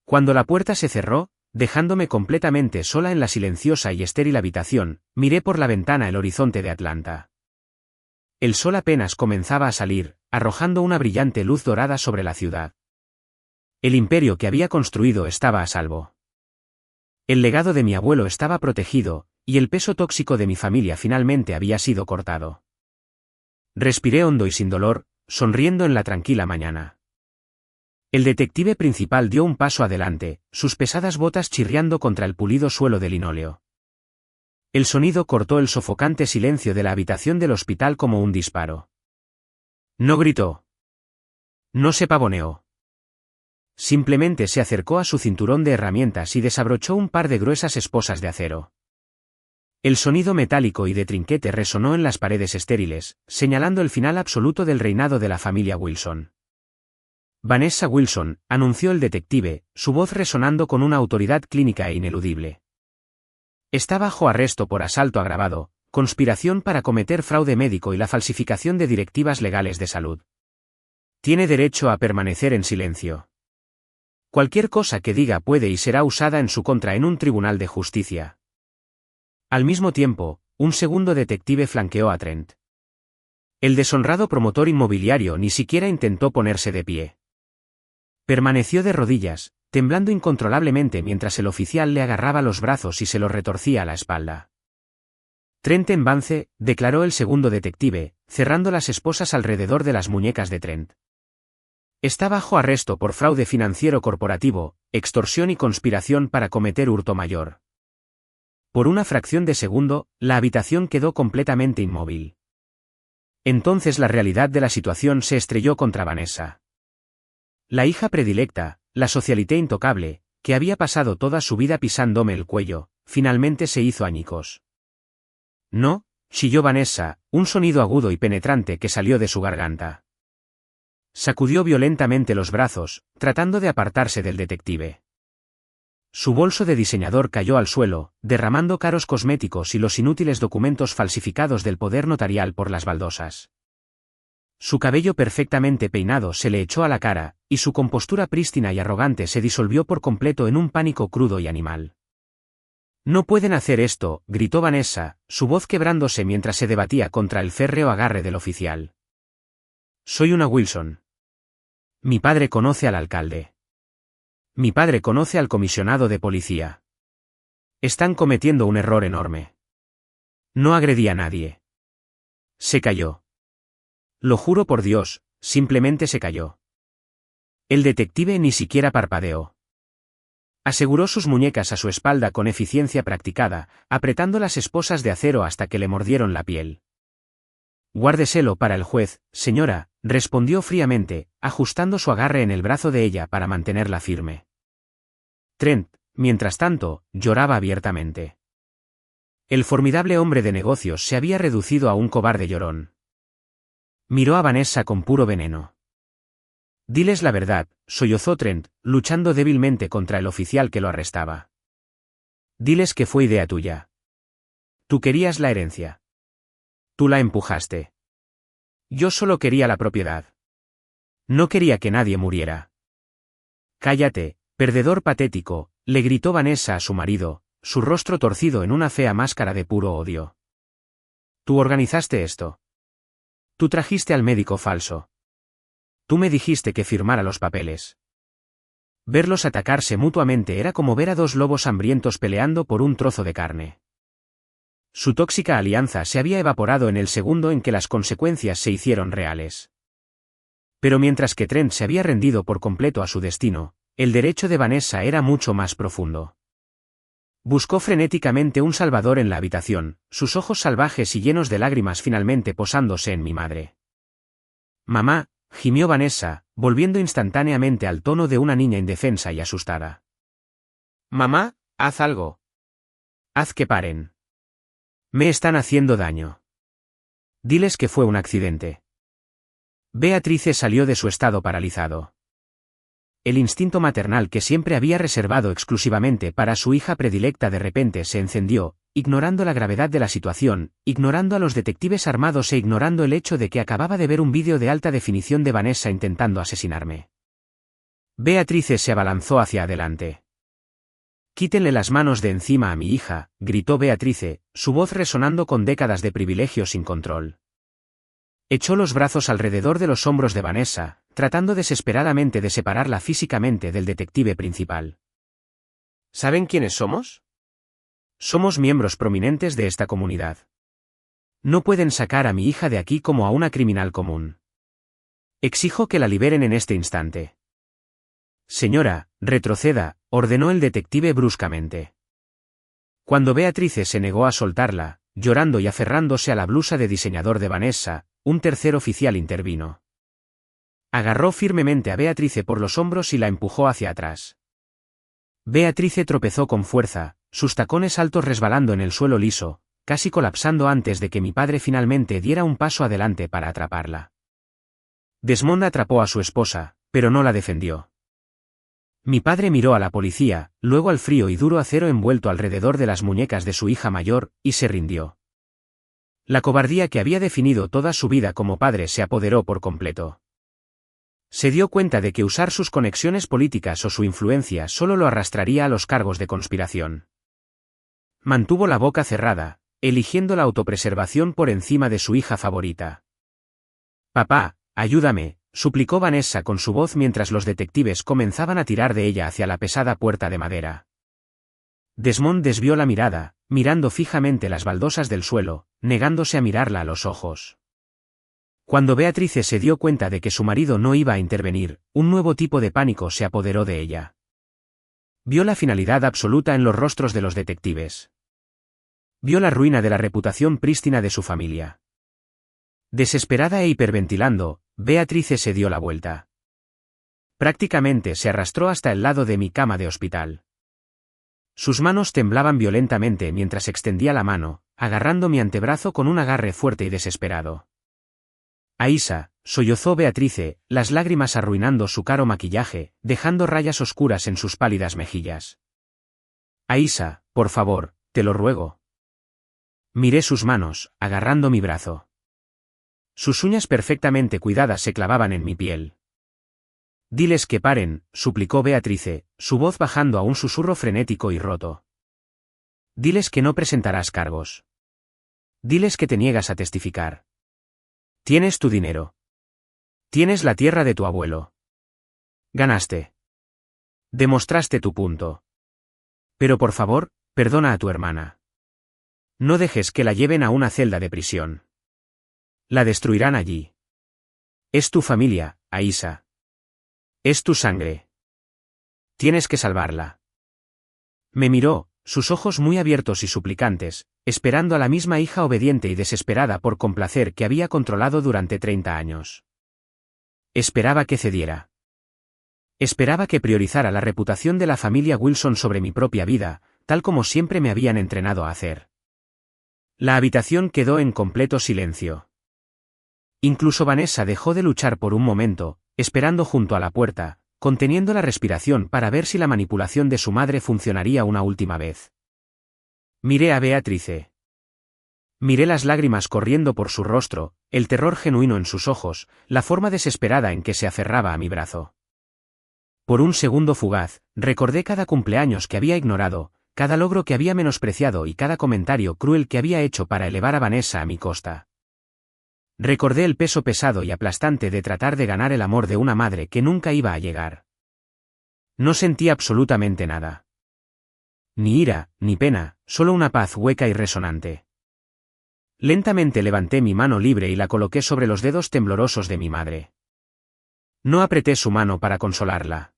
Cuando la puerta se cerró, dejándome completamente sola en la silenciosa y estéril habitación, miré por la ventana el horizonte de Atlanta. El sol apenas comenzaba a salir, arrojando una brillante luz dorada sobre la ciudad. El imperio que había construido estaba a salvo. El legado de mi abuelo estaba protegido, y el peso tóxico de mi familia finalmente había sido cortado. Respiré hondo y sin dolor, sonriendo en la tranquila mañana. El detective principal dio un paso adelante, sus pesadas botas chirriando contra el pulido suelo de linóleo. El sonido cortó el sofocante silencio de la habitación del hospital como un disparo. No gritó. No se pavoneó. Simplemente se acercó a su cinturón de herramientas y desabrochó un par de gruesas esposas de acero. El sonido metálico y de trinquete resonó en las paredes estériles, señalando el final absoluto del reinado de la familia Wilson. Vanessa Wilson, anunció el detective, su voz resonando con una autoridad clínica e ineludible. Está bajo arresto por asalto agravado, conspiración para cometer fraude médico y la falsificación de directivas legales de salud. Tiene derecho a permanecer en silencio. Cualquier cosa que diga puede y será usada en su contra en un tribunal de justicia. Al mismo tiempo, un segundo detective flanqueó a Trent. El deshonrado promotor inmobiliario ni siquiera intentó ponerse de pie. Permaneció de rodillas, temblando incontrolablemente mientras el oficial le agarraba los brazos y se los retorcía a la espalda. Trent en Vance, declaró el segundo detective, cerrando las esposas alrededor de las muñecas de Trent. Está bajo arresto por fraude financiero corporativo, extorsión y conspiración para cometer hurto mayor. Por una fracción de segundo, la habitación quedó completamente inmóvil. Entonces la realidad de la situación se estrelló contra Vanessa. La hija predilecta, la socialité intocable, que había pasado toda su vida pisándome el cuello, finalmente se hizo añicos. No, chilló Vanessa, un sonido agudo y penetrante que salió de su garganta. Sacudió violentamente los brazos, tratando de apartarse del detective. Su bolso de diseñador cayó al suelo, derramando caros cosméticos y los inútiles documentos falsificados del poder notarial por las baldosas. Su cabello perfectamente peinado se le echó a la cara, y su compostura prístina y arrogante se disolvió por completo en un pánico crudo y animal. «No pueden hacer esto», gritó Vanessa, su voz quebrándose mientras se debatía contra el férreo agarre del oficial. «Soy una Wilson. Mi padre conoce al alcalde. Mi padre conoce al comisionado de policía. Están cometiendo un error enorme. No agredí a nadie». Se calló. Lo juro por Dios, simplemente se calló. El detective ni siquiera parpadeó. Aseguró sus muñecas a su espalda con eficiencia practicada, apretando las esposas de acero hasta que le mordieron la piel. «Guárdeselo para el juez, señora», respondió fríamente, ajustando su agarre en el brazo de ella para mantenerla firme. Trent, mientras tanto, lloraba abiertamente. El formidable hombre de negocios se había reducido a un cobarde llorón. Miró a Vanessa con puro veneno. «Diles la verdad», sollozó Trent, luchando débilmente contra el oficial que lo arrestaba. «Diles que fue idea tuya. Tú querías la herencia. Tú la empujaste. Yo solo quería la propiedad. No quería que nadie muriera». «Cállate, perdedor patético», le gritó Vanessa a su marido, su rostro torcido en una fea máscara de puro odio. «Tú organizaste esto. Tú trajiste al médico falso. Tú me dijiste que firmara los papeles». Verlos atacarse mutuamente era como ver a dos lobos hambrientos peleando por un trozo de carne. Su tóxica alianza se había evaporado en el segundo en que las consecuencias se hicieron reales. Pero mientras que Trent se había rendido por completo a su destino, el derecho de Vanessa era mucho más profundo. Buscó frenéticamente un salvador en la habitación, sus ojos salvajes y llenos de lágrimas finalmente posándose en mi madre. «Mamá», gimió Vanessa, volviendo instantáneamente al tono de una niña indefensa y asustada. «Mamá, haz algo. Haz que paren. Me están haciendo daño. Diles que fue un accidente». Beatrice salió de su estado paralizado. El instinto maternal que siempre había reservado exclusivamente para su hija predilecta de repente se encendió, ignorando la gravedad de la situación, ignorando a los detectives armados e ignorando el hecho de que acababa de ver un vídeo de alta definición de Vanessa intentando asesinarme. Beatrice se abalanzó hacia adelante. «Quítenle las manos de encima a mi hija», gritó Beatrice, su voz resonando con décadas de privilegio sin control. Echó los brazos alrededor de los hombros de Vanessa, tratando desesperadamente de separarla físicamente del detective principal. «¿Saben quiénes somos? Somos miembros prominentes de esta comunidad. No pueden sacar a mi hija de aquí como a una criminal común. Exijo que la liberen en este instante». «Señora, retroceda», ordenó el detective bruscamente. Cuando Beatrice se negó a soltarla, llorando y aferrándose a la blusa de diseñador de Vanessa, un tercer oficial intervino. Agarró firmemente a Beatrice por los hombros y la empujó hacia atrás. Beatrice tropezó con fuerza, sus tacones altos resbalando en el suelo liso, casi colapsando antes de que mi padre finalmente diera un paso adelante para atraparla. Desmond atrapó a su esposa, pero no la defendió. Mi padre miró a la policía, luego al frío y duro acero envuelto alrededor de las muñecas de su hija mayor, y se rindió. La cobardía que había definido toda su vida como padre se apoderó por completo. Se dio cuenta de que usar sus conexiones políticas o su influencia solo lo arrastraría a los cargos de conspiración. Mantuvo la boca cerrada, eligiendo la autopreservación por encima de su hija favorita. «Papá, ayúdame», suplicó Vanessa con su voz mientras los detectives comenzaban a tirar de ella hacia la pesada puerta de madera. Desmond desvió la mirada, mirando fijamente las baldosas del suelo, negándose a mirarla a los ojos. Cuando Beatrice se dio cuenta de que su marido no iba a intervenir, un nuevo tipo de pánico se apoderó de ella. Vio la finalidad absoluta en los rostros de los detectives. Vio la ruina de la reputación prístina de su familia. Desesperada e hiperventilando, Beatrice se dio la vuelta. Prácticamente se arrastró hasta el lado de mi cama de hospital. Sus manos temblaban violentamente mientras extendía la mano, agarrando mi antebrazo con un agarre fuerte y desesperado. «Aisa», sollozó Beatrice, las lágrimas arruinando su caro maquillaje, dejando rayas oscuras en sus pálidas mejillas. «Aisa, por favor, te lo ruego». Miré sus manos, agarrando mi brazo. Sus uñas perfectamente cuidadas se clavaban en mi piel. «Diles que paren», suplicó Beatrice, su voz bajando a un susurro frenético y roto. «Diles que no presentarás cargos. Diles que te niegas a testificar. Tienes tu dinero. Tienes la tierra de tu abuelo. Ganaste. Demostraste tu punto. Pero por favor, perdona a tu hermana. No dejes que la lleven a una celda de prisión. La destruirán allí. Es tu familia, Aisa. Es tu sangre. Tienes que salvarla». Me miró, sus ojos muy abiertos y suplicantes, esperando a la misma hija obediente y desesperada por complacer que había controlado durante 30 años. Esperaba que cediera. Esperaba que priorizara la reputación de la familia Wilson sobre mi propia vida, tal como siempre me habían entrenado a hacer. La habitación quedó en completo silencio. Incluso Vanessa dejó de luchar por un momento, esperando junto a la puerta, conteniendo la respiración para ver si la manipulación de su madre funcionaría una última vez. Miré a Beatrice. Miré las lágrimas corriendo por su rostro, el terror genuino en sus ojos, la forma desesperada en que se aferraba a mi brazo. Por un segundo fugaz, recordé cada cumpleaños que había ignorado, cada logro que había menospreciado y cada comentario cruel que había hecho para elevar a Vanessa a mi costa. Recordé el peso pesado y aplastante de tratar de ganar el amor de una madre que nunca iba a llegar. No sentí absolutamente nada. Ni ira, ni pena, solo una paz hueca y resonante. Lentamente levanté mi mano libre y la coloqué sobre los dedos temblorosos de mi madre. No apreté su mano para consolarla.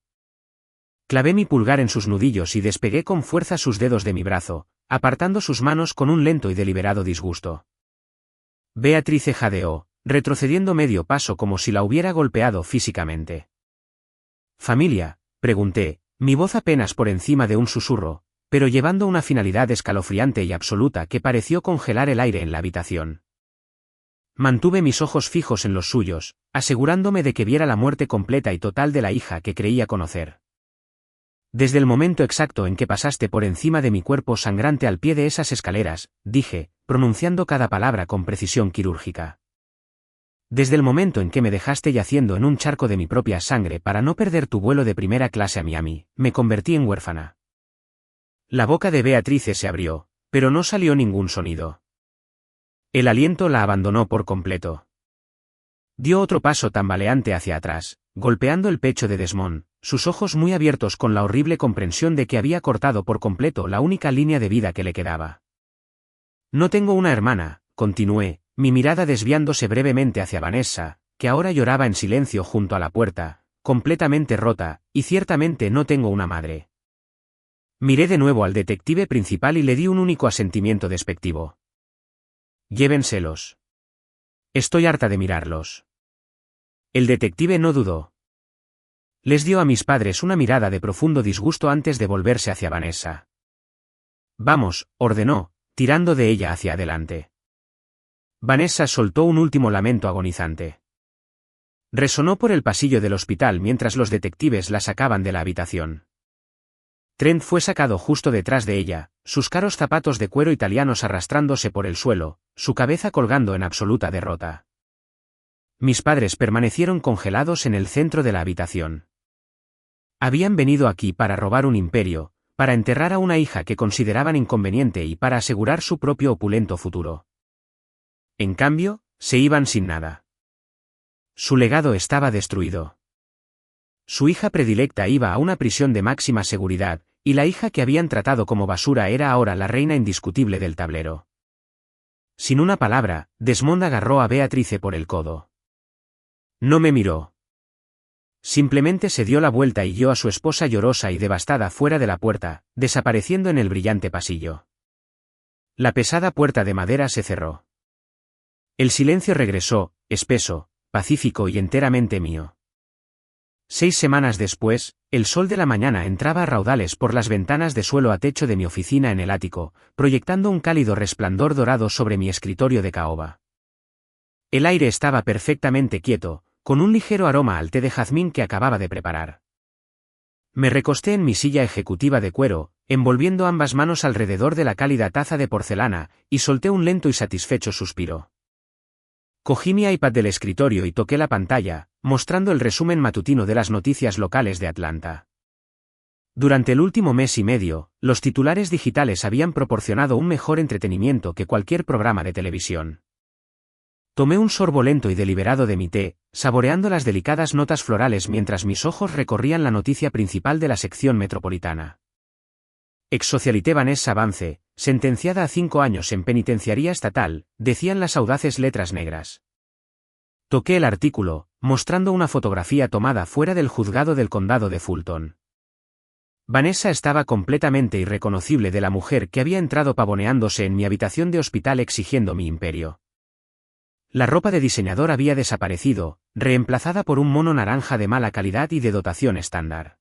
Clavé mi pulgar en sus nudillos y despegué con fuerza sus dedos de mi brazo, apartando sus manos con un lento y deliberado disgusto. Beatrice jadeó, retrocediendo medio paso como si la hubiera golpeado físicamente. «¿Familia?», pregunté, mi voz apenas por encima de un susurro, pero llevando una finalidad escalofriante y absoluta que pareció congelar el aire en la habitación. Mantuve mis ojos fijos en los suyos, asegurándome de que viera la muerte completa y total de la hija que creía conocer. «Desde el momento exacto en que pasaste por encima de mi cuerpo sangrante al pie de esas escaleras», dije, pronunciando cada palabra con precisión quirúrgica. «Desde el momento en que me dejaste yaciendo en un charco de mi propia sangre para no perder tu vuelo de primera clase a Miami, me convertí en huérfana». La boca de Beatrice se abrió, pero no salió ningún sonido. El aliento la abandonó por completo. Dio otro paso tambaleante hacia atrás, golpeando el pecho de Desmond, sus ojos muy abiertos con la horrible comprensión de que había cortado por completo la única línea de vida que le quedaba. «No tengo una hermana», continué, mi mirada desviándose brevemente hacia Vanessa, que ahora lloraba en silencio junto a la puerta, completamente rota, y ciertamente no tengo una madre. Miré de nuevo al detective principal y le di un único asentimiento despectivo. «Llévenselos. Estoy harta de mirarlos». El detective no dudó. Les dio a mis padres una mirada de profundo disgusto antes de volverse hacia Vanessa. «Vamos», ordenó, tirando de ella hacia adelante. Vanessa soltó un último lamento agonizante. Resonó por el pasillo del hospital mientras los detectives la sacaban de la habitación. Trent fue sacado justo detrás de ella, sus caros zapatos de cuero italianos arrastrándose por el suelo, su cabeza colgando en absoluta derrota. Mis padres permanecieron congelados en el centro de la habitación. Habían venido aquí para robar un imperio, para enterrar a una hija que consideraban inconveniente y para asegurar su propio opulento futuro. En cambio, se iban sin nada. Su legado estaba destruido. Su hija predilecta iba a una prisión de máxima seguridad, y la hija que habían tratado como basura era ahora la reina indiscutible del tablero. Sin una palabra, Desmond agarró a Beatrice por el codo. No me miró. Simplemente se dio la vuelta y guió a su esposa llorosa y devastada fuera de la puerta, desapareciendo en el brillante pasillo. La pesada puerta de madera se cerró. El silencio regresó, espeso, pacífico y enteramente mío. 6 semanas después, el sol de la mañana entraba a raudales por las ventanas de suelo a techo de mi oficina en el ático, proyectando un cálido resplandor dorado sobre mi escritorio de caoba. El aire estaba perfectamente quieto, con un ligero aroma al té de jazmín que acababa de preparar. Me recosté en mi silla ejecutiva de cuero, envolviendo ambas manos alrededor de la cálida taza de porcelana, y solté un lento y satisfecho suspiro. Cogí mi iPad del escritorio y toqué la pantalla, mostrando el resumen matutino de las noticias locales de Atlanta. Durante el último mes y medio, los titulares digitales habían proporcionado un mejor entretenimiento que cualquier programa de televisión. Tomé un sorbo lento y deliberado de mi té, saboreando las delicadas notas florales mientras mis ojos recorrían la noticia principal de la sección metropolitana. Ex-socialité Vanessa Vance, sentenciada a 5 años en penitenciaría estatal, decían las audaces letras negras. Toqué el artículo, mostrando una fotografía tomada fuera del juzgado del condado de Fulton. Vanessa estaba completamente irreconocible de la mujer que había entrado pavoneándose en mi habitación de hospital exigiendo mi imperio. La ropa de diseñador había desaparecido, reemplazada por un mono naranja de mala calidad y de dotación estándar.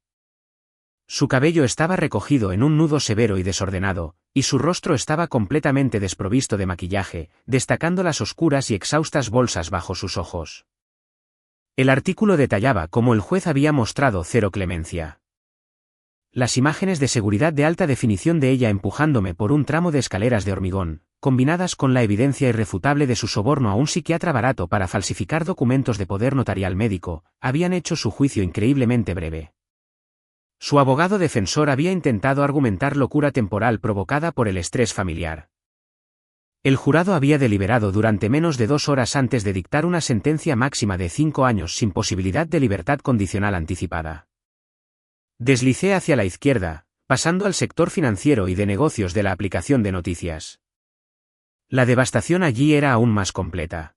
Su cabello estaba recogido en un nudo severo y desordenado, y su rostro estaba completamente desprovisto de maquillaje, destacando las oscuras y exhaustas bolsas bajo sus ojos. El artículo detallaba cómo el juez había mostrado cero clemencia. Las imágenes de seguridad de alta definición de ella empujándome por un tramo de escaleras de hormigón, combinadas con la evidencia irrefutable de su soborno a un psiquiatra barato para falsificar documentos de poder notarial médico, habían hecho su juicio increíblemente breve. Su abogado defensor había intentado argumentar locura temporal provocada por el estrés familiar. El jurado había deliberado durante menos de 2 horas antes de dictar una sentencia máxima de 5 años sin posibilidad de libertad condicional anticipada. Deslicé hacia la izquierda, pasando al sector financiero y de negocios de la aplicación de noticias. La devastación allí era aún más completa.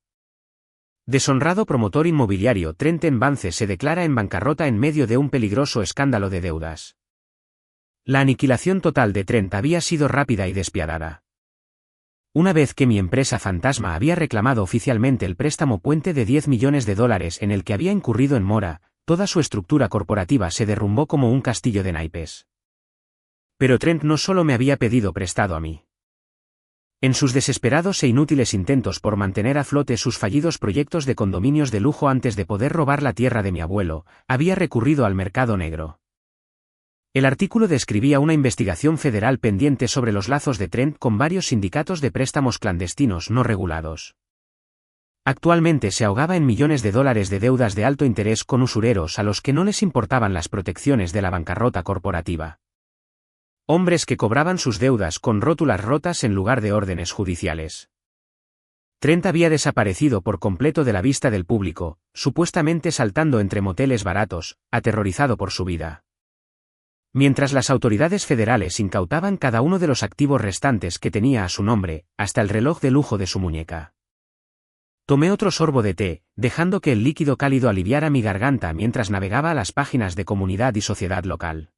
Deshonrado promotor inmobiliario Trenten Vance se declara en bancarrota en medio de un peligroso escándalo de deudas. La aniquilación total de Trent había sido rápida y despiadada. Una vez que mi empresa fantasma había reclamado oficialmente el préstamo puente de $10 millones en el que había incurrido en mora, toda su estructura corporativa se derrumbó como un castillo de naipes. Pero Trent no solo me había pedido prestado a mí. En sus desesperados e inútiles intentos por mantener a flote sus fallidos proyectos de condominios de lujo antes de poder robar la tierra de mi abuelo, había recurrido al mercado negro. El artículo describía una investigación federal pendiente sobre los lazos de Trent con varios sindicatos de préstamos clandestinos no regulados. Actualmente se ahogaba en millones de dólares de deudas de alto interés con usureros a los que no les importaban las protecciones de la bancarrota corporativa. Hombres que cobraban sus deudas con rótulas rotas en lugar de órdenes judiciales. Trent había desaparecido por completo de la vista del público, supuestamente saltando entre moteles baratos, aterrorizado por su vida. Mientras las autoridades federales incautaban cada uno de los activos restantes que tenía a su nombre, hasta el reloj de lujo de su muñeca. Tomé otro sorbo de té, dejando que el líquido cálido aliviara mi garganta mientras navegaba a las páginas de comunidad y sociedad local.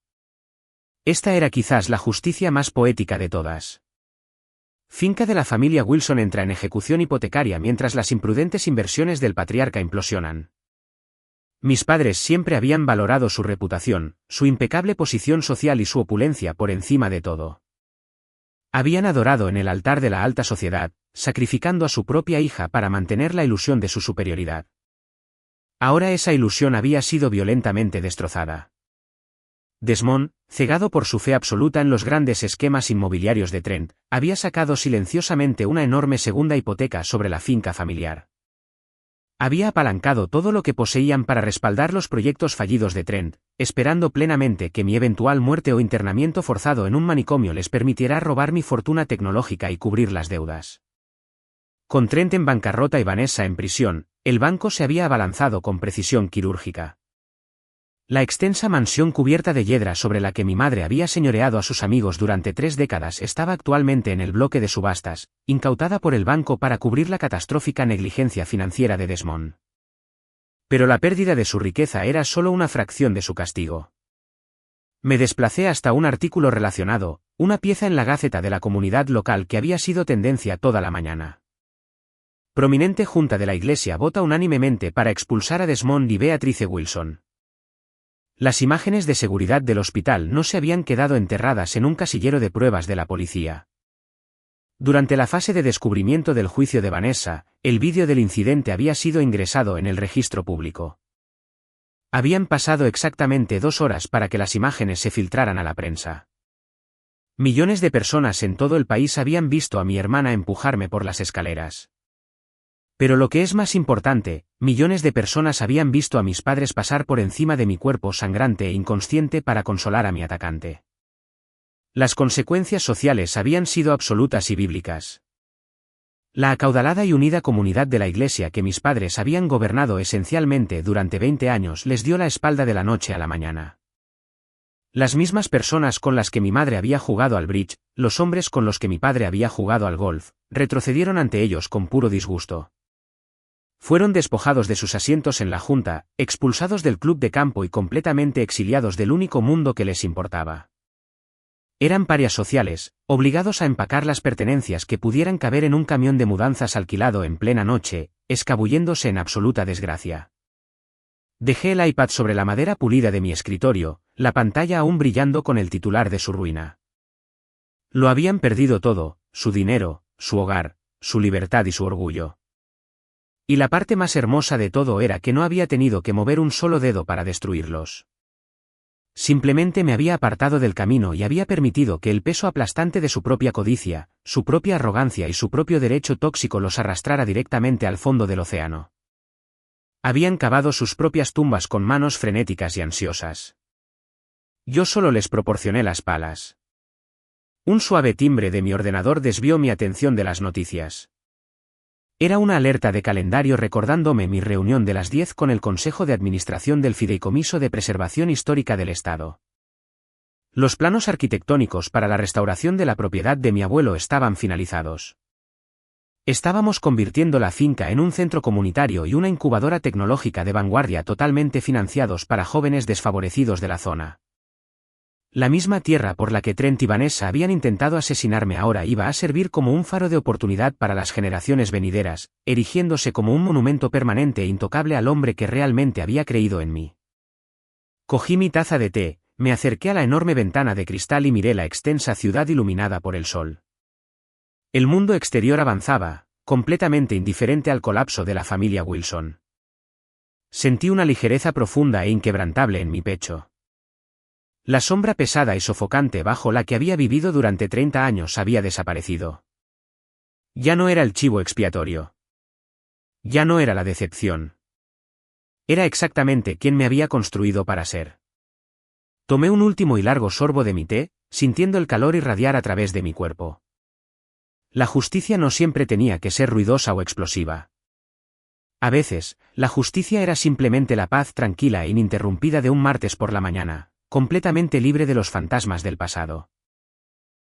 Esta era quizás la justicia más poética de todas. Finca de la familia Wilson entra en ejecución hipotecaria mientras las imprudentes inversiones del patriarca implosionan. Mis padres siempre habían valorado su reputación, su impecable posición social y su opulencia por encima de todo. Habían adorado en el altar de la alta sociedad, sacrificando a su propia hija para mantener la ilusión de su superioridad. Ahora esa ilusión había sido violentamente destrozada. Desmond, cegado por su fe absoluta en los grandes esquemas inmobiliarios de Trent, había sacado silenciosamente una enorme segunda hipoteca sobre la finca familiar. Había apalancado todo lo que poseían para respaldar los proyectos fallidos de Trent, esperando plenamente que mi eventual muerte o internamiento forzado en un manicomio les permitiera robar mi fortuna tecnológica y cubrir las deudas. Con Trent en bancarrota y Vanessa en prisión, el banco se había abalanzado con precisión quirúrgica. La extensa mansión cubierta de hiedra sobre la que mi madre había señoreado a sus amigos durante 3 décadas estaba actualmente en el bloque de subastas, incautada por el banco para cubrir la catastrófica negligencia financiera de Desmond. Pero la pérdida de su riqueza era solo una fracción de su castigo. Me desplacé hasta un artículo relacionado, una pieza en la Gaceta de la comunidad local que había sido tendencia toda la mañana. Prominente junta de la iglesia vota unánimemente para expulsar a Desmond y Beatrice Wilson. Las imágenes de seguridad del hospital no se habían quedado enterradas en un casillero de pruebas de la policía. Durante la fase de descubrimiento del juicio de Vanessa, el vídeo del incidente había sido ingresado en el registro público. Habían pasado exactamente 2 horas para que las imágenes se filtraran a la prensa. Millones de personas en todo el país habían visto a mi hermana empujarme por las escaleras. Pero lo que es más importante, millones de personas habían visto a mis padres pasar por encima de mi cuerpo sangrante e inconsciente para consolar a mi atacante. Las consecuencias sociales habían sido absolutas y bíblicas. La acaudalada y unida comunidad de la iglesia que mis padres habían gobernado esencialmente durante 20 años les dio la espalda de la noche a la mañana. Las mismas personas con las que mi madre había jugado al bridge, los hombres con los que mi padre había jugado al golf, retrocedieron ante ellos con puro disgusto. Fueron despojados de sus asientos en la junta, expulsados del club de campo y completamente exiliados del único mundo que les importaba. Eran parias sociales, obligados a empacar las pertenencias que pudieran caber en un camión de mudanzas alquilado en plena noche, escabulléndose en absoluta desgracia. Dejé el iPad sobre la madera pulida de mi escritorio, la pantalla aún brillando con el titular de su ruina. Lo habían perdido todo, su dinero, su hogar, su libertad y su orgullo. Y la parte más hermosa de todo era que no había tenido que mover un solo dedo para destruirlos. Simplemente me había apartado del camino y había permitido que el peso aplastante de su propia codicia, su propia arrogancia y su propio derecho tóxico los arrastrara directamente al fondo del océano. Habían cavado sus propias tumbas con manos frenéticas y ansiosas. Yo solo les proporcioné las palas. Un suave timbre de mi ordenador desvió mi atención de las noticias. Era una alerta de calendario recordándome mi reunión de las 10 con el Consejo de Administración del Fideicomiso de Preservación Histórica del Estado. Los planos arquitectónicos para la restauración de la propiedad de mi abuelo estaban finalizados. Estábamos convirtiendo la finca en un centro comunitario y una incubadora tecnológica de vanguardia totalmente financiados para jóvenes desfavorecidos de la zona. La misma tierra por la que Trent y Vanessa habían intentado asesinarme ahora iba a servir como un faro de oportunidad para las generaciones venideras, erigiéndose como un monumento permanente e intocable al hombre que realmente había creído en mí. Cogí mi taza de té, me acerqué a la enorme ventana de cristal y miré la extensa ciudad iluminada por el sol. El mundo exterior avanzaba, completamente indiferente al colapso de la familia Wilson. Sentí una ligereza profunda e inquebrantable en mi pecho. La sombra pesada y sofocante bajo la que había vivido durante 30 años había desaparecido. Ya no era el chivo expiatorio. Ya no era la decepción. Era exactamente quien me había construido para ser. Tomé un último y largo sorbo de mi té, sintiendo el calor irradiar a través de mi cuerpo. La justicia no siempre tenía que ser ruidosa o explosiva. A veces, la justicia era simplemente la paz tranquila e ininterrumpida de un martes por la mañana, completamente libre de los fantasmas del pasado.